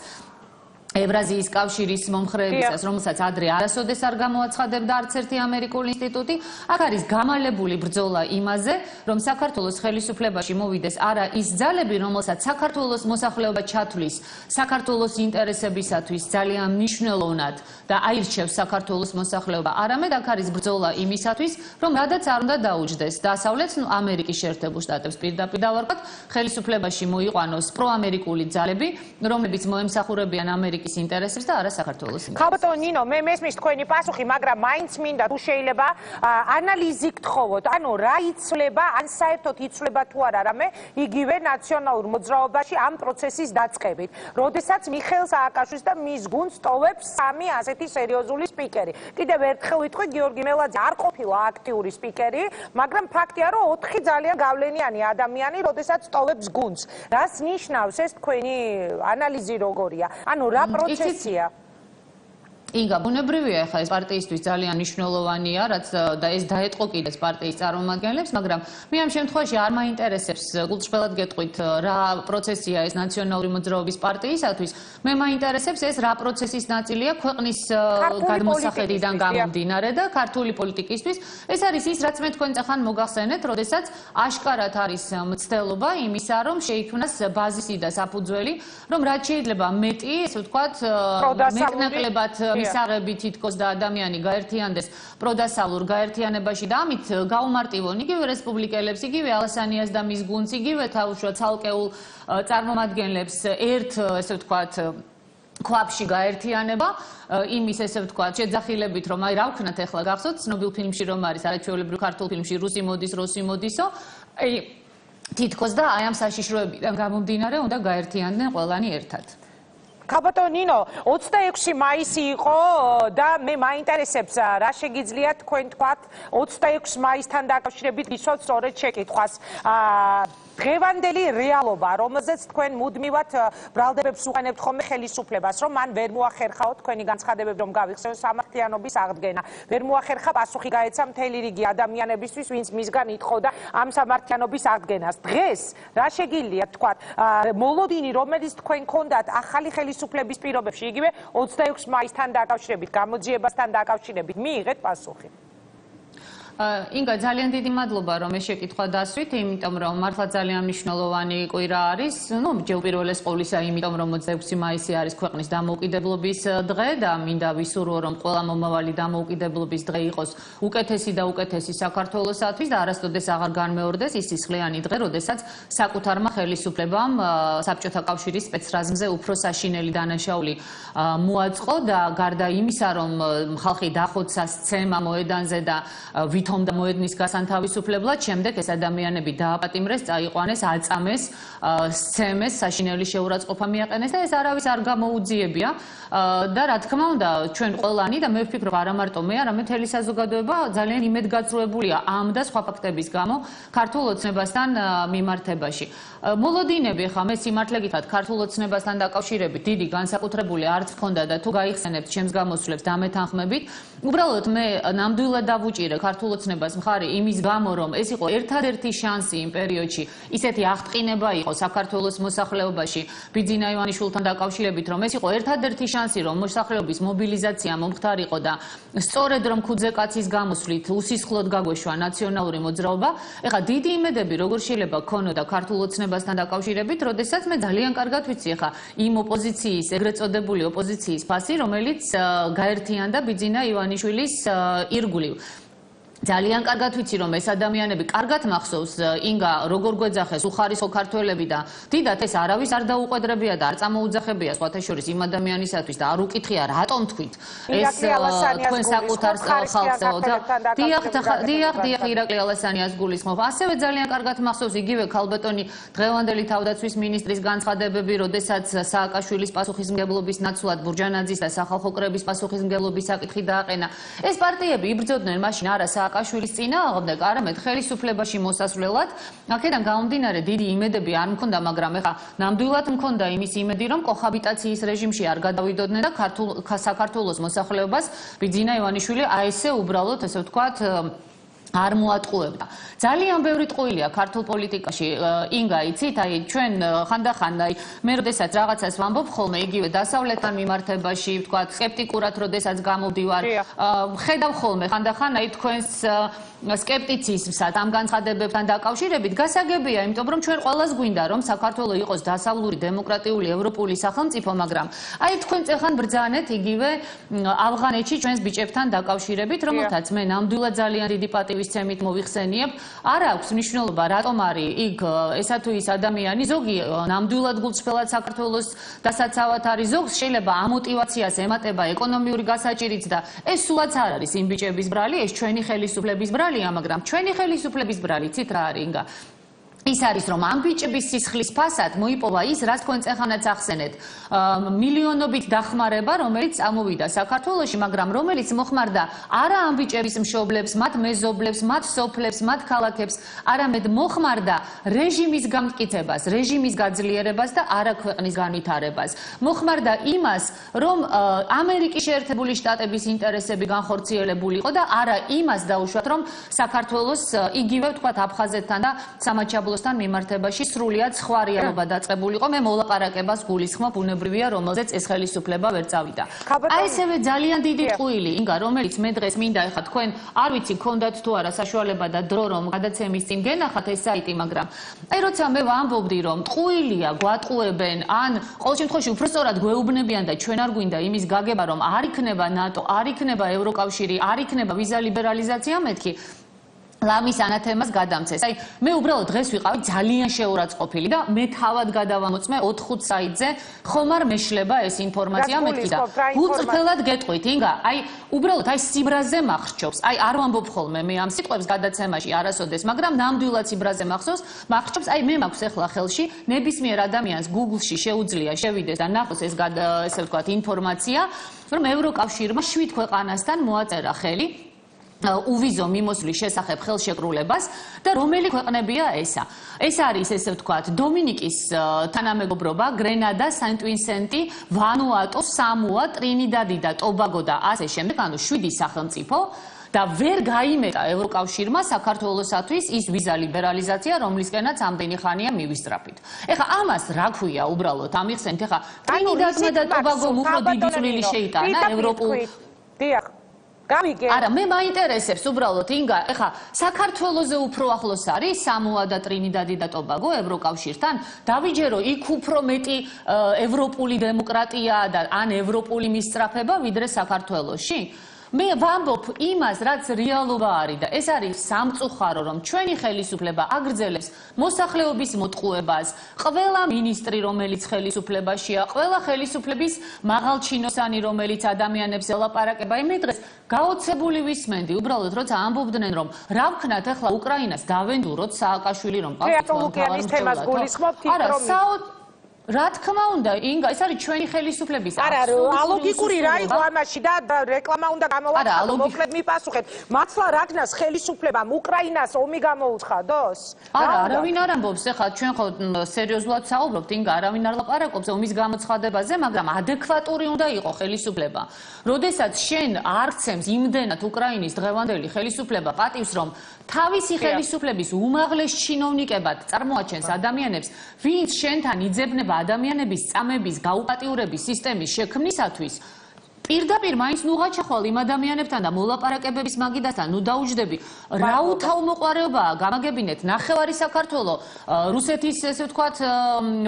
ევრაზიის კავშირის მომხრეებისას, რომელსაც ადრე არასოდეს არ გამოაცხადებდა არც ერთი ამერიკული ინსტიტუტი, აქ არის გამალებული ბრძოლა იმაზე, რომ საქართველოს ხელისუფლებაში მოვიდეს არა ის ძალები, რომელსაც საქართველოს მოსახლეობა ჩათვლის საქართველოს ინტერესებისათვის ძალიან მნიშვნელოვნად და აირჩევს საქართველოს მოსახლეობა, არამედ აქ არის ბრძოლა იმისათვის, რომ რადაც არ უნდა დაუჯდეს დასავლეთს, ამერიკის შეერთებულ შტატებს პირდაპირ დავარქვათ, ხელისუფლებაში მოიყვანოს პროამერიკული ძალები, რომლებიც მოემსახურებიან ამერიკის ინტერესებს და არა საქართველოს ინტერესებს. ხალბატონ ნინო, მე მესმის თქვენი პასუხი, მაგრამ მაინც მინდა თუ შეიძლება ანალიზი გთხოვოთ, ანუ რა იცვლება, ან საერთოდ იცვლება თუ არა რამე იგივე ნაციონალურ მოძრაობაში ამ პროცესის დაწყებით. როდესაც მიხეილ სააკაშვილის და მის გუნდს ტოვებს სამი ასეთი სერიოზული სპიკერი. კიდევ ერთხელ ვიტყვი, გიორგი მელაძე არ ყოფილა აქტიური სპიკერი, მაგრამ ფაქტია, რომ 4 ძალიან გავლენიანი ადამიანი, როდესაც ტოვებს გუნდს. რას ნიშნავს ეს თქვენი ანალიზი როგორია? ანუ რა პროცესია? ინგა, ბუნებრივია ახლა ეს პარტიისთვის ძალიან მნიშვნელოვანია, რაც და ეს დაეტყო კიდეც პარტიის წარმომადგენლებს, მაგრამ მე ამ შემთხვევაში არ მაინტერესებს, გულწრფელად გეტყვით, რა პროცესია ეს ნაციონალური მოძრაობის პარტიისათვის. მე მაინტერესებს ეს რა პროცესის ნაწილია ქვეყნის გადმოსახედიდან გამომდინარე და ქართული პოლიტიკისთვის. ეს არის ის, რაც მე თქვენ წახან მოგახსენეთ, როდესაც აშკარად არის მცდელობა იმისა, რომ შეიქმნას ბაზისი და საფუძველი, რომ რაც შეიძლება მეტი, ესე ვთქვათ, მეტნაკლებად მისაღები თითქოს და ადამიანი გაერთიანდეს პროდასალურ გაერთიანებაში და ამით გაუმარტივონ იგივე რესპუბლიკელებს, იგივე ალასანიას და მის გუნდს, იგივე თავშუა ცალკეულ წარმომადგენლებს ერთ, ესე ვთქვათ, ქვაბში გაერთიანება იმის ესე ვთქვათ შეძახილებით რომ აი რა ვქნათ ახლა გახსოვთ ცნობილ ფილმში რომ არის არაჩვეულებრივ ქართულ ფილმში რუსი მოდის როსი მოდისო აი თითქოს და აი ამ საშიშროებიდან გამომდინარე უნდა გაერთიანდნენ ყველანი ერთად. ქაბატონ ნინო, 26 მაისი იყო და მე მაინტერესებს რა შეგიძლიათ თქვენ თქვათ 26 მაისთან დაკავშირებით გისვათ სწორედ შეკითხვას. დღევანდელი რეალობა, რომელზეც თქვენ მუდმივად ბრალდებებს უყენებთ ხოლმე ხელისუფლებას, რომ მან ვერ მოახერხაო თქვენი განცხადებები, რომ გავიხსენოთ სამართლიანობის აღდგენა. ვერ მოახერხა პასუხი გაეცა მთელი რიგი ადამიანებისთვის, ვინც მისგან ითხოვდა ამ სამართლიანობის აღდგენას. დღეს რა შეგიძლიათ თქვათ, მოლოდინი, რომელიც თქვენ გქონდათ ახალი ხელისუფლების პირობებში, იგივე 26 მაისთან დაკავშირებით, გამოძიებასთან დაკავშირებით, მიიღეთ პასუხი. ინგა ძალიან დიდი მადლობა რომ ეს შეკითხვა დასვით, იმიტომ რომ მართლა ძალიან მნიშვნელოვანი კვირა არის. ჯერ პირველეს ყოვლისა, იმიტომ რომ 26 მაისი არის ქვეყნის დამოუკიდებლობის დღე და მინდა ვისურვო რომ ყველა მომავალი დამოუკიდებლობის დღე იყოს უკეთესი და უკეთესი საქართველოსათვის და არასდროს აღარ განმეორდეს ის სისხლიანი დღე, როდესაც საკუთარმა ხელისუფლებამ საბჭოთა კავშირის სპეცრაზმზე უფრო საშინელი დანაშაული მოაწყო და გარდა იმისა რომ ხალხი დახოცა სცემა მოედანზე და ვითომ და მოედნის გასანთავისუფლებლად, შემდეგ ეს ადამიანები დააპატიმრეს, წაიყვანეს, აწამეს, სცემეს, საშინელი შეურაცხყოფა მიაყენეს და ეს არავის არ გამოუძიებია და რა თქმა უნდა, ჩვენ ყველანი და მე ვფიქრობ არა მარტო მე, არამედ მთელი საზოგადოება ძალიან იმედგაცრუებულია ამ და სხვა ფაქტების გამო ქართულ ოცნებასთან მიმართებაში. მოლოდინები ხა მე სიმართლე გითხრათ, ქართულ ოცნებასთან დაკავშირებით დიდი განსაკუთრებული არც მქონდა და თუ გაიხსენებთ ჩემს გამოსვლებს დამეთანხმებით, უბრალოდ მე ნამდვილად დავუჭირე ქართულ ოცნებას მხარი იმის გამო, რომ ეს იყო ერთადერთი შანსი იმ პერიოდში, ისეთი აღტყინება იყო საქართველოს მოსახლეობაში ბიძინა ივანიშვილთან დაკავშირებით, რომ ეს იყო ერთადერთი შანსი, რომ მოსახლეობის მობილიზაცია მომხდარიყო და სწორედ რომ ქუძეკაცის გამოსვლით უსისხლოდ გაგვეშვა ნაციონალური მოძრაობა. ეხლა დიდი იმედები როგორ შეიძლება გქონოდა ქართულ ოცნებასთან დაკავშირებით, როდესაც მე ძალიან კარგად ვიცი ეხლა იმ ოპოზიციის, ეგრეთ წოდებული ოპოზიციის ფასი, რომელიც გაერთიანდა ბიძინა ივანიშვილის ირგვლივ. ძალიან კარგად ვიცი რომ ეს ადამიანები კარგად მახსოვს ინგა როგორ გვეძახეს უხარისხო ქართველები და დიდათ ეს არავის არ დაუყვედრებია და არ წამოუძახებია სხვათა შორის იმ ადამიანისათვის და არ უკითხია რატომ თქვით ეს თქვენ საკუთარ ხალხზე დიახ ირაკლი ალასანიას გულისხმობ ასევე ძალიან კარგად მახსოვს იგივე ქალბატონი დღევანდელი თავდაცვის მინისტრის განცხადებები როდესაც სააკაშვილის პასუხისმგებლობის ნაცვლად ბურჯანაძის და სახალხო კრების პასუხისმგებლობის საკითხი დააყენა ეს პარტიები იბრძოდნენ მაშინ არა კაშვილის წინააღმდეგ, არამედ ხელისუფლებაში მოსასვლელად. აქედან გამომდინარე დიდი იმედები არ მქონდა, მაგრამ ეხა ნამდვილად მქონდა იმის იმედი, რომ კოჰაბიტაციის რეჟიმში არ გადავიდოდნენ და საქართველოს მოსახლეობას ბიძინა ივანიშვილი აი ესე უბრალოდ, ესე ვთქვათ, არ მოატყუებდა. ძალიან ბევრი ტყუილია ქართულ პოლიტიკაში. ინგა, იცით, აი ჩვენ ხანდახან აი მე როდესაც რაღაცას ვამბობ ხოლმე იგივე დასავლეთთან მიმართებაში, ვთქვათ, სკეპტიკურად როდესაც გამოვდივარ, ხედავ ხოლმე ხანდახან აი თქვენს სკეპტიციზმსაც ამ განცხადებებთან დაკავშირებით გასაგებია, იმიტომ რომ ჩვენ ყველას გვინდა რომ საქართველო იყოს დასავლური დემოკრატიული ევროპული სახელმწიფო, მაგრამ აი თქვენ წეხან ბრძანეთ იგივე ავღანეთში ჩვენს ბიჭებთან დაკავშირებით, რომელთაც მე ნამდვილად ძალიან დიდი პატივისცემით მოვიხსენიებ. არ აქვს მნიშვნელობა რატომ არის იქ ესა თუ ის ადამიანი, ზოგი ნამდვილად გულწრფელად საქართველოს დასაცავად არის, ზოგს შეიძლება ამ мотиваციას ემატება ეკონომიური გასაჭირიც და ეს სულაც არ არის იმ ბიჭების ბრალი, ეს ჩვენი ხელისუფლების ბრალია, მაგრამ ჩვენი ხელისუფლების ბრალი ცით რა არის ინგა ის არის რომ ამ ბიჭების სისხლის ფასად მოიპოვა ის, რაც თქვენ წეხანაც ახსენეთ, მილიონობით დახმარება, რომელიც ამოვიდა საქართველოში, მაგრამ რომელიც მოხმარდა არა ამ ბიჭების მშობლებს, მათ მეზობლებს, მათ სოფლებს, მათ ქალაქებს, არამედ მოხმარდა რეჟიმის გამტკიცებას, რეჟიმის გაძლიერებას და არა ქვეყნის განვითარებას. მოხმარდა იმას, რომ ამერიკის შეერთებული შტატების ინტერესები განხორციელებულიყო და არა იმას დაუშვათ, რომ საქართველოს იგივე ვთქვათ აფხაზეთთან და სამაჩაბლოსთან მიმართებაში სრულიად სხვა რეალობა დაწყებულიყო. მე მოლაპარაკებას გულისხმობ, ბუნებრივია, რომელზეც ეს ხელისუფლება ვერ წავიდა. აი ესევე ძალიან დიდი ტყუილი, ინგა, რომელიც მე დღეს მინდა ეხა თქვენ არ ვიცი გქონდათ თუ არა საშუალება და დრო რომ გადაცემის წინ გენახათ ეს საიტი, მაგრამ აი როცა მე ვამბობდი რომ ტყუილია, გვატყუებენ, ან ყოველ შემთხვევაში უფრო სწორად გვეუბნებიან და ჩვენ არ გვინდა იმის გაგება, რომ არ იქნება ნატო, არ იქნება ევროკავშირი, არ იქნება ვიზა ლიბერალიზაცია, მეთქი ლამის ანათემას გადამცეს. აი, მე უბრალოდ დღეს ვიყავი ძალიან შეურაცხყოფილი და მე თავად გადავამოწმე 4-5 საიტზე, ხომ არ მეშლება ეს ინფორმაცია მეთქი და უწრფელად გეტყვით, ინგა, აი, უბრალოდ აი სიბრაზე მახრჩობს. აი, არ ვამბობ ხოლმე მე ამ სიტყვებს გადაცემაში არასოდეს, მაგრამ ნამდვილად სიბრაზე მახრჩობს. აი, მე მაქვს ახლა ხელში ნებისმიერ ადამიანს Google-ში შეუძლია შევიდეს და ნახოს ეს ესე ვთქვათ ინფორმაცია, რომ ევროკავშირმა 7 ქვეყანასთან მოაწერა ხელი უვიზო მიმოსვლის შესახებ ხელშეკრულებას და რომელი ქვეყნებია ესა? ეს არის ესე ვთქვათ დომინიკის თანამეგობრობა, გრენადა, სენტ-ვინსენტი, ვანუატუ, სამოა, ტრინიდადი და ტობაგო და ასე შემდეგ, ანუ 7 სახელმწიფო და ვერ გაიმეტა ევროკავშირმა საქართველოსათვის ის ვიზა ლიბერალიზაცია, რომლისკენაც ამდენი ხანია მივისწრაფით. ეხლა ამას რა ქვია უბრალოდ? ამიხსენით, ეხლა ტრინიდადმა და ტობაგომ უფრო დიდი წვლილი შეიტანა ევროპულ დიახ არა, მე მაინტერესებს უბრალოდ ინგა, ეხა საქართველოზე უფრო ახლოს არის სამოა და ტრინიდადი და ტობაგო ევროკავშირთან, დავიჯერო იქ უფრო მეტი ევროპული დემოკრატია და ან ევროპული მისწრაფება ვიდრე საქართველოში. მე ვამბობ იმას, რაც რეალობა არის და ეს არის სამწუხარო, რომ ჩვენი ხელისუფლება აგრძელებს მოსახლეობის მოტყუებას. ყველა მინისტრი, რომელიც ხელისუფლებაშია, ყველა ხელისუფლების მაღალჩინოსანი, რომელიც ადამიანებს ელაპარაკება, მე დღეს გაოცებული ვისმენდი, უბრალოდ როცა ამბობდნენ, რომ რა ვქნათ ახლა უკრაინას დავენდუროთ სააკაშვილი რომ პატრონიკიანის თემას გულისხმობთ იქ რა თქმა უნდა, ინგა, ეს არის ჩვენი ხელისუფლების არა, ალოგიკური რა იყო ამაში და რეკლამა უნდა გამოვაცხადო, მოკლედ მიპასუხეთ. მართლა რაგნას ხელისუფლებამ უკრაინას ომი გამოუცხადოს? არა, არავინ არ ამბობს, ეხლა ჩვენ ხო სერიოზულად საუბრობთ, ინგა, არავინ არ ლაპარაკობს ომის გამოცხადებაზე, მაგრამ ადეკვატური უნდა იყო ხელისუფლება. როდესაც შენ არცემს იმდენად უკრაინის დღევანდელი ხელისუფლება პატივს, რომ თავისი ხელისუფლების უმაღლეს ჩინოვნიკებად წარმოაჩენს ადამიანებს, ვინც შენთან იძებნება ადამიანების წამების გაუპატიურების სისტემის შექმნისათვის, პირდაპირ მაინც ნუ გაჩახვალ იმ ადამიანებთან და მოლაპარაკებების მაგიდასთან, ნუ დაუჯდები, რა უთავმოყარეობაა გამაგებინეთ, ნახევარი საქართველო რუსეთის ესე ვთქვათ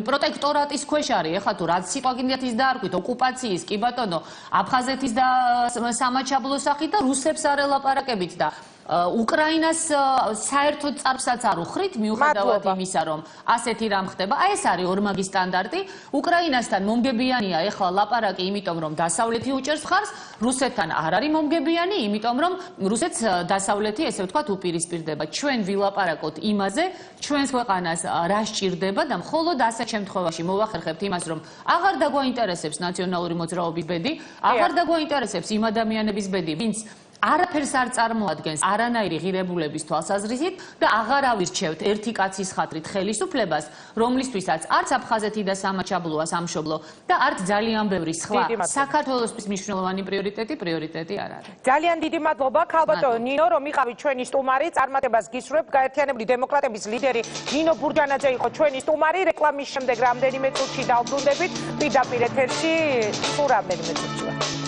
პროტექტორატის ქვეშ არის, ეხლა თუ რაც სიტყვა გინდათ ის დაარქვით, ოკუპაციის, კი ბატონო, აფხაზეთის და სამაჩაბლოს სახით და რუსებს არ ელაპარაკებით და უკრაინას საერთოდ წარბსაც არ უხრით, მიუხედავად იმისა, რომ ასეთი რამ ხდება. აი ეს არის ორმაგი სტანდარტი. უკრაინასთან მომგებიანია ეხლა ლაპარაკი, იმიტომ რომ დასავლეთი უჭერს მხარს, რუსეთთან არ არის მომგებიანი, იმიტომ რომ რუსეთს დასავლეთი ესე ვთქვათ უპირისპირდება. ჩვენ ვილაპარაკოთ იმაზე, ჩვენს ქვეყანას რა სჭირდება და მხოლოდ ასეთ შემთხვევაში მოვახერხებთ იმას, რომ აღარ დაგვაინტერესებს ნაციონალური მოძრაობის ბედი, აღარ დაგვაინტერესებს იმ ადამიანების ბედი, ვინც არაფერს არ წარმოადგენს არანაირი ღირებულების თვალსაზრისით და აღარ ავირჩევთ ერთი კაცის ხათრით ხელისუფლებას, რომლისთვისაც არც აფხაზეთი და სამაჩაბლოა სამშობლო და არც ძალიან ბევრი სხვა საქართველოსთვის მნიშვნელოვანი პრიორიტეტი არ არის. ძალიან დიდი მადლობა ქალბატონო ნინო, რომ იყავით ჩვენი სტუმარი, წარმატებას გისურვებ. გაერთიანებული დემოკრატების ლიდერი ნინო ბურჯანაძე იყო ჩვენი სტუმარი. რეკლამის შემდეგ რამდენიმე წუთში დავბრუნდებით პირდაპირ ეთერში, სულ რამდენიმე წუთში.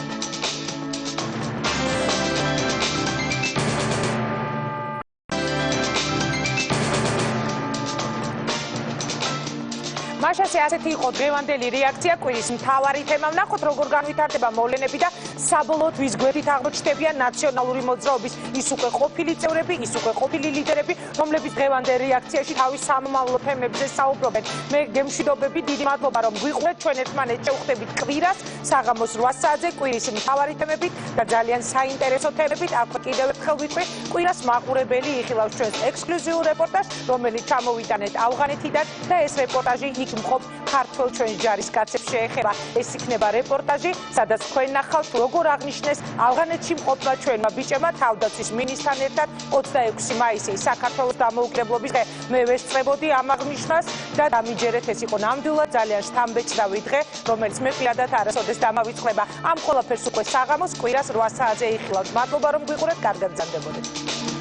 მაშასე ასეთი იყო დღევანდელი რეაქცია კვირის მთავარი თემა. ვნახოთ როგორ განვითარდება მოვლენები და საბოლოოდ ვის გვერდით აღმოჩნდებიან ნაციონალური მოძრაობის ის უკვე ყოფილი წევრები, ის უკვე ყოფილი ლიდერები, რომლებიც დღევანდელ რეაქციაში თავის სამომავლო თემებზე საუბრობენ. მე გემშვიდობები, დიდი მადლობა რომ გვიყურეთ. ჩვენ ერთმანეთს შევხვდებით კვირას საღამოს 8 საათზე კვირის მთავარი თემებით და ძალიან საინტერესო თემებით. აქვე კიდევ ერთხელ ვიტყვი, კვირას მაყურებელი იხილავს ჩვენს ექსკლუზიურ რეპორტაჟს, რომელიც ჩამოვიტანეთ ავღანეთიდან და ეს რეპორტაჟი იქ მხოლოდ ქართველ ჩვენს ჯარისკაცებს შეეხება. ეს იქნება რეპორტაჟი, სადაც თქვენ ნახავთ, როგორ აღნიშნეს ავღანეთში მყოფმა ჩვენმა ბიჭებმა თავდაცვის მინისტრთან ერთად 26 მაისი საქართველოს დამოუკიდებლობის დღე. მე ვესწრებოდი ამ აღნიშვნას და დამიჯერეთ, ეს იყო ნამდვილად ძალიან შთამბეჭდავი დღე, რომელიც მე პირადად არასოდეს დამავიწყდება. ამ ყველაფერს უკვე საღამოს კვირას 8 საათზე იხილავთ. მადლობა რომ გვიყურეთ, კარგად გრძანდებოდეთ.